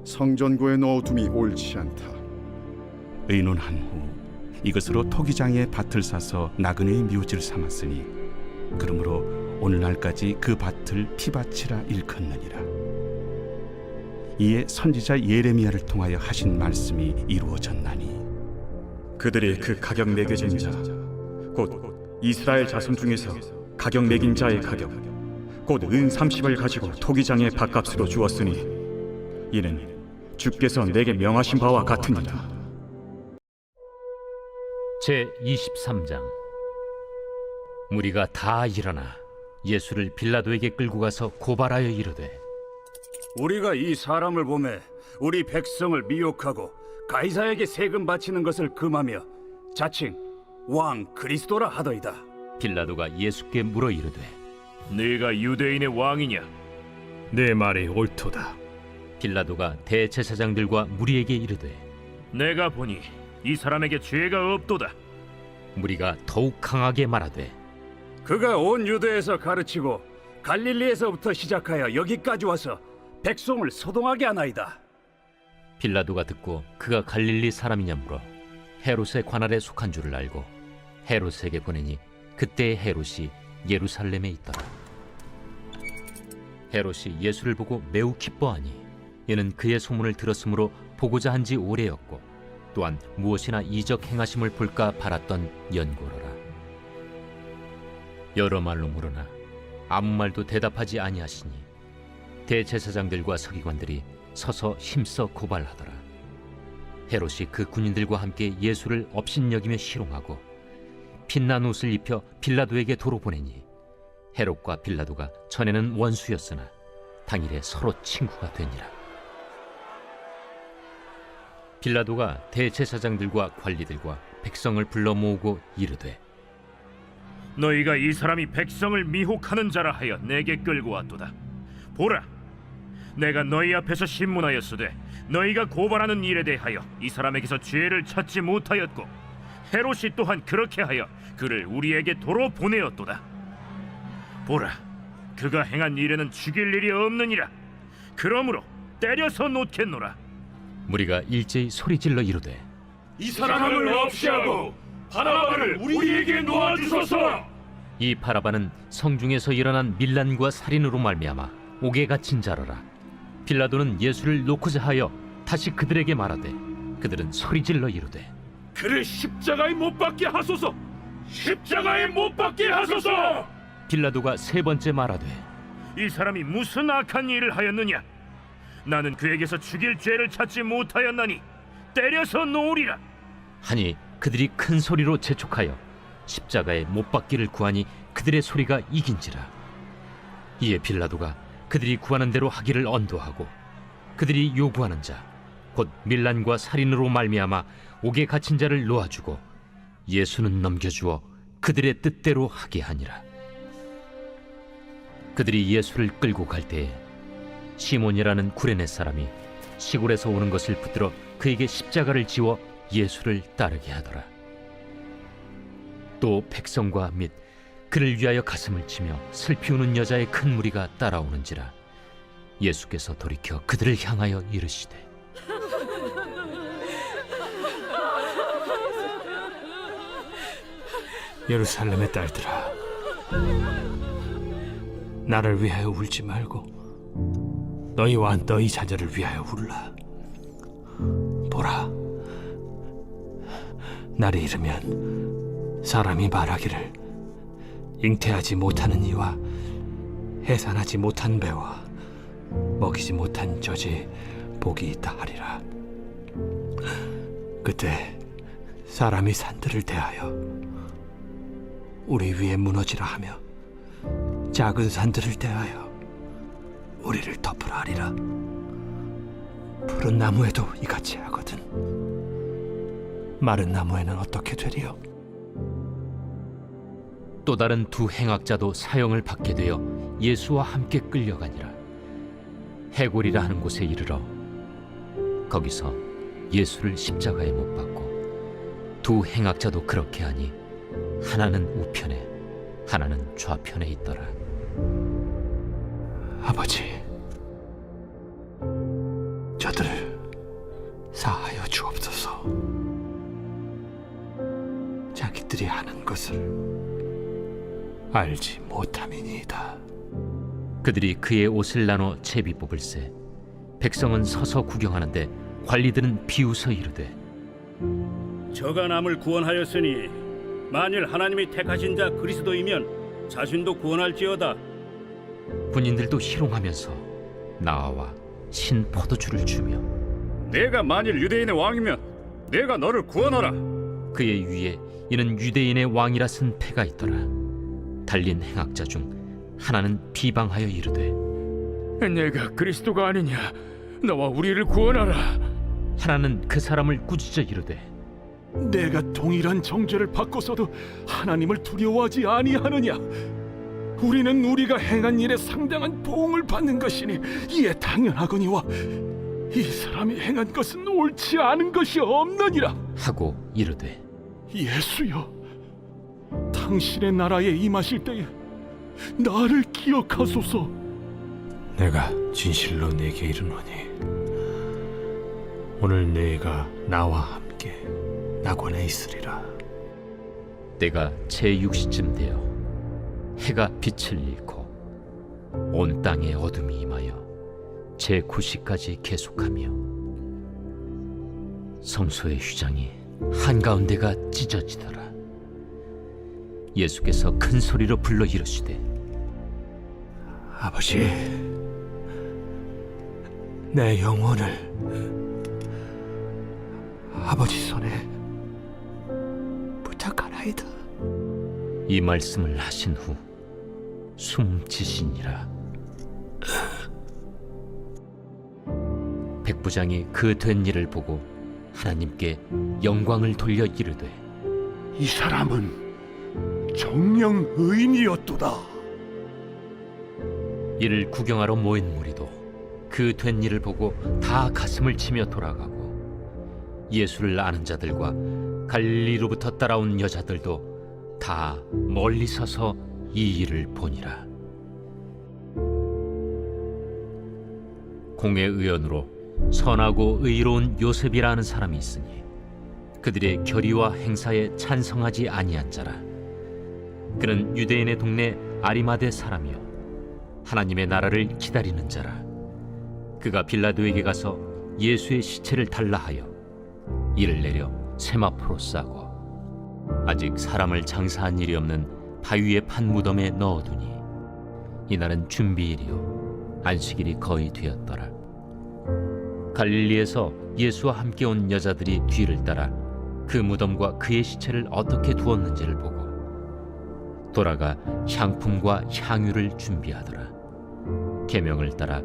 성전고에 넣어둠이 옳지 않다. 의논한 후 이것으로 토기장에 밭을 사서 나그네의 묘지를 삼았으니 그러므로 오늘날까지 그 밭을 피밭이라 일컫느니라. 이에 선지자 예레미야를 통하여 하신 말씀이 이루어졌나니 그들이 그 가격 매겨진 자 곧 이스라엘 자손 중에서 가격 매긴 자의 가격 곧 은 30을 가지고 토기장의 밭값으로 주었으니 이는 주께서 내게 명하신 바와 같으니라. 제23장 무리가 다 일어나 예수를 빌라도에게 끌고 가서 고발하여 이르되 우리가 이 사람을 보매 우리 백성을 미혹하고 가이사에게 세금 바치는 것을 금하며 자칭 왕 그리스도라 하더이다. 빌라도가 예수께 물어 이르되 네가 유대인의 왕이냐? 내 말이 옳도다. 빌라도가 대제사장들과 무리에게 이르되 내가 보니 이 사람에게 죄가 없도다. 무리가 더욱 강하게 말하되 그가 온 유대에서 가르치고 갈릴리에서부터 시작하여 여기까지 와서 백성을 소동하게 하나이다. 빌라도가 듣고 그가 갈릴리 사람이냐 물어 헤롯의 관할에 속한 줄을 알고 헤롯에게 보내니 그때 헤롯이 예루살렘에 있더라. 헤롯이 예수를 보고 매우 기뻐하니 이는 그의 소문을 들었으므로 보고자 한 지 오래였고 또한 무엇이나 이적 행하심을 볼까 바랐던 연고로라. 여러 말로 물으나 아무 말도 대답하지 아니하시니 대제사장들과 서기관들이 서서 힘써 고발하더라. 헤롯이 그 군인들과 함께 예수를 업신여기며 희롱하고 빛난 옷을 입혀 빌라도에게 도로 보내니 헤롯과 빌라도가 전에는 원수였으나 당일에 서로 친구가 되니라. 빌라도가 대제사장들과 관리들과 백성을 불러 모으고 이르되 너희가 이 사람이 백성을 미혹하는 자라 하여 내게 끌고 왔도다. 보라, 내가 너희 앞에서 신문하였으되 너희가 고발하는 일에 대하여 이 사람에게서 죄를 찾지 못하였고 헤롯이 또한 그렇게 하여 그를 우리에게 도로 보내었도다. 보라, 그가 행한 일에는 죽일 일이 없느니라. 그러므로 때려서 놓겠노라. 무리가 일제히 소리질러 이르되 이 사람을 없이하고 바라바를 우리에게 놓아주소서. 이 바라바는 성중에서 일어난 밀란과 살인으로 말미암아 옥에 갇힌 자로라. 빌라도는 예수를 놓고자 하여 다시 그들에게 말하되 그들은 소리질러 이르되 그를 십자가에 못 박게 하소서. 십자가에 못 박게 하소서. 빌라도가 세 번째 말하되 이 사람이 무슨 악한 일을 하였느냐? 나는 그에게서 죽일 죄를 찾지 못하였나니 때려서 놓으리라. 하니 그들이 큰 소리로 재촉하여 십자가에 못 박기를 구하니 그들의 소리가 이긴지라. 이에 빌라도가 그들이 구하는 대로 하기를 언도하고 그들이 요구하는 자 곧 밀란과 살인으로 말미암아 옥에 갇힌 자를 놓아주고 예수는 넘겨주어 그들의 뜻대로 하게 하니라. 그들이 예수를 끌고 갈 때에 시몬이라는 구레네 사람이 시골에서 오는 것을 붙들어 그에게 십자가를 지워 예수를 따르게 하더라. 또 백성과 및 그를 위하여 가슴을 치며 슬피 우는 여자의 큰 무리가 따라오는지라. 예수께서 돌이켜 그들을 향하여 이르시되 예루살렘의 딸들아, 나를 위하여 울지 말고 너희와 너희 자녀를 위하여 울라. 보라, 날이 이르면 사람이 말하기를 잉태하지 못하는 이와 해산하지 못한 배와 먹이지 못한 젖이 복이 있다 하리라. 그때 사람이 산들을 대하여 우리 위에 무너지라 하며 작은 산들을 대하여 우리를 덮으라 하리라. 푸른 나무에도 이같이 하거든 마른 나무에는 어떻게 되리요? 또 다른 두 행악자도 사형을 받게 되어 예수와 함께 끌려가니라. 해골이라 하는 곳에 이르러 거기서 예수를 십자가에 못 박고 두 행악자도 그렇게 하니 하나는 우편에 하나는 좌편에 있더라. 아버지, 저들을 사하여 주옵소서. 자기들이 하는 것을 알지 못함이니이다. 그들이 그의 옷을 나눠 채비 뽑을세 백성은 서서 구경하는데 관리들은 비웃어 이르되 저가 남을 구원하였으니 만일 하나님이 택하신 자 그리스도이면 자신도 구원할지어다. 군인들도 희롱하면서 나와 신 포도주를 주며 내가 만일 유대인의 왕이면 내가 너를 구원하라. 그의 위에 이는 유대인의 왕이라 쓴 패가 있더라. 달린 행악자 중 하나는 비방하여 이르되 내가 그리스도가 아니냐, 너와 우리를 구원하라. 하나는 그 사람을 꾸짖어 이르되 내가 동일한 정죄를 받고서도 하나님을 두려워하지 아니하느냐? 우리는 우리가 행한 일에 상당한 보응을 받는 것이니 이에 당연하거니와 이 사람이 행한 것은 옳지 않은 것이 없느니라 하고 이르되 예수여, 당신의 나라에 임하실 때에 나를 기억하소서. 내가 진실로 네게 이르노니 오늘 네가 나와 함께 낙원에 있으리라. 때가 제6시쯤 되어 해가 빛을 잃고 온 땅에 어둠이 임하여 제9시까지 계속하며 성소의 휘장이 한가운데가 찢어지더라. 예수께서 큰 소리로 불러 이르시되 아버지, 내 영혼을 아버지 손에 부탁하나이다. 이 말씀을 하신 후 숨지시니라. 백부장이 그 된 일을 보고 하나님께 영광을 돌려 이르되 이 사람은 정령 의인이었도다. 이를 구경하러 모인 무리도 그 된 일을 보고 다 가슴을 치며 돌아가고 예수를 아는 자들과 갈릴리로부터 따라온 여자들도 다 멀리 서서 이 일을 보니라. 공회 의원으로 선하고 의로운 요셉이라 하는 사람이 있으니 그들의 결의와 행사에 찬성하지 아니한 자라. 그는 유대인의 동네 아리마대 사람이요 하나님의 나라를 기다리는 자라. 그가 빌라도에게 가서 예수의 시체를 달라 하여 이를 내려 세마포로 싸고 아직 사람을 장사한 일이 없는 바위에 판 무덤에 넣어두니 이날은 준비일이요 안식일이 거의 되었더라. 갈릴리에서 예수와 함께 온 여자들이 뒤를 따라 그 무덤과 그의 시체를 어떻게 두었는지를 보고 돌아가 향품과 향유를 준비하더라. 계명을 따라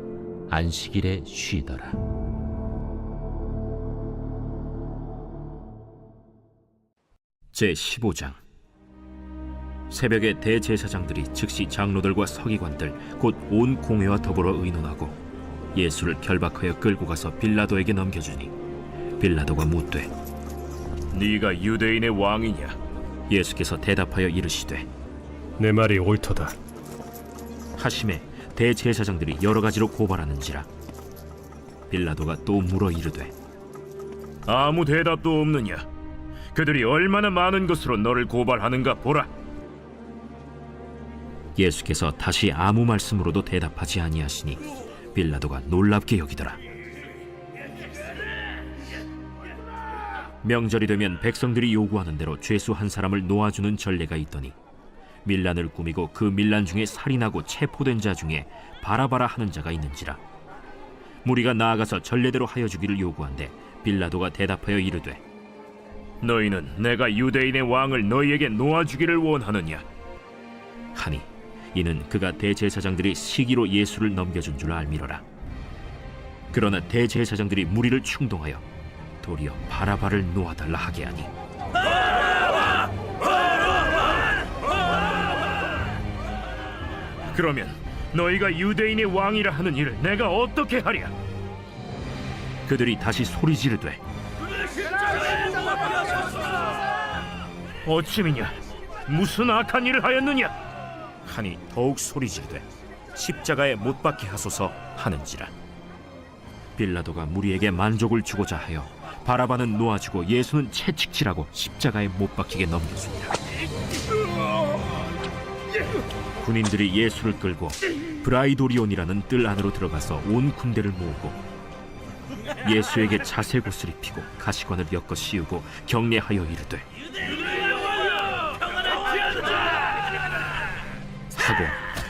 안식일에 쉬더라. 제15장. 새벽에 대제사장들이 즉시 장로들과 서기관들 곧 온 공회와 더불어 의논하고 예수를 결박하여 끌고 가서 빌라도에게 넘겨주니 빌라도가 묻되 네가 유대인의 왕이냐? 예수께서 대답하여 이르시되 내 말이 옳도다 하심에 대제사장들이 여러 가지로 고발하는지라. 빌라도가 또 물어 이르되 아무 대답도 없느냐? 그들이 얼마나 많은 것으로 너를 고발하는가 보라. 예수께서 다시 아무 말씀으로도 대답하지 아니하시니 빌라도가 놀랍게 여기더라. 명절이 되면 백성들이 요구하는 대로 죄수 한 사람을 놓아주는 전례가 있더니 밀란을 꾸미고 그 밀란 중에 살인하고 체포된 자 중에 바라바라 하는 자가 있는지라. 무리가 나아가서 전례대로 하여 주기를 요구한데 빌라도가 대답하여 이르되 너희는 내가 유대인의 왕을 너희에게 놓아주기를 원하느냐? 하니 이는 그가 대제사장들이 시기로 예수를 넘겨준 줄 알미러라. 그러나 대제사장들이 무리를 충동하여 도리어 바라바를 놓아달라 하게 하니 그러면 너희가 유대인의 왕이라 하는 일을 내가 어떻게 하랴? 그들이 다시 소리 지르되 어찌미냐? 무슨 악한 일을 하였느냐? 하니 더욱 소리 지르되 십자가에 못 박게 하소서 하는지라. 빌라도가 무리에게 만족을 주고자 하여 바라바는 놓아주고 예수는 채찍질하고 십자가에 못 박히게 넘겨줍니다. 군인들이 예수를 끌고 브라이도리온이라는 뜰 안으로 들어가서 온 군대를 모으고 예수에게 자색옷을 입히고 가시관을 엮어 씌우고 경례하여 이르되 하고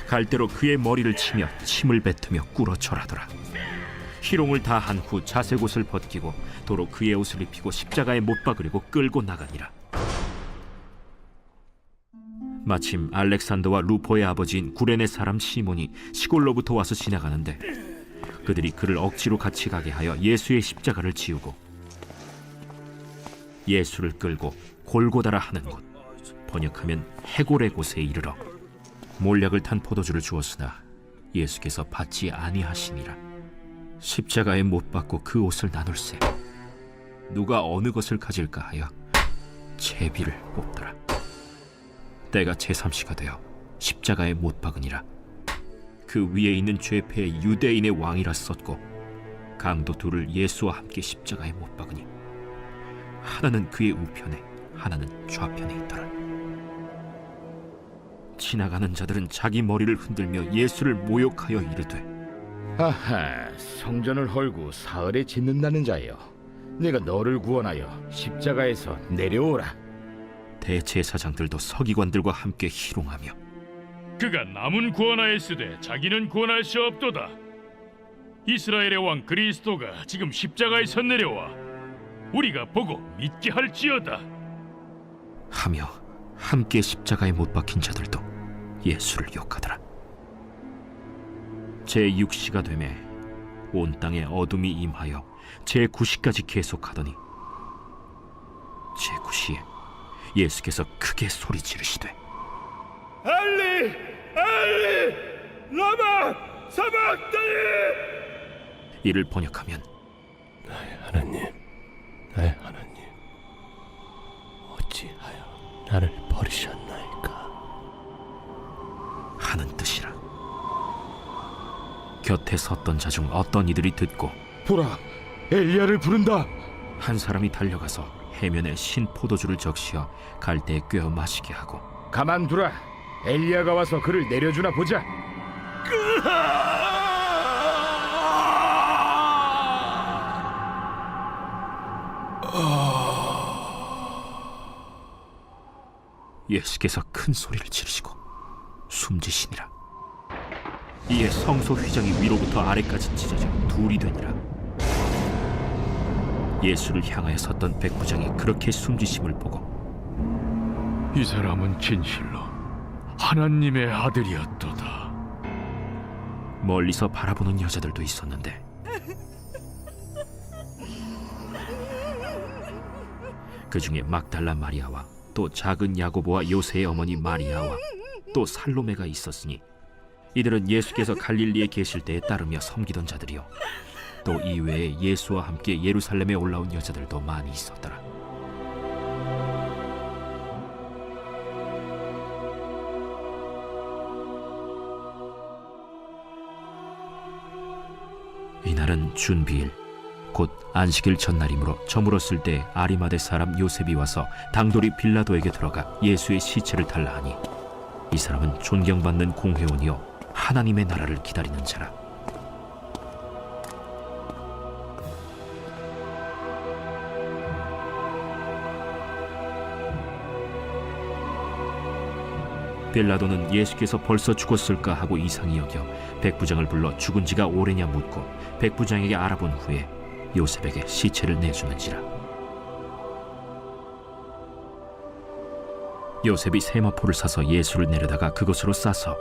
갈대로 그의 머리를 치며 침을 뱉으며 꿇어 절하더라. 희롱을 다 한 후 자색옷을 벗기고 도로 그의 옷을 입히고 십자가에 못 박으려고 끌고 나가니라. 마침 알렉산더와 루포의 아버지인 구레네 사람 시몬이 시골로부터 와서 지나가는데 그들이 그를 억지로 같이 가게 하여 예수의 십자가를 지우고 예수를 끌고 골고다라 하는 곳, 번역하면 해골의 곳에 이르러 몰약을 탄 포도주를 주었으나 예수께서 받지 아니하시니라. 십자가에 못 박고 그 옷을 나눌세 누가 어느 것을 가질까 하여 제비를 뽑더라. 때가 제3시가 되어 십자가에 못 박으니라. 그 위에 있는 죄패의 유대인의 왕이라 썼고 강도 둘을 예수와 함께 십자가에 못 박으니 하나는 그의 우편에 하나는 좌편에 있더라. 지나가는 자들은 자기 머리를 흔들며 예수를 모욕하여 이르되 아하, 성전을 헐고 사흘에 짓는다는 자여, 내가 너를 구원하여 십자가에서 내려오라. 대제사장들도 서기관들과 함께 희롱하며 그가 남은 구원하였으되 자기는 구원할 수 없도다. 이스라엘의 왕 그리스도가 지금 십자가에서 내려와 우리가 보고 믿게 할지어다 하며 함께 십자가에 못 박힌 자들도 예수를 욕하더라. 제6시가 되매 온 땅에 어둠이 임하여 제9시까지 계속하더니 제9시에 예수께서 크게 소리 지르시되 엘리 엘리 라마 사박다니. 이를 번역하면 나의 하나님 어찌하여 나를 버리셨나이까 하는 뜻이라. 곁에 섰던 자 중 어떤 이들이 듣고 보라, 엘리야를 부른다. 한 사람이 달려가서 해면에 신 포도주를 적시어 갈대에 꿰어 마시게 하고 가만두라, 엘리야가 와서 그를 내려주나 보자. 예수께서 큰 소리를 지르시고 숨지시니라. 이에 성소 휘장이 위로부터 아래까지 찢어져 둘이 되니라. 예수를 향하여 섰던 백부장이 그렇게 숨지심을 보고 이 사람은 진실로 하나님의 아들이었도다. 멀리서 바라보는 여자들도 있었는데 그 중에 막달라 마리아와 또 작은 야고보와 요새의 어머니 마리아와 또 살로메가 있었으니 이들은 예수께서 갈릴리에 계실 때에 따르며 섬기던 자들이요 또 이외에 예수와 함께 예루살렘에 올라온 여자들도 많이 있었더라. 이날은 준비일 곧 안식일 전날이므로 저물었을 때 아리마대 사람 요셉이 와서 당돌이 빌라도에게 들어가 예수의 시체를 달라 하니 이 사람은 존경받는 공회원이요 하나님의 나라를 기다리는 자라. 빌라도는 예수께서 벌써 죽었을까 하고 이상히 여겨 백부장을 불러 죽은 지가 오래냐 묻고 백부장에게 알아본 후에 요셉에게 시체를 내주는지라. 요셉이 세마포를 사서 예수를 내려다가 그것으로 싸서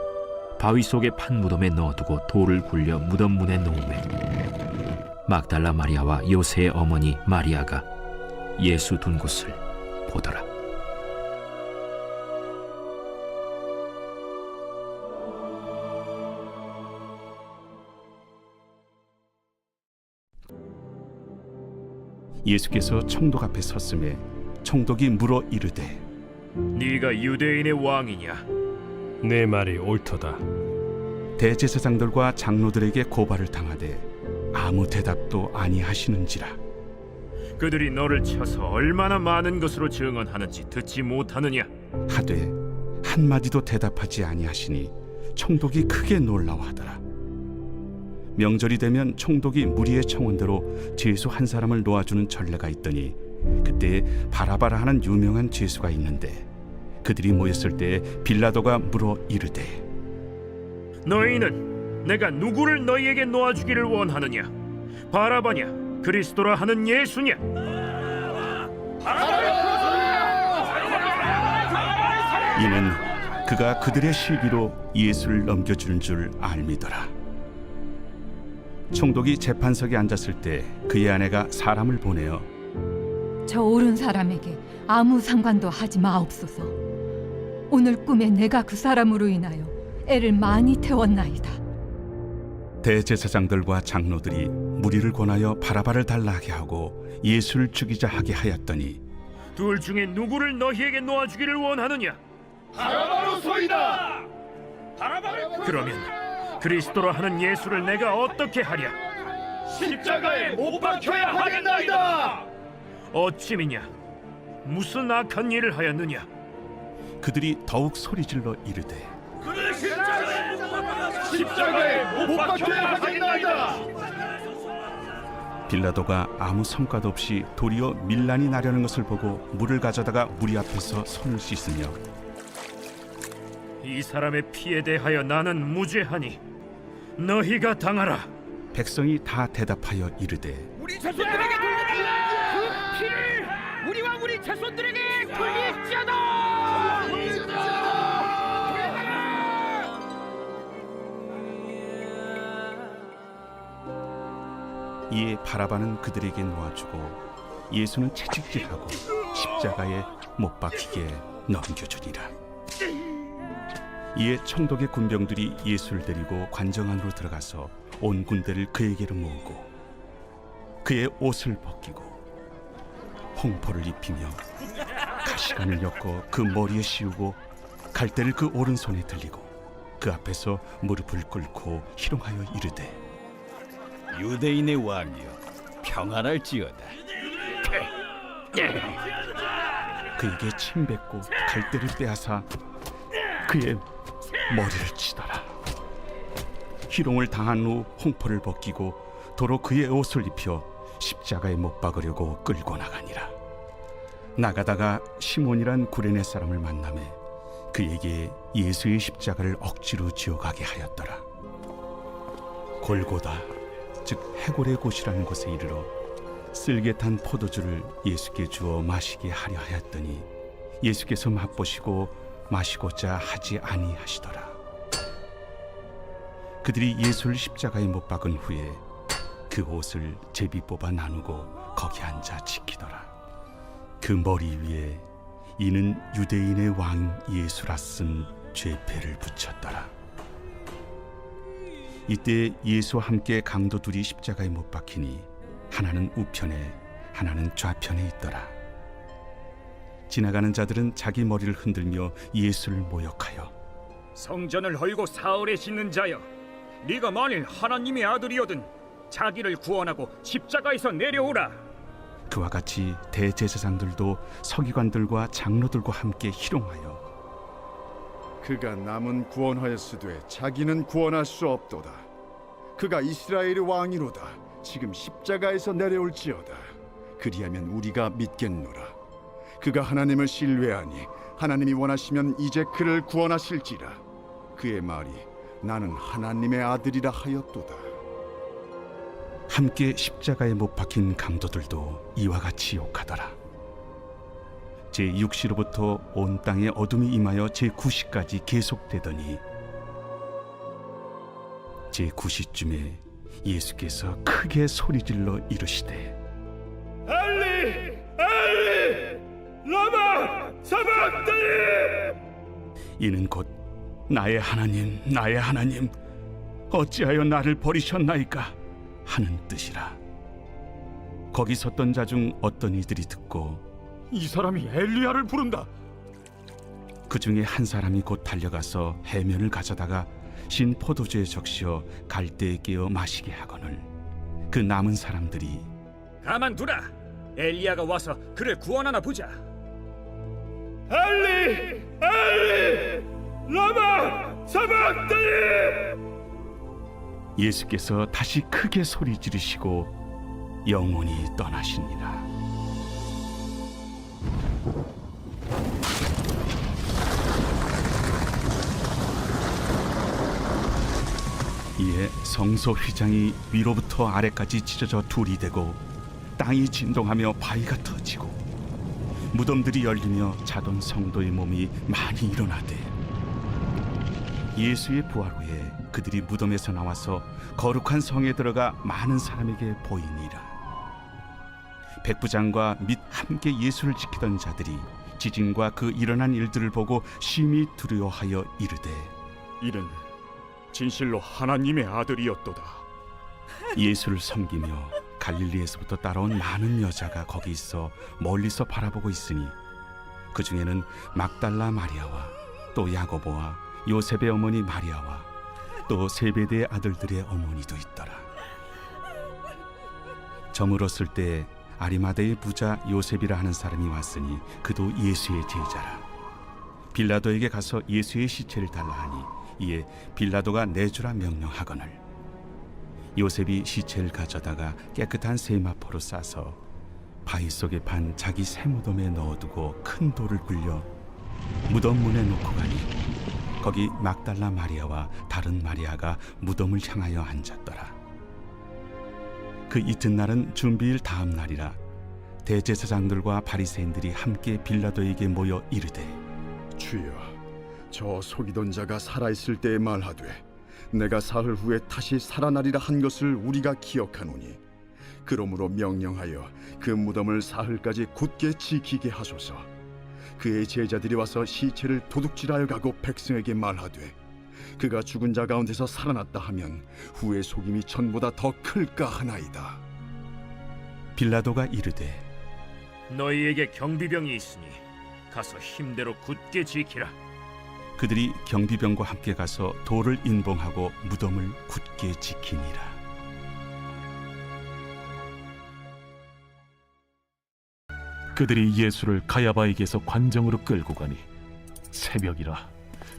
바위 속의 판 무덤에 넣어두고 돌을 굴려 무덤 문에 놓으매 막달라 마리아와 요새의 어머니 마리아가 예수 둔 곳을 보더라. 예수께서 총독 앞에 섰음에 총독이 물어 이르되 네가 유대인의 왕이냐? 내 말이 옳도다. 대제사장들과 장로들에게 고발을 당하되 아무 대답도 아니하시는지라. 그들이 너를 쳐서 얼마나 많은 것으로 증언하는지 듣지 못하느냐? 하되 한마디도 대답하지 아니하시니 총독이 크게 놀라워하더라. 명절이 되면 총독이 무리의 청원대로 죄수 한 사람을 놓아주는 전례가 있더니 그때 바라바라 하는 유명한 죄수가 있는데 그들이 모였을 때 빌라도가 물어 이르되 너희는 내가 누구를 너희에게 놓아주기를 원하느냐? 바라바냐? 그리스도라 하는 예수냐? 이는 그가 그들의 실기로 예수를 넘겨주는 줄 알미더라. 총독이 재판석에 앉았을 때 그의 아내가 사람을 보내어 저 옳은 사람에게 아무 상관도 하지 마옵소서. 오늘 꿈에 내가 그 사람으로 인하여 애를 많이 태웠나이다. 대제사장들과 장로들이 무리를 권하여 바라바를 달라하게 하고 예수를 죽이자 하게 하였더니 둘 중에 누구를 너희에게 놓아주기를 원하느냐? 바라바로소이다. 그러면 그리스도라 하는 예수를 내가 어떻게 하랴? 십자가에 못 박혀야 하겠나이다. 어찌미냐? 무슨 악한 일을 하였느냐? 그들이 더욱 소리질러 이르되 십자가에 못 박혀야 하겠나이다. 빌라도가 아무 성과도 없이 도리어 밀란이 나려는 것을 보고 물을 가져다가 무리 앞에서 손을 씻으며 이 사람의 피에 대하여 나는 무죄하니 너희가 당하라. 백성이 다 대답하여 이르되 우리 자손들에게 돌려달라. 그 피를 우리와 우리 자손들에게 돌릴지어다. 이에 바라바는 그들에게 놓아주고 예수는 채찍질하고 십자가에 못 박히게 넘겨주니라. 이에 총독의 군병들이 예수를 데리고 관정 안으로 들어가서 온 군대를 그에게로 모으고 그의 옷을 벗기고 홍포를 입히며 가시관을 엮어 그 머리에 씌우고 갈대를 그 오른손에 들리고 그 앞에서 무릎을 꿇고 희롱하여 이르되 유대인의 왕이여 평안할지어다. 그에게 침 뱉고 갈대를 빼앗아 그의 머리를 치더라. 희롱을 당한 후 홍포를 벗기고 도로 그의 옷을 입혀 십자가에 못 박으려고 끌고 나가니라. 나가다가 시몬이란 구레네 사람을 만나매 그에게 예수의 십자가를 억지로 지어가게 하였더라. 골고다 즉 해골의 곳이라는 곳에 이르러 쓸개탄 포도주를 예수께 주어 마시게 하려 하였더니 예수께서 맛보시고 마시고자 하지 아니하시더라. 그들이 예수를 십자가에 못 박은 후에 그 옷을 제비 뽑아 나누고 거기 앉아 지키더라. 그 머리 위에 이는 유대인의 왕 예수라 쓴 죄패를 붙였더라. 이때 예수와 함께 강도 둘이 십자가에 못 박히니 하나는 우편에 하나는 좌편에 있더라. 지나가는 자들은 자기 머리를 흔들며 예수를 모욕하여 성전을 헐고 사흘에 짓는 자여, 네가 만일 하나님의 아들이거든 자기를 구원하고 십자가에서 내려오라. 그와 같이 대제사장들도 서기관들과 장로들과 함께 희롱하여 그가 남은 구원하였으되 자기는 구원할 수 없도다. 그가 이스라엘의 왕이로다. 지금 십자가에서 내려올지어다. 그리하면 우리가 믿겠노라. 그가 하나님을 신뢰하니 하나님이 원하시면 이제 그를 구원하실지라. 그의 말이 나는 하나님의 아들이라 하였도다. 함께 십자가에 못 박힌 강도들도 이와 같이 욕하더라. 제6시로부터 온 땅에 어둠이 임하여 제9시까지 계속되더니 제9시쯤에 예수께서 크게 소리질러 이르시되 엘리 엘리 라마 사박다니. 이는 곧 나의 하나님 나의 하나님 어찌하여 나를 버리셨나이까 하는 뜻이라. 거기 섰던 자 중 어떤 이들이 듣고 이 사람이 엘리야를 부른다. 그 중에 한 사람이 곧 달려가서 해면을 가져다가 신 포도주에 적시어 갈대에 깨어 마시게 하거늘 그 남은 사람들이 가만두라. 엘리야가 와서 그를 구원하나 보자. 엘리 엘리 라마 사박다니. 예수께서 다시 크게 소리 지르시고 영원히 떠나시니라. 이에 성소 휘장이 위로부터 아래까지 찢어져 둘이 되고 땅이 진동하며 바위가 터지고 무덤들이 열리며 자던 성도의 몸이 많이 일어나되 예수의 부활 후에 그들이 무덤에서 나와서 거룩한 성에 들어가 많은 사람에게 보이니라. 백부장과 및 함께 예수를 지키던 자들이 지진과 그 일어난 일들을 보고 심히 두려워하여 이르되 이는 진실로 하나님의 아들이었도다. 예수를 섬기며 갈릴리에서부터 따라온 많은 여자가 거기 있어 멀리서 바라보고 있으니 그 중에는 막달라 마리아와 또 야고보와 요셉의 어머니 마리아와 또 세베대의 아들들의 어머니도 있더라. 저물었을 때 아리마대의 부자 요셉이라 하는 사람이 왔으니 그도 예수의 제자라. 빌라도에게 가서 예수의 시체를 달라 하니 이에 빌라도가 내주라 명령하거늘 요셉이 시체를 가져다가 깨끗한 세마포로 싸서 바위 속에 판 자기 새 무덤에 넣어두고 큰 돌을 굴려 무덤 문에 놓고 가니 거기 막달라 마리아와 다른 마리아가 무덤을 향하여 앉았더라. 그 이튿날은 준비일 다음 날이라. 대제사장들과 바리새인들이 함께 빌라도에게 모여 이르되 주여, 저 속이던 자가 살아있을 때에 말하되 내가 사흘 후에 다시 살아나리라 한 것을 우리가 기억하노니 그러므로 명령하여 그 무덤을 사흘까지 굳게 지키게 하소서. 그의 제자들이 와서 시체를 도둑질하여 가고 백성에게 말하되 그가 죽은 자 가운데서 살아났다 하면 후의 속임이 전보다 더 클까 하나이다. 빌라도가 이르되 너희에게 경비병이 있으니 가서 힘대로 굳게 지키라. 그들이 경비병과 함께 가서 돌을 인봉하고 무덤을 굳게 지키니라. 그들이 예수를 가야바에게서 관정으로 끌고 가니 새벽이라.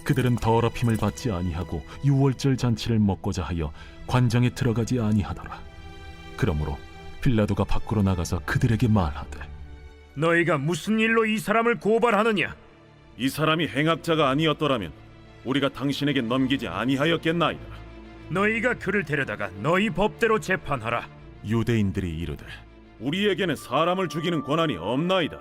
그들은 더럽힘을 받지 아니하고 유월절 잔치를 먹고자 하여 관정에 들어가지 아니하더라. 그러므로 빌라도가 밖으로 나가서 그들에게 말하되 너희가 무슨 일로 이 사람을 고발하느냐? 이 사람이 행악자가 아니었더라면 우리가 당신에게 넘기지 아니하였겠나이다. 너희가 그를 데려다가 너희 법대로 재판하라. 유대인들이 이르되 우리에게는 사람을 죽이는 권한이 없나이다.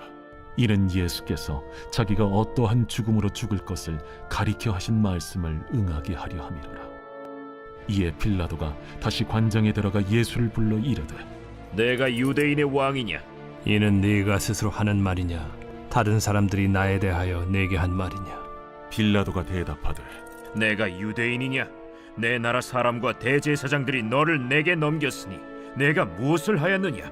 이는 예수께서 자기가 어떠한 죽음으로 죽을 것을 가리켜 하신 말씀을 응하게 하려 함이로라. 이에 빌라도가 다시 관장에 들어가 예수를 불러 이르되 내가 유대인의 왕이냐? 이는 네가 스스로 하는 말이냐? 다른 사람들이 나에 대하여 내게 한 말이냐? 빌라도가 대답하되 내가 유대인이냐? 내 나라 사람과 대제사장들이 너를 내게 넘겼으니 내가 무엇을 하였느냐?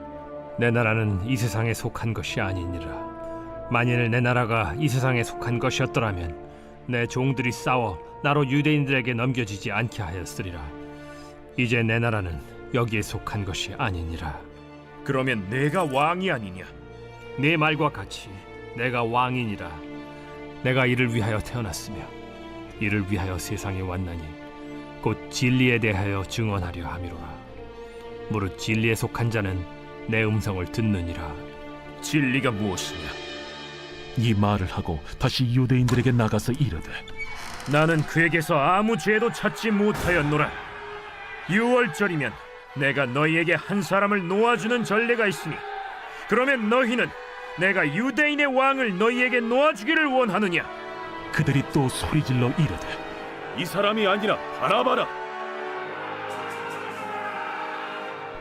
내 나라는 이 세상에 속한 것이 아니니라. 만일 내 나라가 이 세상에 속한 것이었더라면 내 종들이 싸워 나로 유대인들에게 넘겨지지 않게 하였으리라. 이제 내 나라는 여기에 속한 것이 아니니라. 그러면 내가 왕이 아니냐? 네 말과 같이 내가 왕이니라. 내가 이를 위하여 태어났으며 이를 위하여 세상에 왔나니 곧 진리에 대하여 증언하려 함이로라. 무릇 진리에 속한 자는 내 음성을 듣느니라. 진리가 무엇이냐? 이 말을 하고 다시 유대인들에게 나가서 이르되 나는 그에게서 아무 죄도 찾지 못하였노라. 6월절이면 내가 너희에게 한 사람을 놓아주는 전례가 있으니 그러면 너희는 내가 유대인의 왕을 너희에게 놓아주기를 원하느냐? 그들이 또 소리질러 이르되 이 사람이 아니라 바라바라.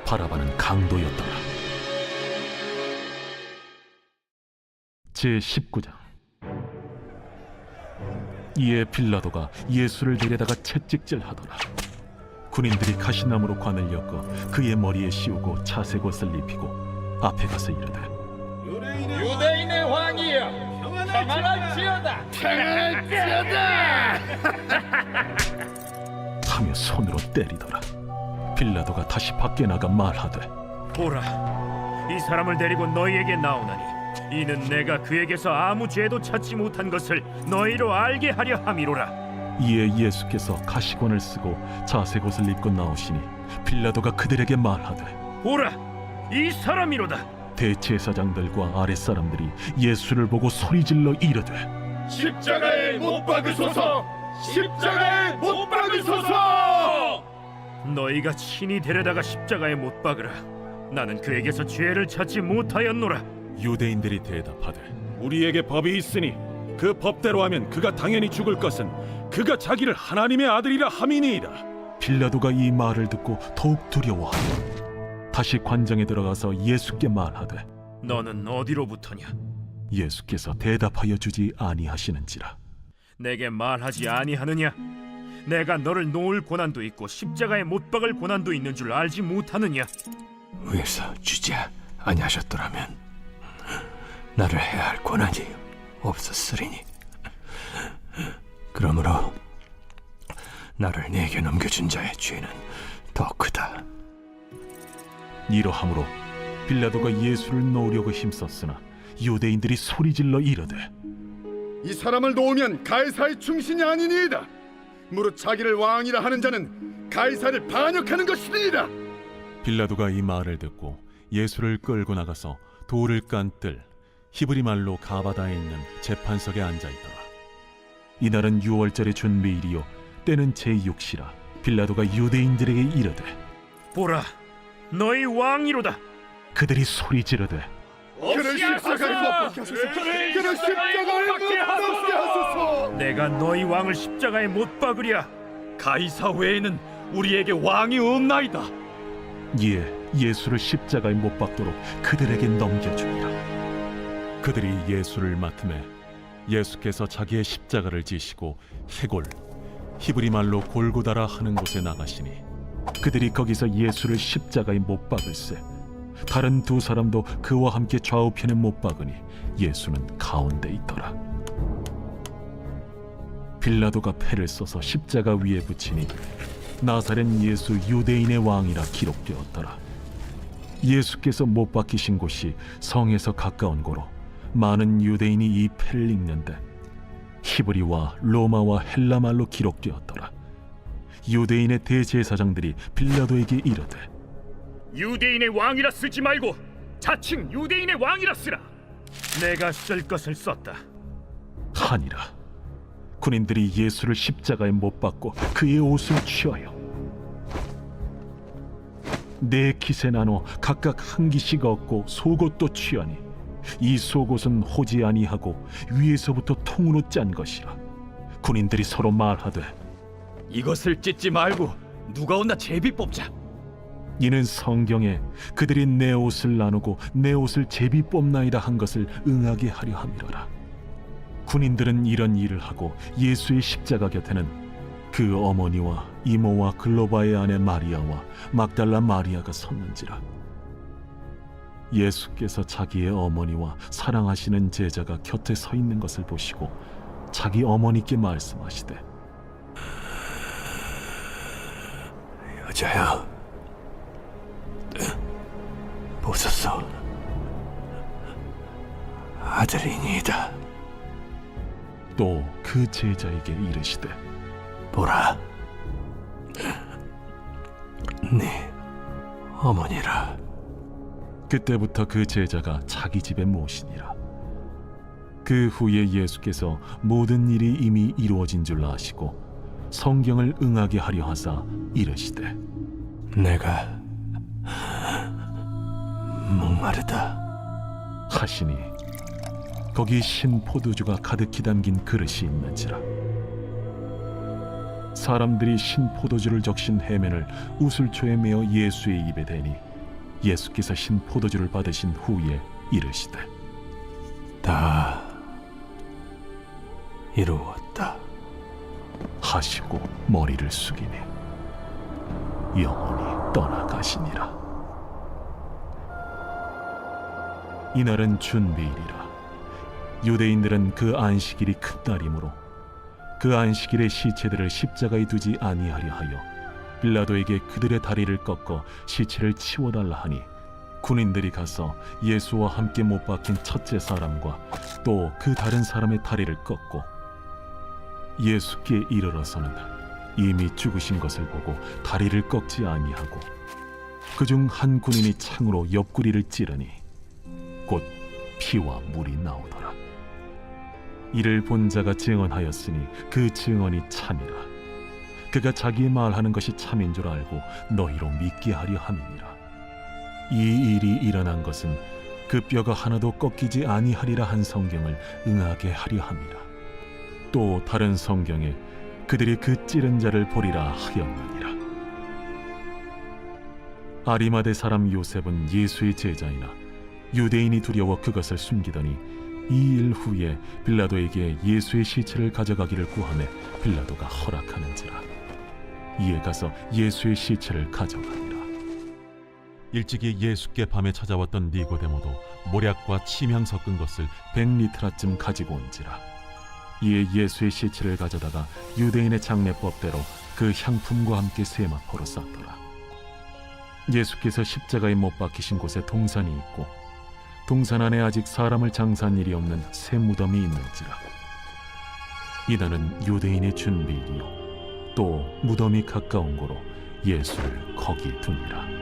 바라바는 강도였더라. 제19장. 이에 빌라도가 예수를 데려다가 채찍질하더라. 군인들이 가시나무로 관을 엮어 그의 머리에 씌우고 차색 옷을 입히고 앞에 가서 이르되 유대인의 왕이여, 평안할지어다. 평안할지어다. 하며 손으로 때리더라. 빌라도가 다시 밖에 나가 말하되 보라, 이 사람을 데리고 너희에게 나오나니 이는 내가 그에게서 아무 죄도 찾지 못한 것을 너희로 알게 하려 함이로라. 이에 예수께서 가시관을 쓰고 자색 옷을 입고 나오시니 빌라도가 그들에게 말하되 보라, 이 사람이로다. 대제사장들과 아랫사람들이 예수를 보고 소리질러 이르되 십자가에 못 박으소서. 십자가에 못 박으소서. 너희가 친히 데려다가 십자가에 못 박으라. 나는 그에게서 죄를 찾지 못하였노라. 유대인들이 대답하되 우리에게 법이 있으니 그 법대로 하면 그가 당연히 죽을 것은 그가 자기를 하나님의 아들이라 함이니이다. 빌라도가 이 말을 듣고 더욱 두려워하여 다시 관장에 들어가서 예수께 말하되 너는 어디로부터냐? 예수께서 대답하여 주지 아니하시는지라. 내게 말하지 아니하느냐? 내가 너를 놓을 고난도 있고 십자가에 못 박을 고난도 있는 줄 알지 못하느냐? 위에서 주지 아니하셨더라면 나를 해야 할 권한이 없었으리니 그러므로 나를 네게 넘겨준 자의 죄는 더 크다. 이러함으로 빌라도가 예수를 놓으려고 힘썼으나 유대인들이 소리질러 이르되 이 사람을 놓으면 가이사의 충신이 아니니이다. 무릇 자기를 왕이라 하는 자는 가이사를 반역하는 것이니이다. 빌라도가 이 말을 듣고 예수를 끌고 나가서 돌을 깐 뜰 히브리 말로 가바다에 있는 재판석에 앉아 있더라. 이날은 6월절의 준비일이요 때는 제6시라. 빌라도가 유대인들에게 이르되 보라, 너희 왕이로다. 그들이 소리 지르되 그를 십자가에 못 박게 하소서. 그를 십자가에 못 박게 하소서. 내가 너희 왕을 십자가에 못 박으랴. 가이사 외에는 우리에게 왕이 없나이다. 이에 예수를 십자가에 못 박도록 그들에게 넘겨주니라. 그들이 예수를 맡음에 예수께서 자기의 십자가를 지시고 해골 히브리 말로 골고다라 하는 곳에 나가시니 그들이 거기서 예수를 십자가에 못 박을세. 다른 두 사람도 그와 함께 좌우편에 못 박으니 예수는 가운데 있더라. 빌라도가 패를 써서 십자가 위에 붙이니 나사렛 예수 유대인의 왕이라 기록되었더라. 예수께서 못 박히신 곳이 성에서 가까운 고로 많은 유대인이 이 패를 읽는데 히브리와 로마와 헬라 말로 기록되었더라. 유대인의 대제사장들이 빌라도에게 이르되 유대인의 왕이라 쓰지 말고 자칭 유대인의 왕이라 쓰라. 내가 쓸 것을 썼다 하니라. 군인들이 예수를 십자가에 못 박고 그의 옷을 취하여 네 킷에 나눠 각각 한 기씩 얻고 속옷도 취하니 이 속옷은 호지 아니하고 위에서부터 통으로 짠 것이라. 군인들이 서로 말하되 이것을 찢지 말고 누가 온나 제비 뽑자. 이는 성경에 그들이 내 옷을 나누고 내 옷을 제비 뽑나이다 한 것을 응하게 하려 함이로라. 군인들은 이런 일을 하고 예수의 십자가 곁에는 그 어머니와 이모와 글로바의 아내 마리아와 막달라 마리아가 섰는지라. 예수께서 자기의 어머니와 사랑하시는 제자가 곁에 서 있는 것을 보시고 자기 어머니께 말씀하시되, 여자야, 보소서, 아들이니이다. 또 그 제자에게 이르시되, 보라, 네 어머니라. 그때부터 그 제자가 자기 집에 모시니라. 그 후에 예수께서 모든 일이 이미 이루어진 줄 아시고 성경을 응하게 하려 하사 이르시되, 내가 목마르다 하시니 거기 신 포도주가 가득히 담긴 그릇이 있는지라. 사람들이 신 포도주를 적신 해면을 우슬초에 메어 예수의 입에 대니 예수께서 신 포도주를 받으신 후에 이르시되, 다 이루었다 하시고 머리를 숙이니 영원히 떠나가시니라. 이날은 준비일이라. 유대인들은 그 안식일이 큰 날이므로 그 안식일에 시체들을 십자가에 두지 아니하려 하여 빌라도에게 그들의 다리를 꺾어 시체를 치워달라 하니, 군인들이 가서 예수와 함께 못 박힌 첫째 사람과 또 그 다른 사람의 다리를 꺾고 예수께 이르러서는 이미 죽으신 것을 보고 다리를 꺾지 아니하고 그중 한 군인이 창으로 옆구리를 찌르니 곧 피와 물이 나오더라. 이를 본 자가 증언하였으니 그 증언이 참이라. 그가 자기의 말하는 것이 참인 줄 알고 너희로 믿게 하려 함이니라. 이 일이 일어난 것은 그 뼈가 하나도 꺾이지 아니하리라 한 성경을 응하게 하려 함이라. 또 다른 성경에 그들이 그 찌른 자를 보리라 하였느니라. 아리마대 사람 요셉은 예수의 제자이나 유대인이 두려워 그것을 숨기더니 이 일 후에 빌라도에게 예수의 시체를 가져가기를 구하매 빌라도가 허락하는지라. 이에 가서 예수의 시체를 가져가니라. 일찍이 예수께 밤에 찾아왔던 니고데모도 모략과 침향 섞은 것을 100리트라쯤 가지고 온지라. 이에 예수의 시체를 가져다가 유대인의 장례법대로 그 향품과 함께 세마포로 쌌더라. 예수께서 십자가에 못 박히신 곳에 동산이 있고 동산 안에 아직 사람을 장사한 일이 없는 새 무덤이 있는지라. 이날은 유대인의 준비일이요 또 무덤이 가까운 고로 예수를 거기 두니라.